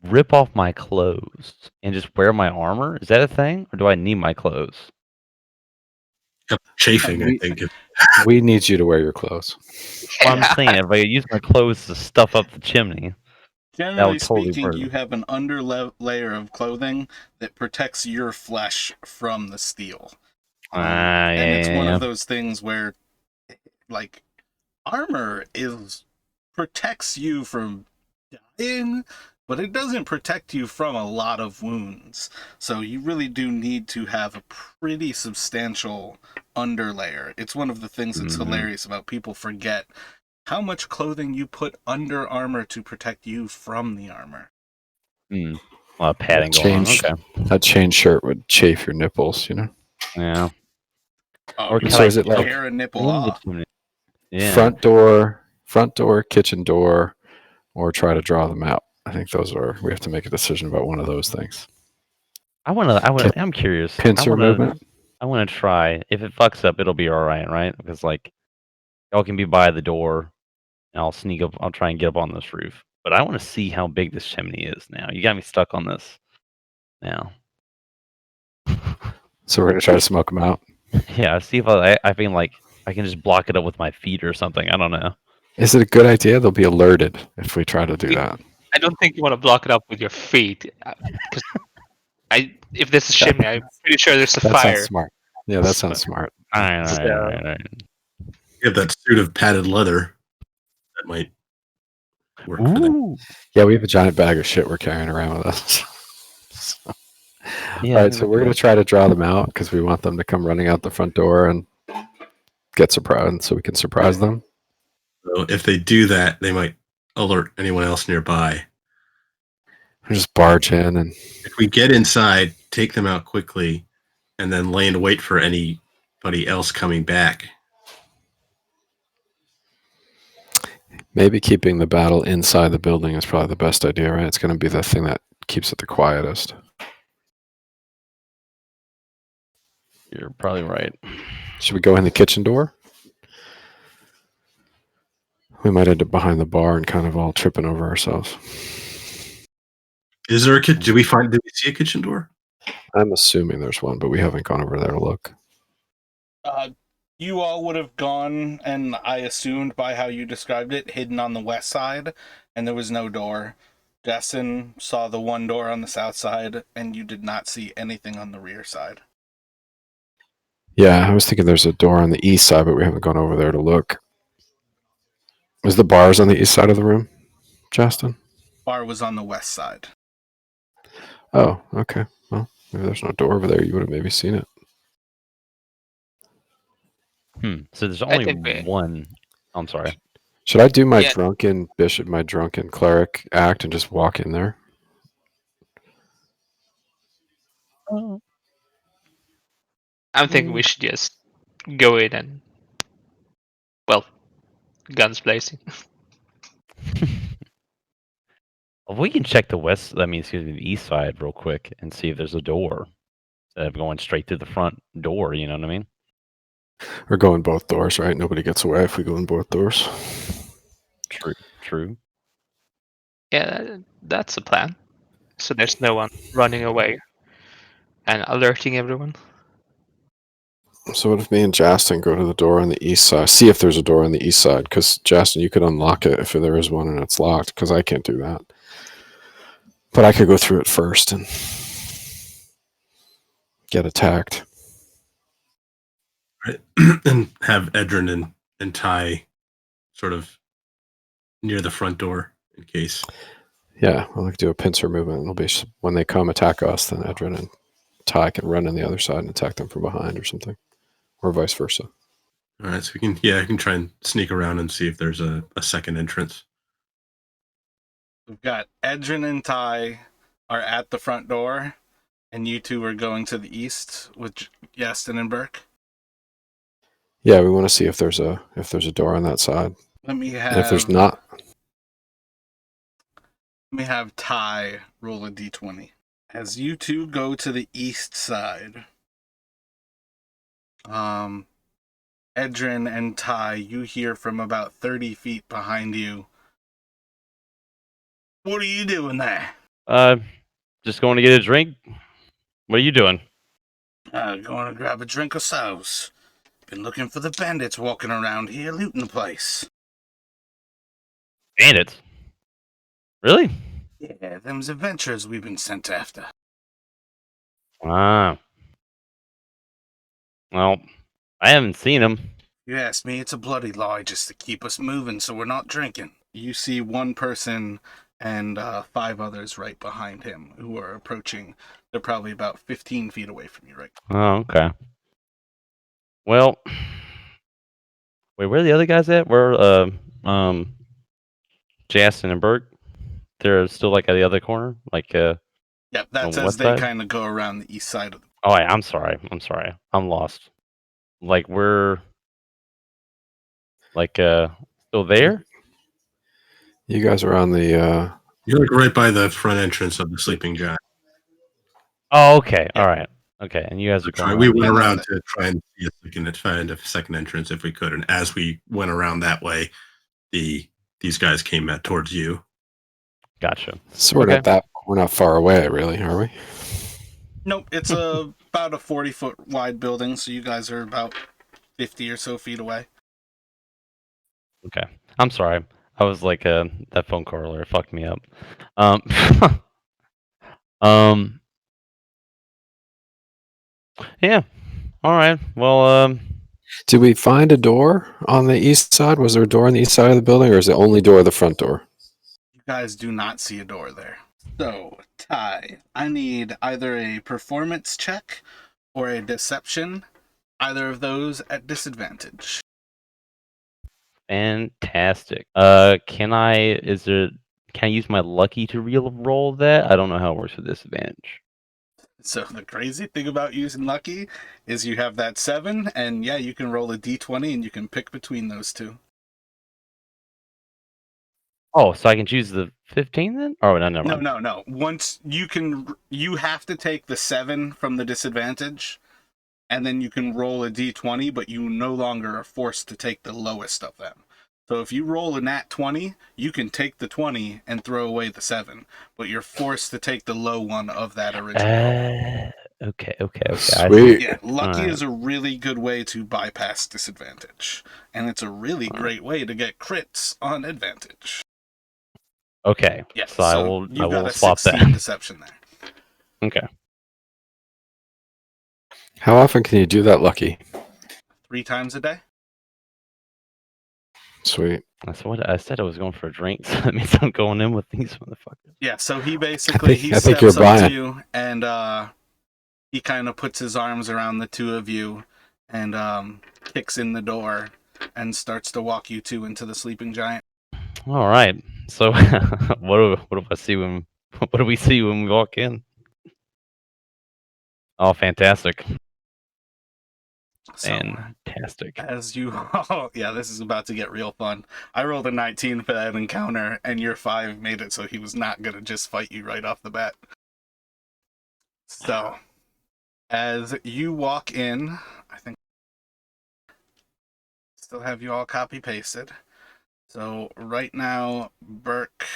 rip off my clothes and just wear my armor? Is that a thing, or do I need my clothes? Chafing, I think. We need you to wear your clothes. Well, I'm saying if I use my clothes to stuff up the chimney. Generally would totally speaking, work. you have an layer of clothing that protects your flesh from the steel. And it's one of those things where, like, armor protects you from dying, but it doesn't protect you from a lot of wounds. So you really do need to have a pretty substantial underlayer. It's one of the things that's hilarious about people forget how much clothing you put under armor to protect you from the armor. A lot of padding going on. Okay. That chain shirt would chafe your nipples, you know? Yeah. Or can so I is it like tear a nipple off? Yeah. front door, kitchen door, or try to draw them out? I think we have to make a decision about one of those things. I'm curious. Pincer movement? I want to try. If it fucks up, it'll be all right? Because, like, y'all can be by the door, and I'll sneak up. I'll try and get up on this roof. But I want to see how big this chimney is now. You got me stuck on this now. So we're going to try to smoke them out? Yeah, see if I can, like, I can just block it up with my feet or something. I don't know. Is it a good idea? They'll be alerted if we try to do that. I don't think you want to block it up with your feet, because if there's a chimney, I'm pretty sure there's a That fire. sounds smart. Yeah, that sounds smart. All right. You have that suit of padded leather. That might work for them. Ooh. Yeah, we have a giant bag of shit we're carrying around with us. So. Yeah, All right, so we're going to try to draw them out because we want them to come running out the front door and get surprised so we can surprise them. So if they do that, they might alert anyone else nearby. We just barge in, and if we get inside, take them out quickly, and then lay in wait for anybody else coming back. Maybe keeping the battle inside the building is probably the best idea, right? It's going to be the thing that keeps it the quietest. You're probably right. Should we go in the kitchen door? We might end up behind the bar and kind of all tripping over ourselves. Is there a kitchen? Did we see a kitchen door? I'm assuming there's one, but we haven't gone over there to look. You all would have gone, and I assumed by how you described it, hidden on the west side, and there was no door. Justin saw the one door on the south side, and you did not see anything on the rear side. Yeah, I was thinking there's a door on the east side, but we haven't gone over there to look. Was the bars on the east side of the room, Justin? Bar was on the west side. Oh, okay. Well, maybe there's no door over there. You would have maybe seen it. So there's only one. I'm sorry. Should I do my drunken bishop, my drunken cleric act and just walk in there? I'm thinking we should just go in and, guns blazing. Well, we can check the the east side real quick and see if there's a door instead of going straight through the front door. You know what I mean? Or go in both doors, right? Nobody gets away if we go in both doors. True. Yeah, that's the plan. So there's no one running away and alerting everyone. So what if me and Justin go to the door on the east side? See if there's a door on the east side, because Justin, you could unlock it if there is one and it's locked, because I can't do that. But I could go through it first and get attacked. Right. And have Edrin and Ty sort of near the front door in case. Yeah, I'll do a pincer movement. It'll be when they come attack us, then Edrin and Ty can run on the other side and attack them from behind or something. Or vice versa. All right, so I can try and sneak around and see if there's a second entrance. We've got Edrin and Ty are at the front door, and you two are going to the east with Yastin and Burke. Yeah, we want to see if there's a door on that side. And if there's not, let me have Ty roll a d20. As you two go to the east side, Edrin and Ty, you hear from about 30 feet behind you. What are you doing there? Just going to get a drink. What are you doing? Going to grab a drink of sauce. Been looking for the bandits walking around here looting the place. Bandits? Really? Yeah, them's adventurers we've been sent after. Ah. Well, I haven't seen him. You ask me, it's a bloody lie just to keep us moving so we're not drinking. You see one person and 5 others right behind him who are approaching. They're probably about 15 feet away from you right Oh, okay. Well, wait, where are the other guys at? Where, Jason and Bert? They're still like at the other corner, like Yep, on that's the as west they side. kind of go around the east side of the... Oh, yeah, I'm sorry. I'm lost. Like we're like still there. You guys are on the. You're like right by the front entrance of the Sleeping Giant. Oh, okay. Yeah. All right. Okay, and you guys are going We around. went And around then to try and find a second entrance if we could, and as we went around that way, these guys came at towards you. Gotcha. So we're Okay. not that. We're not far away, really, are we? Nope, it's about a 40-foot wide building, so you guys are about 50 or so feet away. Okay. I'm sorry. I was like that phone call earlier fucked me up. Um yeah. All right. Well, Did we find a door on the east side? Was there a door on the east side of the building, or is the only door the front door? You guys do not see a door there. So, Ty, I need either a performance check or a deception. Either of those at disadvantage. fantastic. Can I use my lucky to roll that? I don't know how it works with disadvantage. So the crazy thing about using lucky is you have that 7, and yeah, you can roll a d20 and you can pick between those two. Oh, so I can choose the 15 then? Oh, no, never mind. No. Once you have to take the 7 from the disadvantage, and then you can roll a d20, but you no longer are forced to take the lowest of them. So if you roll a nat 20, you can take the 20 and throw away the 7, but you're forced to take the low one of that original roll. Okay. I see. Sweet. Yeah, lucky Alright. is a really good way to bypass disadvantage, and it's a really great way to get crits on advantage. Okay. Yeah, So I you got will a swap 16 that. deception there. Okay. How often can you do that, Lucky? 3 times a day. Sweet. That's what I said. I was going for a drink, so that means I'm going in with these motherfuckers. Yeah, so he basically I think you're steps up to buying. you, and he kind of puts his arms around the two of you and kicks in the door and starts to walk you two into the sleeping giant. All right. So what do I see when what do we see when we walk in? Oh, fantastic. So Fantastic. as you oh yeah, this is about to get real fun. I rolled a 19 for that encounter, and your 5 made it so he was not gonna just fight you right off the bat. So as you walk in, I think still have you all copy pasted. So right now, Burke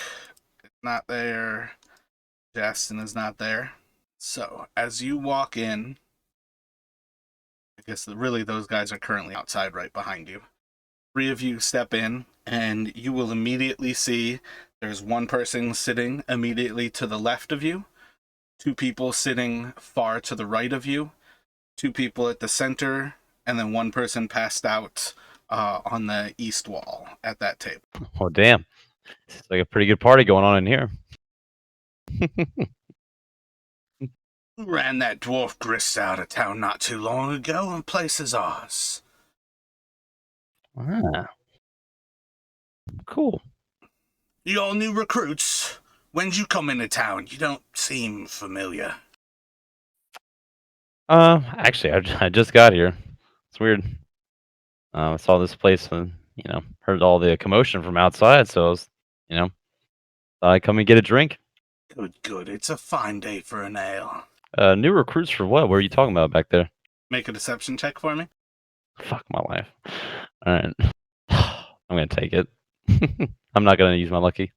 is not there. Justin is not there. So as you walk in, I guess really those guys are currently outside right behind you. 3 of you step in, and you will immediately see there's one person sitting immediately to the left of you, 2 people sitting far to the right of you, 2 people at the center, and then 1 person passed out on the east wall at that table. Oh, damn. It's like a pretty good party going on in here. Who ran that dwarf grist out of town not too long ago and places ours? Ah. Cool. You all new recruits? When'd you come into town? You don't seem familiar. Actually, I just got here. It's weird. I saw this place and heard all the commotion from outside, so I was, thought I'd come and get a drink. Good. It's a fine day for an ale. New recruits for what? What are you talking about back there? Make a deception check for me. Fuck my life. All right, I'm gonna take it. I'm not gonna use my lucky.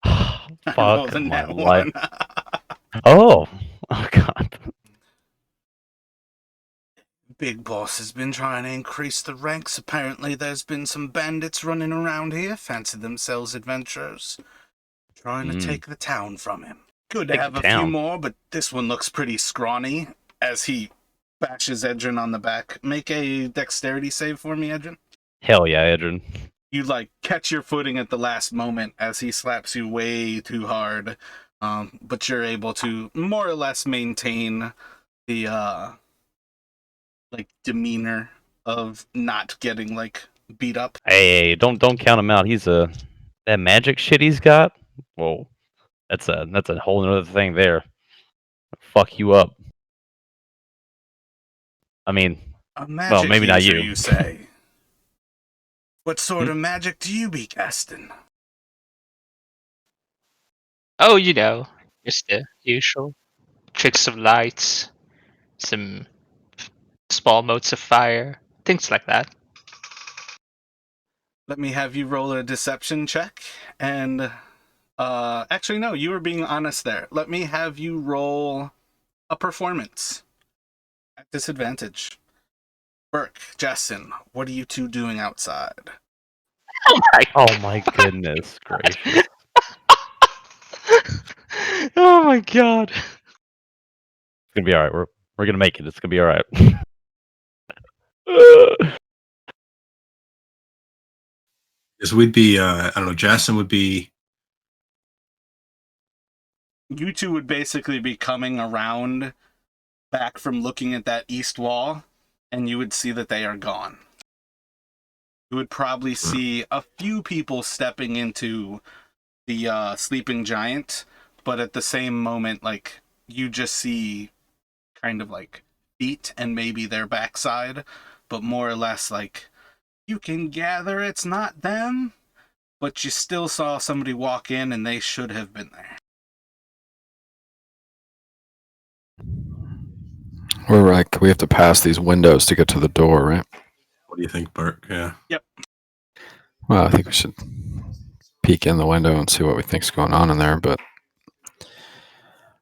Fuck my life. Oh God. Big Boss has been trying to increase the ranks. Apparently there's been some bandits running around here, fancy themselves adventurers. Trying to take the town from him. Good to Take have the a few town. more, but this one looks pretty scrawny. As he bashes Edrin on the back. Make a dexterity save for me, Edrin. Hell yeah, Edrin. You catch your footing at the last moment as he slaps you way too hard, but you're able to more or less maintain the demeanor of not getting beat up. Hey, don't count him out. He's that magic shit he's got. Whoa, that's a whole other thing there. Fuck you up. I mean, A magic well, maybe not user, you. you say? What sort of magic do you be casting? Oh, just the usual tricks of lights, some small motes of fire, things like that. Let me have you roll a deception check, and actually no, you were being honest there. Let me have you roll a performance at disadvantage. Burke, Justin, what are you two doing outside? Oh my goodness gracious. Oh my god. It's gonna be all right. We're gonna make it. It's gonna be all right. Because we'd be, I don't know, Jason would be. You two would basically be coming around back from looking at that east wall, and you would see that they are gone. You would probably see a few people stepping into the sleeping giant, but at the same moment, you just see kind of feet and maybe their backside, but more or less you can gather it's not them, but you still saw somebody walk in and they should have been there. We have to pass these windows to get to the door, right? What do you think, Burke? Yeah. Yep. Well, I think we should peek in the window and see what we think's going on in there, but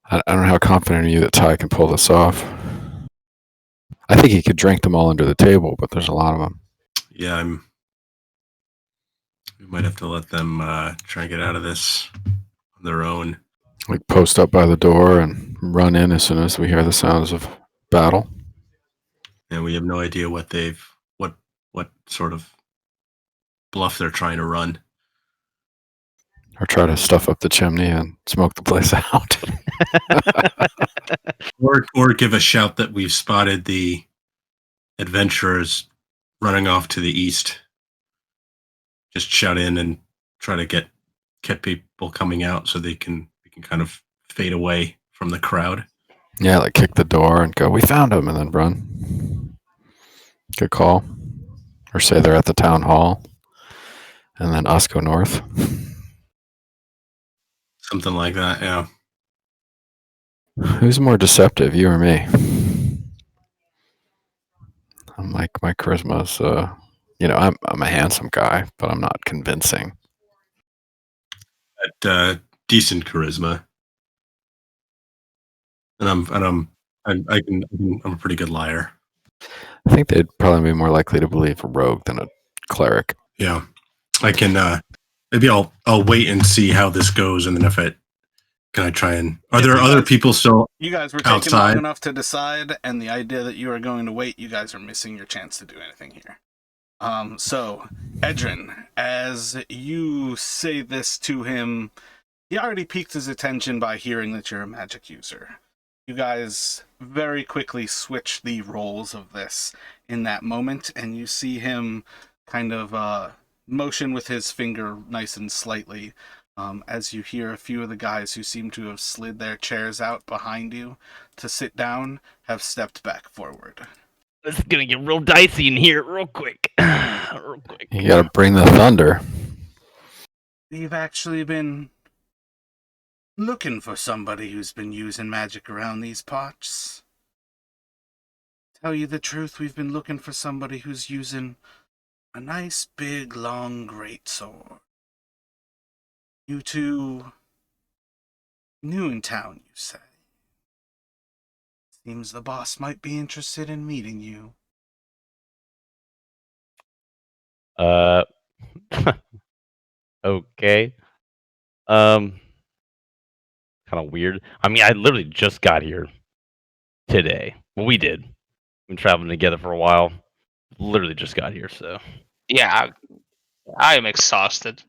I don't know how confident are you that Ty can pull this off. I think he could drink them all under the table, but there's a lot of them. Yeah, we might have to let them try and get out of this on their own. Like post up by the door and run in as soon as we hear the sounds of battle. And we have no idea what sort of bluff they're trying to run. Or try to stuff up the chimney and smoke the place out. or give a shout that we've spotted the adventurers running off to the east. Just shout in and try to get people coming out so we can kind of fade away from the crowd. Yeah, like kick the door and go, "We found him," and then run. Good call. Or say they're at the town hall, and then us go north. Something like that, yeah. Who's more deceptive, you or me? I'm like, my charisma's, I'm a handsome guy, but I'm not convincing. At decent charisma, and I'm a pretty good liar. I think they'd probably be more likely to believe a rogue than a cleric. Yeah, I can. Maybe I'll wait and see how this goes, and then can I try and? Are there other people still? You guys were outside? taking long enough to decide, and the idea that you are going to wait, you guys are missing your chance to do anything here. So, Edrin, as you say this to him, he already piqued his attention by hearing that you're a magic user. You guys very quickly switch the roles of this in that moment, and you see him kind of motion with his finger nice and slightly, as you hear a few of the guys who seem to have slid their chairs out behind you to sit down have stepped back forward. It's gonna get real dicey in here real quick. Real quick. You gotta bring the thunder. We've actually been looking for somebody who's been using magic around these parts. Tell you the truth, we've been looking for somebody who's using a nice big long greatsword. You two new in town, you say? Seems the boss might be interested in meeting you. Okay. kind of weird. I mean, I literally just got here today. Well, we did. We've been traveling together for a while. Literally just got here, so. Yeah, I am exhausted.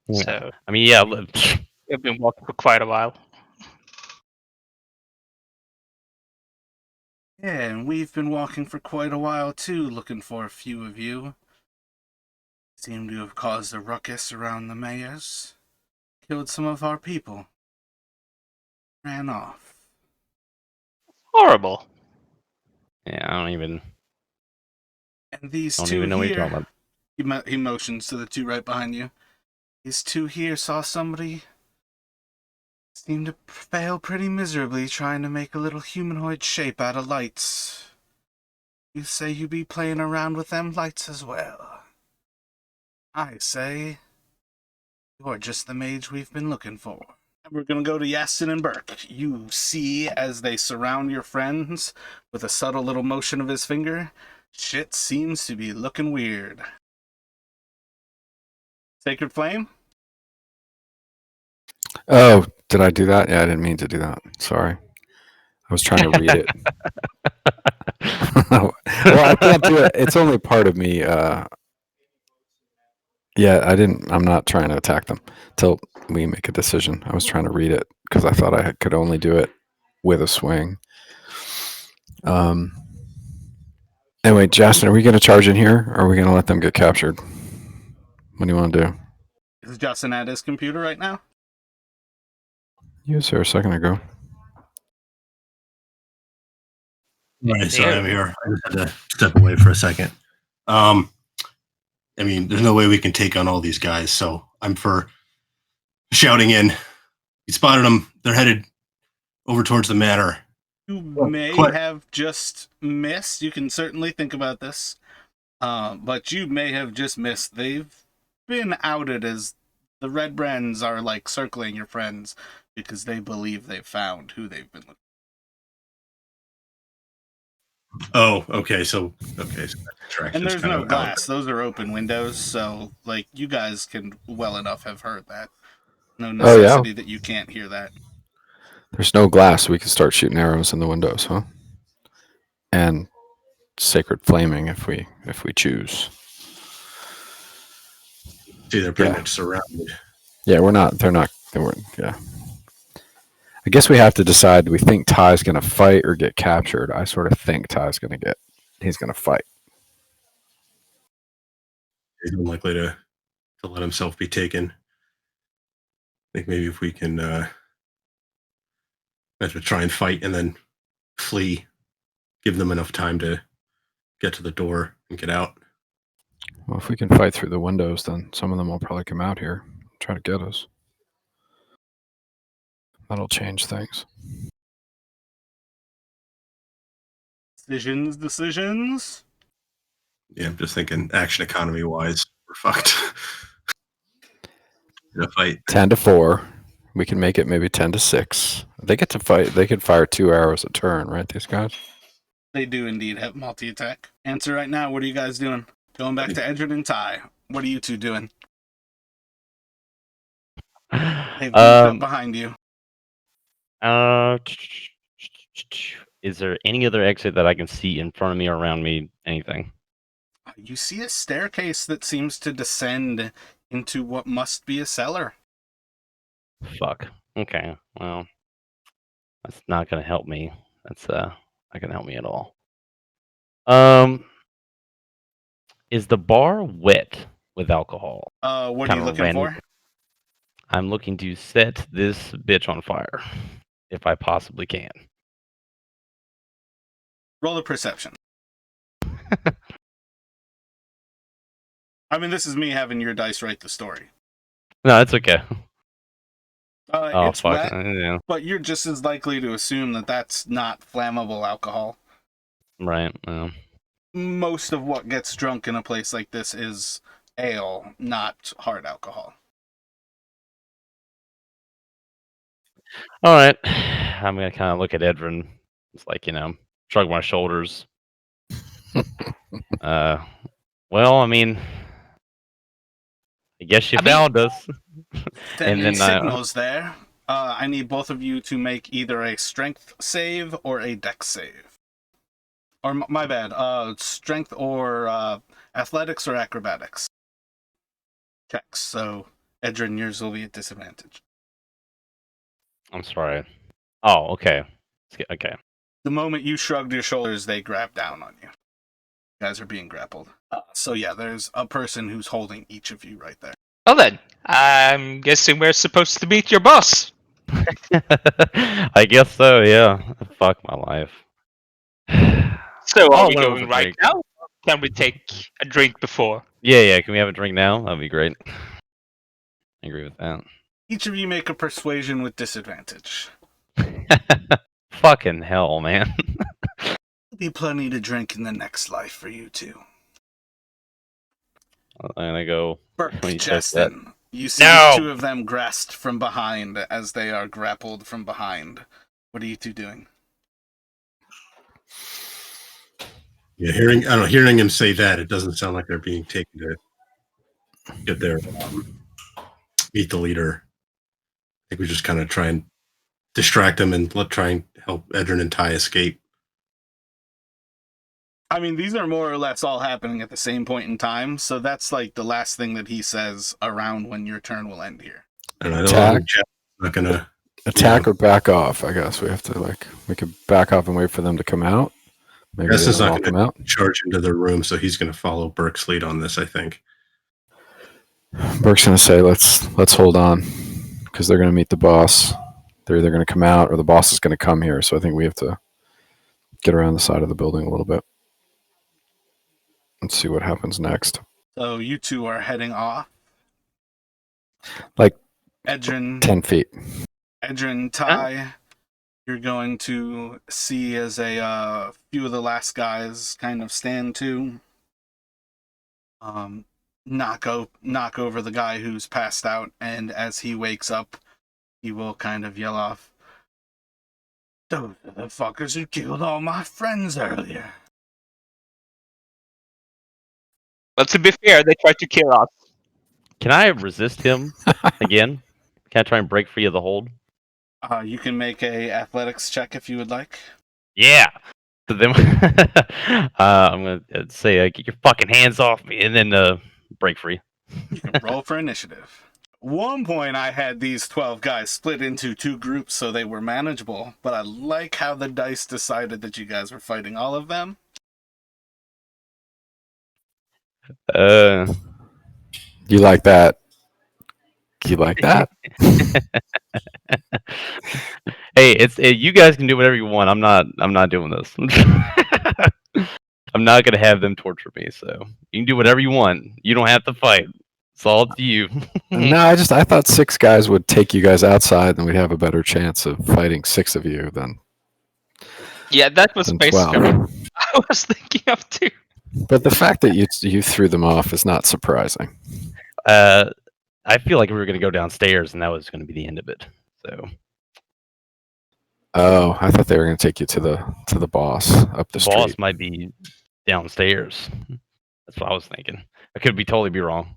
Yeah. So I mean, yeah. I've been walking for quite a while. Yeah, and we've been walking for quite a while too, looking for a few of you. Seem to have caused a ruckus around the mayor's. Killed some of our people. Ran off. Horrible. Yeah, I don't even And these don't two even know what you're talking here, about. he motions to the two right behind you. These two here saw somebody seem to fail pretty miserably trying to make a little humanoid shape out of lights. You say you be playing around with them lights as well. I say you're just the mage we've been looking for. We're going to go to Yastin and Burke. You see as they surround your friends with a subtle little motion of his finger, shit seems to be looking weird. Sacred Flame? Oh, did I do that? Yeah, I didn't mean to do that. Sorry. I was trying to read it. Well, I can't do it. It's only part of me. Yeah, I'm not trying to attack them till we make a decision. I was trying to read it because I thought I could only do it with a swing. Anyway, Justin, are we going to charge in here or are we going to let them get captured? What do you want to do? Is Justin at his computer right now? You was here a second ago. Right, sorry, I'm here. I just had to step away for a second. I mean, there's no way we can take on all these guys, so I'm for shouting in. We spotted them. They're headed over towards the manor. You may have just missed. You can certainly think about this. But you may have just missed. They've been outed as the Redbrands are like circling your friends because they believe they've found who they've been looking for. Oh, okay. So and there's no glass. Those are open windows. So like you guys can well enough have heard that. No necessity that you can't hear that. There's no glass. We can start shooting arrows in the windows, huh? And sacred flaming if we choose. See, they're pretty much surrounded. Yeah, we're not. They're not. They weren't. Yeah. I guess we have to decide. Do we think Ty's going to fight or get captured? I sort of think Ty's going to get. He's going to fight. He's unlikely to let himself be taken. I think maybe if we can have to try and fight and then flee, give them enough time to get to the door and get out. Well, if we can fight through the windows, then some of them will probably come out here and try to get us. That'll change things. Decisions. Yeah, I'm just thinking action economy wise, we're fucked. In a fight. 10-4. We can make it maybe 10-6. They get to fight. They can fire 2 arrows a turn, right? These guys. They do indeed have multi-attack. Answer right now. What are you guys doing? Going back to Edrin and Ty. What are you two doing? They've moved up behind you. Is there any other exit that I can see in front of me or around me? Anything? You see a staircase that seems to descend into what must be a cellar. Fuck. Okay. Well, that's not gonna help me. That's not gonna help me at all. Is the bar wet with alcohol? What are you looking for? I'm looking to set this bitch on fire, if I possibly can. Roll a perception. I mean, this is me having your dice write the story. No, it's okay. It's wet, yeah. But you're just as likely to assume that that's not flammable alcohol. Right. Yeah. Most of what gets drunk in a place like this is ale, not hard alcohol. All right. I'm going to kind of look at Edrin. It's like, shrug my shoulders. Well, I mean, I guess you found us. And then signals there. I need both of you to make either a strength save or a dex save. Or my bad, strength or athletics or acrobatics checks. So Edrin, yours will be at disadvantage. I'm sorry. Oh, okay. Okay. The moment you shrugged your shoulders, they grab down on you. You guys are being grappled. So yeah, there's a person who's holding each of you right there. Well then, I'm guessing we're supposed to meet your boss. I guess so, yeah. Fuck my life. So All are I we wanted was going a right drink. now? Or can we take a drink before? Yeah, can we have a drink now? That'd be great. I agree with that. Each of you make a persuasion with disadvantage. Fucking hell, man. There'll be plenty to drink in the next life for you two. I'm gonna go. Burke, When you said Justin, you see No! the two of them grasped from behind as they are grappled from behind. What are you two doing? Yeah, hearing him say that, it doesn't sound like they're being taken to get their meet the leader. I think we just kind of try and distract them and try and help Edrin and Ty escape. I mean, these are more or less all happening at the same point in time, so that's like the last thing that he says around when your turn will end here. And I Attack. don't think not gonna Attack or back off, I guess. We have to, we could back off and wait for them to come out. Maybe Guess they is don't not all come going out. to charge into their room, so he's going to follow Burke's lead on this, I think. Burke's going to say, let's hold on, because they're going to meet the boss. They're either going to come out or the boss is going to come here. So I think we have to get around the side of the building a little bit and see what happens next. So you two are heading off. Like Edrin, 10 feet. Edrin, Ty, you're going to see as a few of the last guys kind of stand to knock over the guy who's passed out, and as he wakes up, he will kind of yell off, "Those are the fuckers who killed all my friends earlier." But to be fair, they tried to kill us. Can I resist him again? Can I try and break free of the hold? You can make a athletics check if you would like. Yeah. So then, I'm gonna say, "Get your fucking hands off me," and then break free. You can roll for initiative. One point I had these 12 guys split into two groups so they were manageable, but I like how the dice decided that you guys were fighting all of them. You like that? You like that? Hey, you guys can do whatever you want. I'm not doing this. I'm not gonna have them torture me. So you can do whatever you want. You don't have to fight. It's all up to you. No, I thought 6 guys would take you guys outside, and we'd have a better chance of fighting 6 of you than Yeah, that was than basically 12. what I was thinking of too. But the fact that you threw them off is not surprising. I feel like we were gonna go downstairs, and that was gonna be the end of it. So. Oh, I thought they were going to take you to the boss up the The street. boss might be downstairs. That's what I was thinking. I could totally be wrong.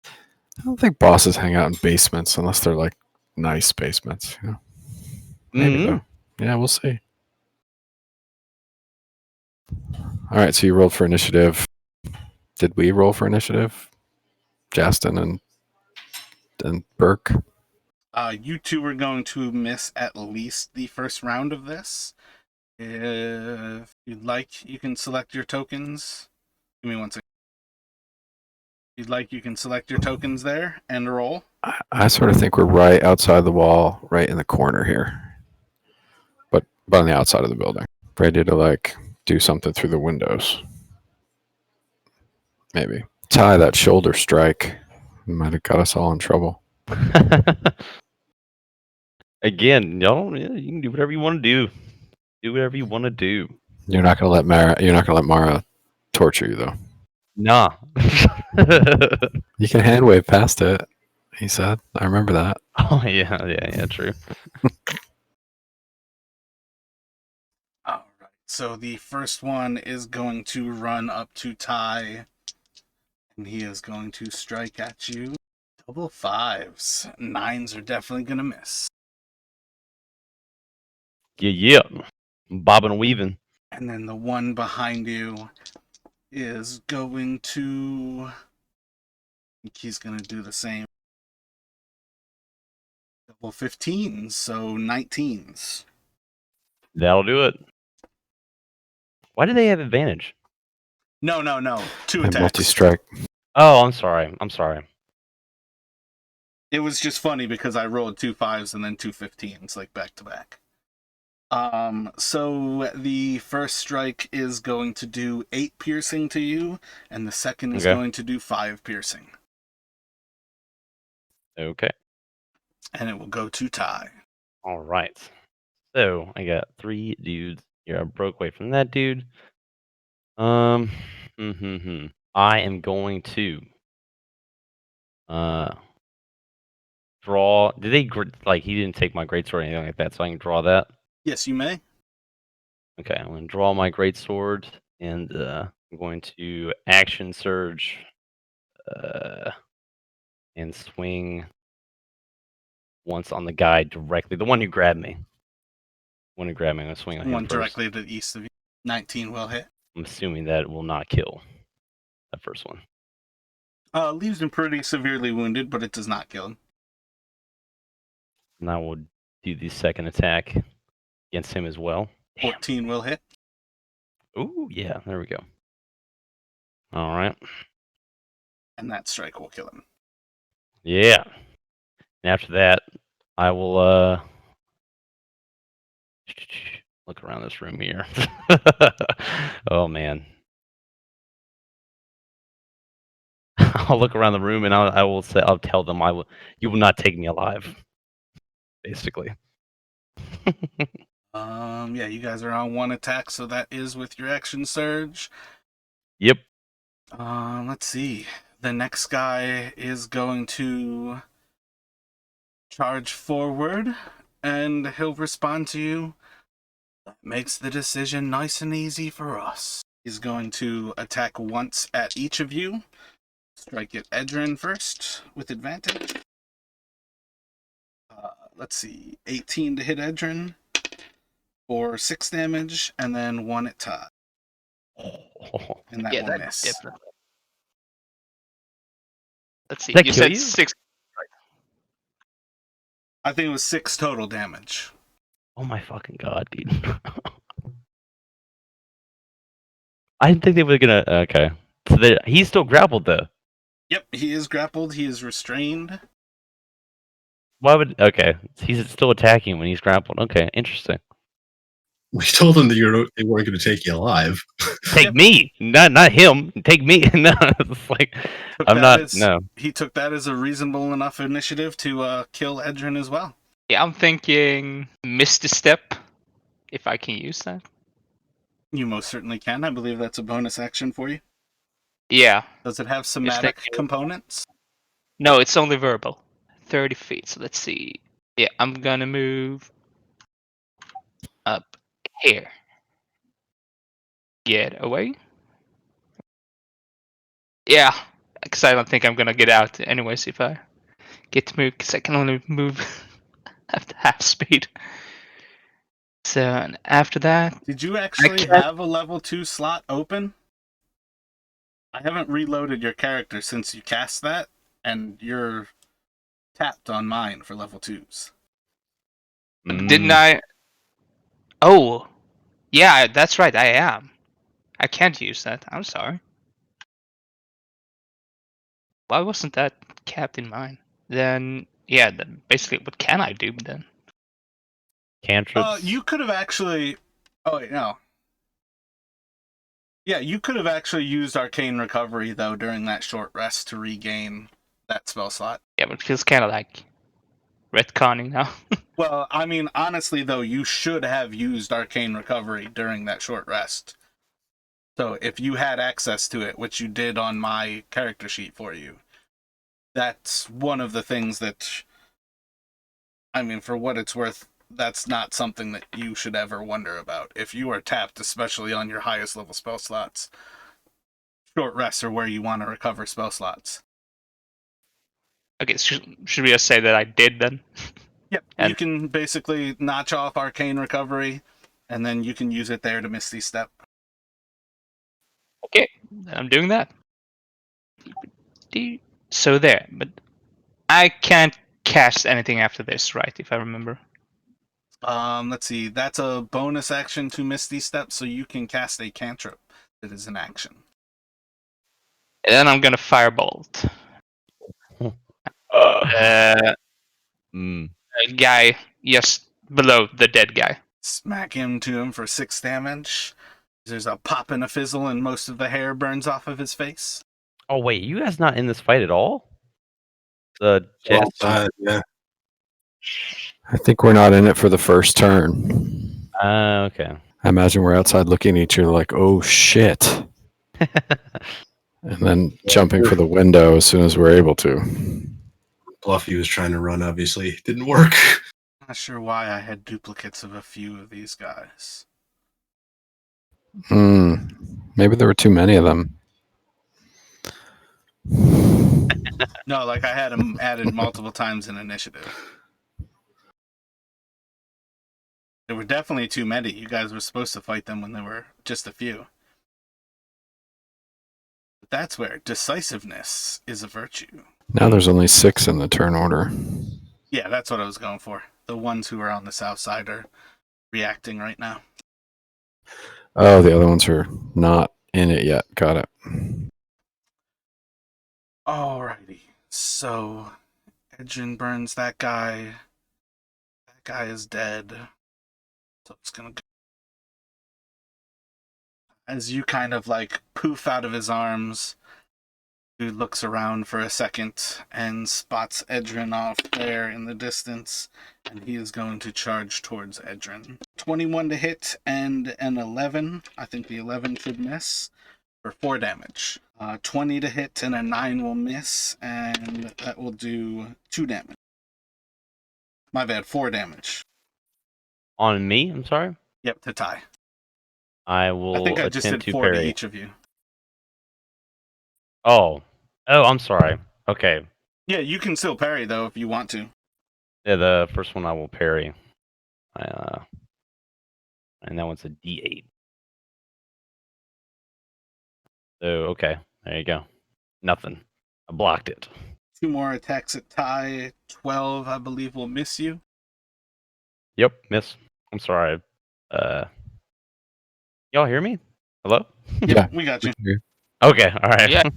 I don't think bosses hang out in basements unless they're like nice basements. You know? Maybe though. Yeah, we'll see. All right, so you rolled for initiative. Did we roll for initiative? Justin and Burke. You two are going to miss at least the first round of this. If you'd like, you can select your tokens. Give me one second. If you'd like, you can select your tokens there and roll. I sort of think we're right outside the wall, right in the corner here, but on the outside of the building, ready to do something through the windows. Maybe tie that shoulder strike. Might have got us all in trouble. Again, y'all, you can do whatever you want to do. Do whatever you want to do. You're not gonna let Mara torture you though. Nah. You can hand wave past it. He said. I remember that. Oh yeah, true. All right. So the first one is going to run up to Ty, and he is going to strike at you. Level 5s. 9s are definitely going to miss. Yeah. Bobbing and weaving. And then the one behind you is going to... I think he's going to do the same. Level 15s, so 19s. That'll do it. Why do they have advantage? No. 2 And attacks. multi-strike. Oh, I'm sorry. It was just funny because I rolled 2 5s and then 2 15s, like back to back. So the first strike is going to do 8 piercing to you, and the second is going to do 5 piercing. Okay. And it will go to Ty. All right. So I got 3 dudes here. I broke away from that dude. I am going to draw. Did they like he didn't take my greatsword or anything like that, so I can draw that? Yes, you may. Okay, I'm going to draw my greatsword, and I'm going to action surge and swing once on the guy directly. The one who grabbed me. I'm going to swing on him One first. directly to the east of you. 19 will hit. I'm assuming that will not kill that first one. Leaves him pretty severely wounded, but it does not kill him. And I will do the second attack against him as well. 14 will hit. Ooh, yeah, there we go. All right. And that strike will kill him. Yeah. And after that, I will look around this room here. Oh man. I'll look around the room and I'll tell them you will not take me alive. Basically. Yeah, you guys are on 1 attack, so that is with your action surge. Yep. Let's see. The next guy is going to charge forward, and he'll respond to you. That makes the decision nice and easy for us. He's going to attack once at each of you. Strike at Edrin first with advantage. Let's see. 18 to hit Edrin for 6 damage, and then 1 at Todd. And that will miss. Definitely. Let's see. Does that You kill said you? 6. I think it was 6 total damage. Oh my fucking god, dude. I didn't think they were gonna. Okay. So he's still grappled though. Yep, he is grappled. He is restrained. Why would? Okay, he's still attacking when he's grappled. Okay, interesting. We told them that they weren't going to take you alive. Take me, not him. Take me. No, it's like He took that as a reasonable enough initiative to kill Edrin as well. Yeah, I'm thinking missed a step, if I can use that. You most certainly can. I believe that's a bonus action for you. Yeah. Does it have somatic components? No, it's only verbal. 30 feet. So let's see. Yeah, I'm gonna move up here. Get away. Yeah, because I don't think I'm gonna get out anyways if I get to move, because I can only move at half speed. So and after that, Did you actually have a level 2 slot open? I haven't reloaded your character since you cast that, and you're tapped on mine for level 2s. Didn't I? Oh, yeah, that's right. I am. I can't use that. I'm sorry. Why wasn't that kept in mind? Then, yeah, then basically, what can I do then? Cantrips. You could have actually... Oh, wait, no. Yeah, you could have actually used Arcane Recovery, though, during that short rest to regain that spell slot. Yeah, but it feels kind of like retconning now. Well, I mean, honestly, though, you should have used Arcane Recovery during that short rest. So if you had access to it, which you did on my character sheet for you, that's one of the things that, I mean, for what it's worth, that's not something that you should ever wonder about. If you are tapped, especially on your highest level spell slots, short rests are where you want to recover spell slots. Okay, should we just say that I did then? Yep. And- you can basically notch off Arcane Recovery, and then you can use it there to Misty Step. Okay, then I'm doing that. So there, but I can't cast anything after this, right? If I remember. Let's see. That's a bonus action to Misty Step, so you can cast a cantrip that is an action. And then I'm gonna firebolt. A guy just below the dead guy. Smack into him for 6 damage. There's a pop and a fizzle, and most of the hair burns off of his face. Oh wait, you guys not in this fight at all? The Jess? Yeah. I think we're not in it for the first turn. Okay. I imagine we're outside looking at each other like, oh shit. And then jumping for the window as soon as we're able to. Bluffy was trying to run, obviously. Didn't work. Not sure why I had duplicates of a few of these guys. Maybe there were too many of them. No, like I had them added multiple times in initiative. There were definitely too many. You guys were supposed to fight them when there were just a few. But that's where decisiveness is a virtue. Now there's only 6 in the turn order. Yeah, that's what I was going for. The ones who are on the south side are reacting right now. Oh, the other ones are not in it yet. Got it. Alrighty. So, Edrin burns that guy. That guy is dead. So it's gonna go. As you kind of like poof out of his arms, dude looks around for a second and spots Edrin off there in the distance, and he is going to charge towards Edrin. 21 to hit and an 11. I think the 11 should miss for 4 damage. 20 to hit and a 9 will miss, and that will do 2 damage. My bad, 4 damage. On me? I'm sorry. Yep, to tie. I will I think I just attempt did to 4 to parry. each of you. Oh, I'm sorry. Okay. Yeah, you can still parry though if you want to. Yeah, the first one I will parry. And that one's a D8. So okay, there you go. Nothing. I blocked it. 2 more attacks at tie. 12, I believe, will miss you. Yep, miss. I'm sorry. Y'all hear me? Hello? Yeah. We got you. Okay, all right. Yeah.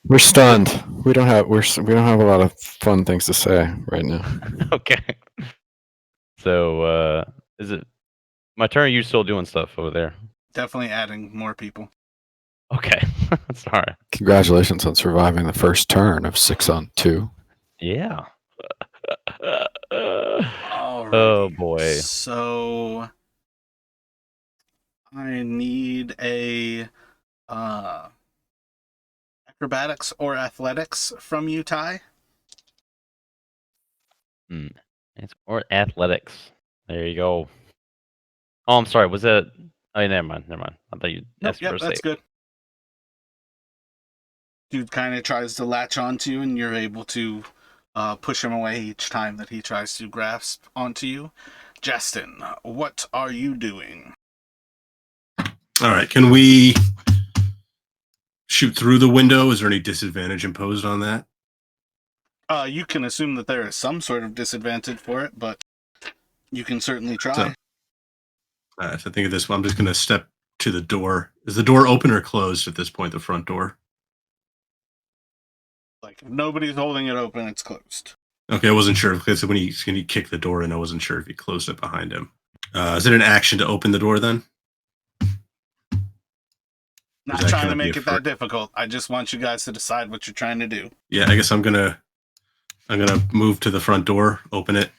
We're stunned. We don't have a lot of fun things to say right now. Okay. So, is it my turn? Or you still doing stuff over there? Definitely adding more people. Okay. Sorry. Congratulations on surviving the first turn of 6 on 2. Yeah. Alrighty. Oh boy. So I need a acrobatics or athletics from you, Ty. It's or athletics. There you go. Oh, I'm sorry. Was it? Oh, yeah, never mind. I thought you asked for a That's save. good. Dude kind of tries to latch onto you, and you're able to push him away each time that he tries to grasp onto you. Justin, what are you doing? All right. Can we shoot through the window? Is there any disadvantage imposed on that? You can assume that there is some sort of disadvantage for it, but you can certainly try. So I think of this one. I'm just going to step to the door. Is the door open or closed at this point, the front door? Like, if nobody's holding it open, it's closed. Okay, I wasn't sure because when he kicked the door in, I wasn't sure if he closed it behind him. Is it an action to open the door then? Not trying to make it that difficult. I just want you guys to decide what you're trying to do. Yeah, I guess I'm gonna move to the front door, open it,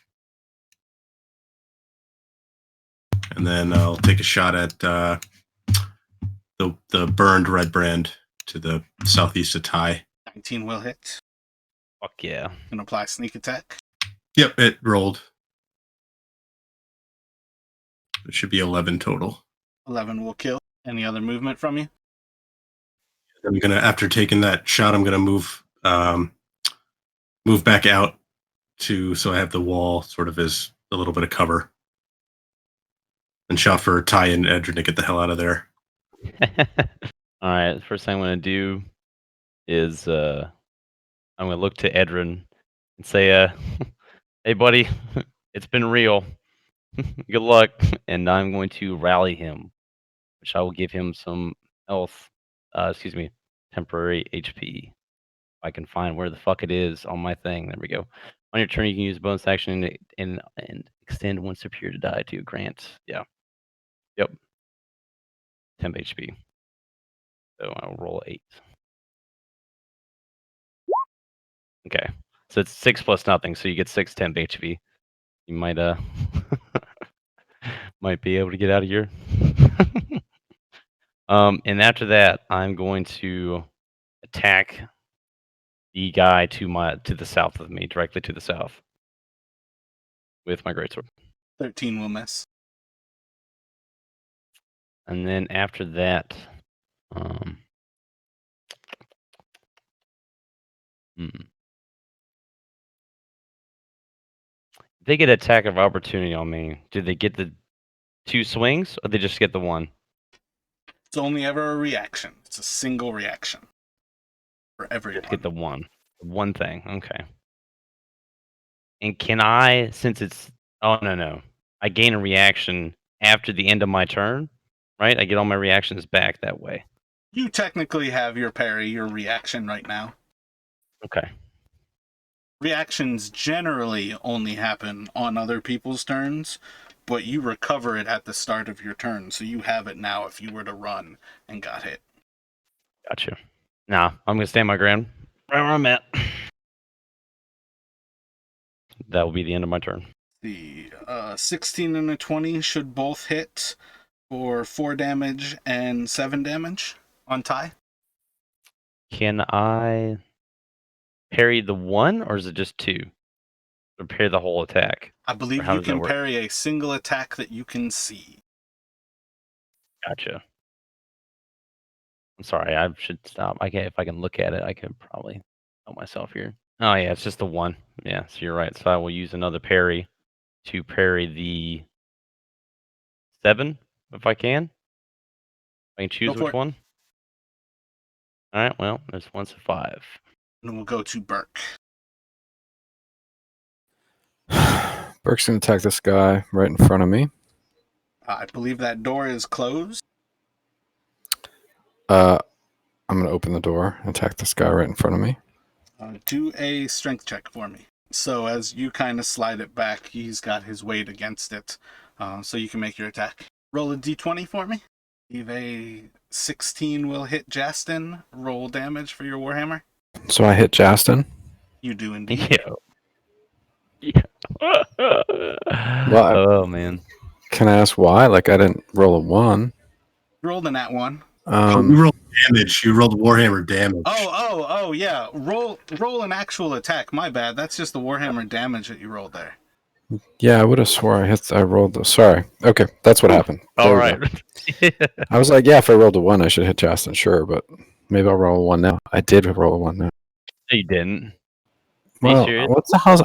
and then I'll take a shot at the burned Redbrand to the southeast of Ty. 19 will hit. Fuck yeah. Can apply sneak attack. Yep, it rolled. It should be 11 total. 11 will kill. Any other movement from you? I'm gonna, after taking that shot, I'm gonna move move back out so I have the wall sort of as a little bit of cover. And shout for Ty and Edrin to get the hell out of there. All right. First thing I'm going to do is I'm going to look to Edrin and say, hey, buddy, it's been real. Good luck. And I'm going to rally him, which I will give him some health, temporary HP. If I can find where the fuck it is on my thing. There we go. On your turn, you can use bonus action and extend one superior to die to grant. Yeah. Yep. Temp HP. So I'll roll 8. Okay. So it's 6 plus nothing, so you get 6 temp HP. You might might be able to get out of here. And after that, I'm going to attack the guy to the south of me, directly to the south, with my greatsword. 13 will miss. And then after that, they get attack of opportunity on me. Do they get the 2 swings, or they just get the 1? It's only ever a reaction. It's a single reaction for everyone. Just get the 1. One thing. Okay. And can I, since it's... Oh, no. I gain a reaction after the end of my turn, right? I get all my reactions back that way. You technically have your parry, your reaction right now. Okay. Reactions generally only happen on other people's turns, but you recover it at the start of your turn, so you have it now if you were to run and got hit. Gotcha. Nah, I'm going to stand my ground right where I'm at. That will be the end of my turn. The 16 and a 20 should both hit for 4 damage and 7 damage on Ty. Can I parry the 1, or is it just 2? Or parry the whole attack? I believe you can parry a single attack that you can see. Gotcha. I'm sorry, I should stop. If I can look at it, I could probably help myself here. Oh yeah, it's just the 1. Yeah, so you're right. So I will use another parry to parry the 7, if I can. I can choose which one. All right, well, there's 1 to 5. And we'll go to Burke. Burke's going to attack this guy right in front of me. I believe that door is closed. I'm going to open the door and attack this guy right in front of me. Do a strength check for me. So as you kind of slide it back, he's got his weight against it. So you can make your attack. Roll a d20 for me. Leave a 16 will hit Justin. Roll damage for your Warhammer. So I hit Justin? You do indeed. Yeah. Well, oh, man. Can I ask why? Like, I didn't roll a 1. You rolled a nat 1. You rolled damage. You rolled Warhammer damage. Oh, yeah. Roll an actual attack. My bad. That's just the Warhammer damage that you rolled there. Yeah, I would have swore I rolled the... Sorry. Okay, that's what happened. All right. I was like, yeah, if I rolled a 1, I should hit Justin, sure, but maybe I'll roll a 1 now. I did roll a 1 now. No, you didn't. Well, what the hell?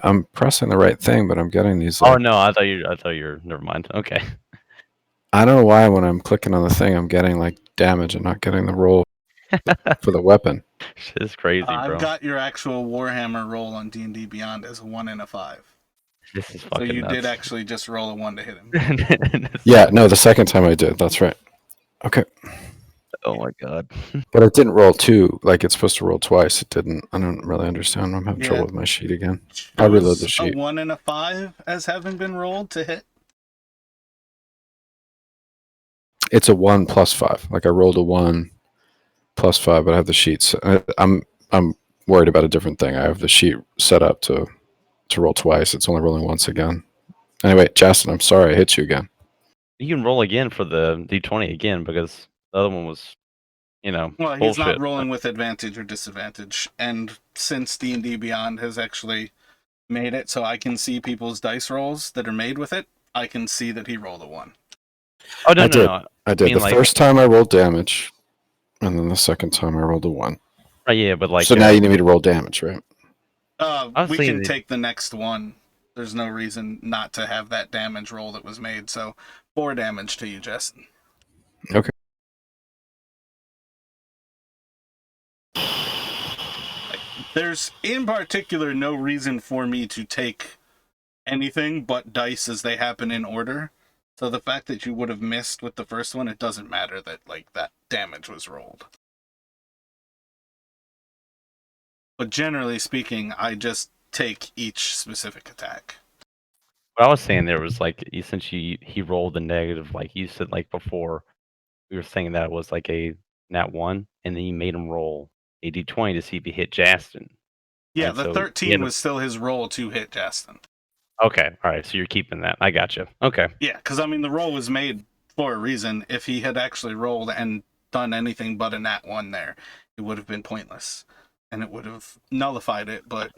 I'm pressing the right thing, but I'm getting these... oh, no, I thought you never mind. Okay. I don't know why when I'm clicking on the thing, I'm getting, like, damage and not getting the roll for the weapon. It's crazy, bro. I've got your actual Warhammer roll on D&D Beyond as a 1 and a 5. This is fucking So you nuts. did actually just roll a 1 to hit him. Yeah, no, the second time I did. That's right. Okay. Oh my god. But it didn't roll 2. Like, it's supposed to roll twice. It didn't. I don't really understand. I'm having trouble with my sheet again. I'll reload the sheet. A 1 and a 5 as having been rolled to hit? It's a 1 plus 5. Like, I rolled a 1 plus 5, but I have the sheets. I'm worried about a different thing. I have the sheet set up to roll twice. It's only rolling once again. Anyway, Justin, I'm sorry I hit you again. You can roll again for the D20 again because the other one was, well, bullshit. He's not rolling with advantage or disadvantage. And since D&D Beyond has actually made it so I can see people's dice rolls that are made with it, I can see that he rolled a 1. Oh, no. I did. The first time I rolled damage, and then the second time I rolled a 1. Right, yeah, but so now you need me to roll damage, right? We saying can that- take the next one. There's no reason not to have that damage roll that was made. So 4 damage to you, Justin. Okay. There's in particular no reason for me to take anything but dice as they happen in order. So the fact that you would have missed with the first one, it doesn't matter that that damage was rolled. But generally speaking, I just take each specific attack. What I was saying there was since he rolled the negative, like you said, before, we were saying that it was like a nat 1, and then you made him roll a d20 to see if he hit Justin. Yeah, Right, the so 13 was still his roll to hit Justin. Okay, all right, so you're keeping that. I got you. Okay. Yeah, because the roll was made for a reason. If he had actually rolled and done anything but a nat 1 there, it would have been pointless. And it would have nullified it, but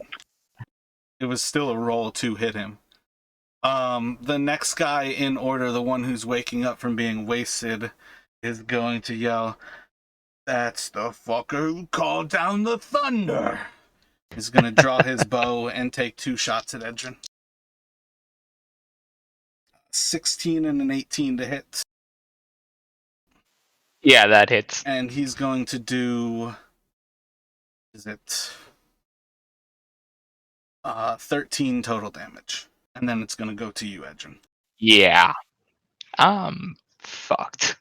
it was still a roll to hit him. The next guy in order, the one who's waking up from being wasted, is going to yell, "That's the fucker who called down the thunder!" He's going to draw his bow and take 2 shots at Edrin. 16 and an 18 to hit. Yeah, that hits. And he's going to do... Is it... 13 total damage. And then it's going to go to you, Edrin. Yeah. Fucked.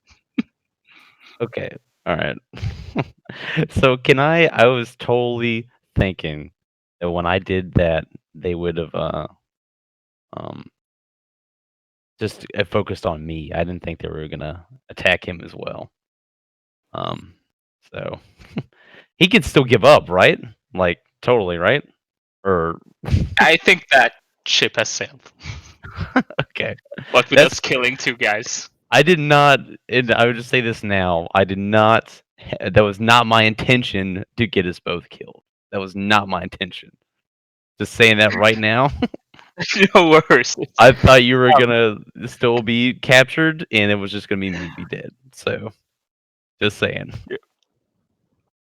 Okay. All right. So I was totally thinking that when I did that, they would have just focused on me. I didn't think they were gonna attack him as well. So he could still give up, right? Like totally, right? Or I think that ship has sailed. okay. What with us killing 2 guys. I did not. I would just say this now. I did not. That was not my intention to get us both killed. That was not my intention. Just saying that right now. No worries. I thought you were gonna still be captured, and it was just gonna be me be dead. So, just saying.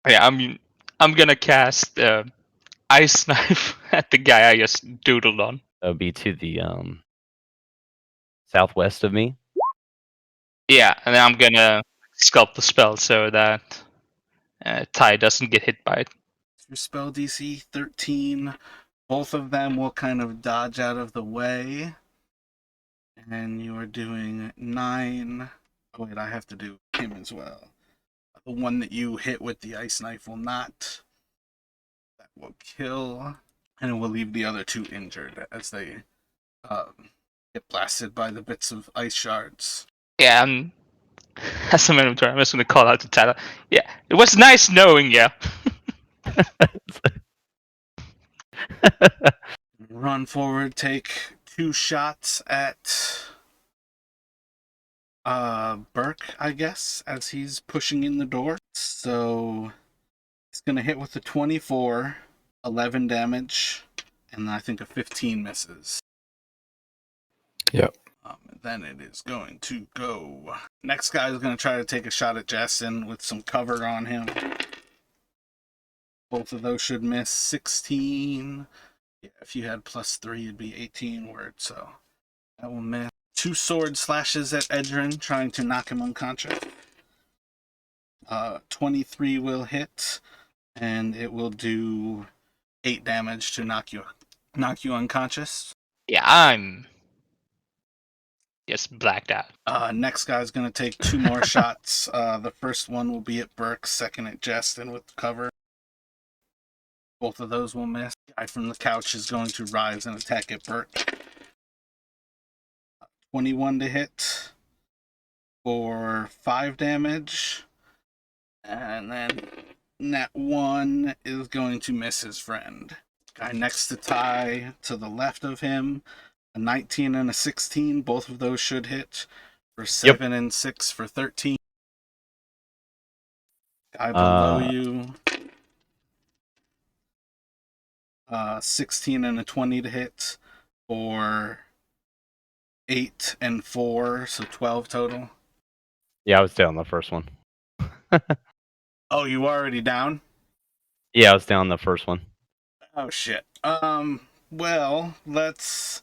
Yeah, I'm gonna cast Ice Knife at the guy I just doodled on. That would be to the southwest of me. Yeah, and then I'm gonna sculpt the spell so that Ty doesn't get hit by it. Your spell DC 13. Both of them will kind of dodge out of the way. And you are doing 9. Oh, wait, I have to do him as well. The one that you hit with the ice knife will not. That will kill. And it will leave the other 2 injured as they get blasted by the bits of ice shards. Yeah, and as a minimum turn, I'm just gonna call out to Tyler. Yeah, it was nice knowing you. Run forward, take 2 shots at Burke, I guess, as he's pushing in the door. So he's gonna hit with a 24, 11 damage, and I think a 15 misses. Yep. Then it is going to go. Next guy is going to try to take a shot at Jason with some cover on him. Both of those should miss. 16. Yeah, if you had +3, it'd be 18 words, so that will miss. 2 sword slashes at Edrin, trying to knock him unconscious. 23 will hit, and it will do 8 damage to knock you unconscious. Yeah, I'm just blacked out. Next guy's going to take 2 more shots. The first one will be at Burke, second at Justin with cover. Both of those will miss. The guy from the couch is going to rise and attack at Burke. 21 to hit for 5 damage. And then Nat 1 is going to miss his friend. Guy next to Ty to the left of him. A 19 and a 16. Both of those should hit for 7 and 6 for 13. Guy below you. 16 and a 20 to hit for 8 and 4, so 12 total. Yeah, I was down the first one. Oh, you already down? Yeah, I was down the first one. Oh, shit. Well, let's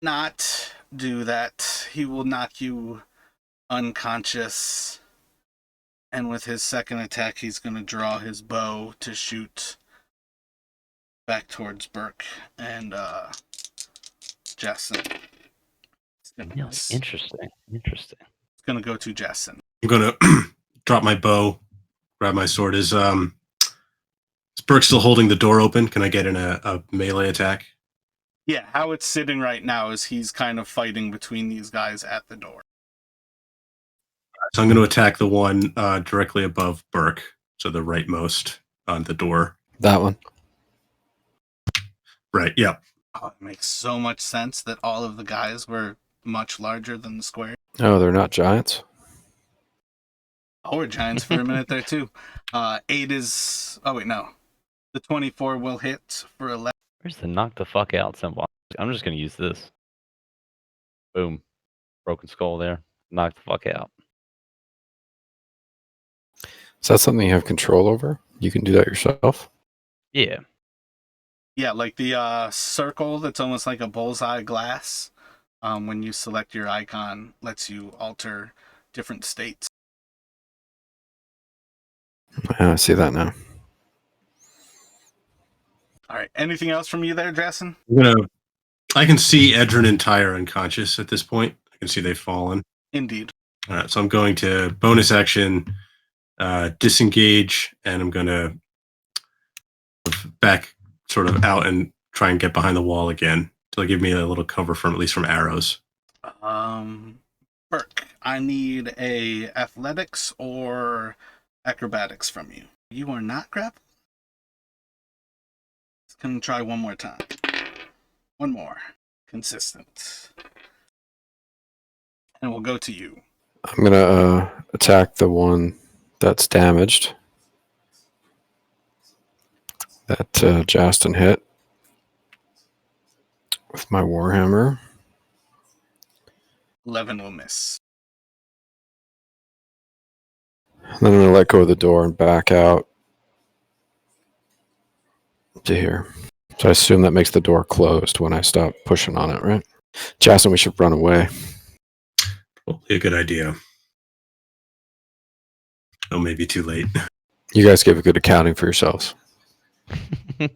not do that. He will knock you unconscious. And with his second attack, he's going to draw his bow to shoot back towards Burke and Jason. Interesting. Interesting. It's going to go to Jason. I'm going to drop my bow, grab my sword. Is Burke still holding the door open? Can I get in a melee attack? Yeah, how it's sitting right now is he's kind of fighting between these guys at the door. So I'm going to attack the one directly above Burke, so the rightmost on the door. That one. Right, yep. Oh, it makes so much sense that all of the guys were much larger than the square. Oh, they're not giants? Oh, we're giants for a minute there, too. 8 is... Oh, wait, no. The 24 will hit for 11. Where's the knock the fuck out symbol? I'm just going to use this. Boom. Broken skull there. Knock the fuck out. Is that something you have control over? You can do that yourself? Yeah. Yeah, like the circle that's almost like a bullseye glass. When you select your icon, lets you alter different states. Yeah, I see that now. All right. Anything else from you there, Jason? I can see Edrin and Ty are unconscious at this point. I can see they've fallen. Indeed. All right, so I'm going to bonus action, disengage, and I'm going to back sort of out and try and get behind the wall again to give me a little cover from at least from arrows. Burke, I need a athletics or acrobatics from you. You are not grappled. Let's gonna try one more time. One more. Consistent. And we'll go to you. I'm going to attack the one that's damaged. That Justin hit with my Warhammer. 11 will miss. And then I'm going to let go of the door and back out to here. So I assume that makes the door closed when I stop pushing on it, right? Justin, we should run away. Probably a good idea. Oh, maybe too late. You guys give a good accounting for yourselves. I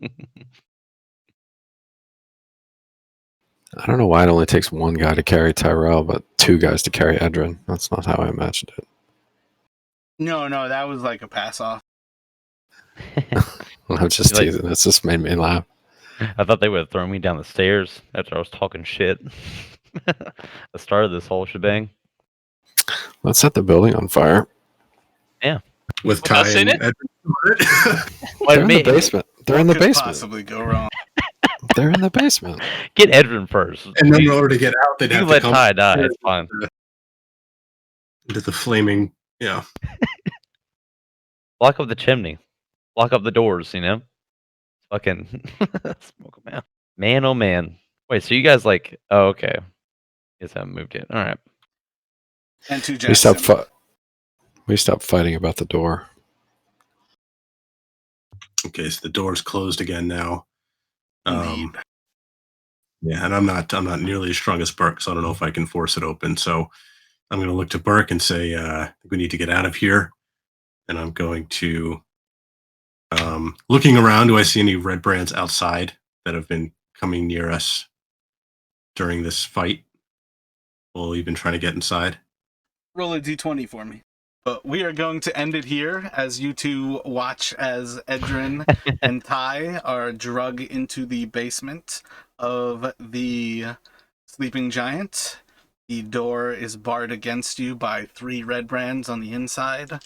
don't know why it only takes one guy to carry Tyrell, but 2 guys to carry Edrin. That's not how I imagined it. No, that was like a pass off. I'm just teasing. It's just made me laugh. I thought they would have thrown me down the stairs after I was talking shit. I started this whole shebang. Let's set the building on fire. Yeah. With Ty and it? They're in the basement. They're in the What could basement. possibly go wrong? They're in the basement. Get Edrin first. And then in order to get out, they'd You have let to come Ty die. It's fine. into the flaming, yeah. Block up the chimney. Block up the doors, you know? Fucking smoke them out. Man, oh man. Wait, so you guys like... Oh, okay. Guess I haven't moved yet. All right. And to Jason. We stopped fighting about the door. Okay, so the door's closed again now. Indeed. Yeah, and I'm not nearly as strong as Burke, so I don't know if I can force it open. So I'm going to look to Burke and say, I think we need to get out of here. And I'm going to, looking around, do I see any Redbrands outside that have been coming near us during this fight? While we've been trying to get inside. Roll a d20 for me. But we are going to end it here as you two watch as Edrin and Ty are drug into the basement of the sleeping giant. The door is barred against you by 3 Redbrands on the inside,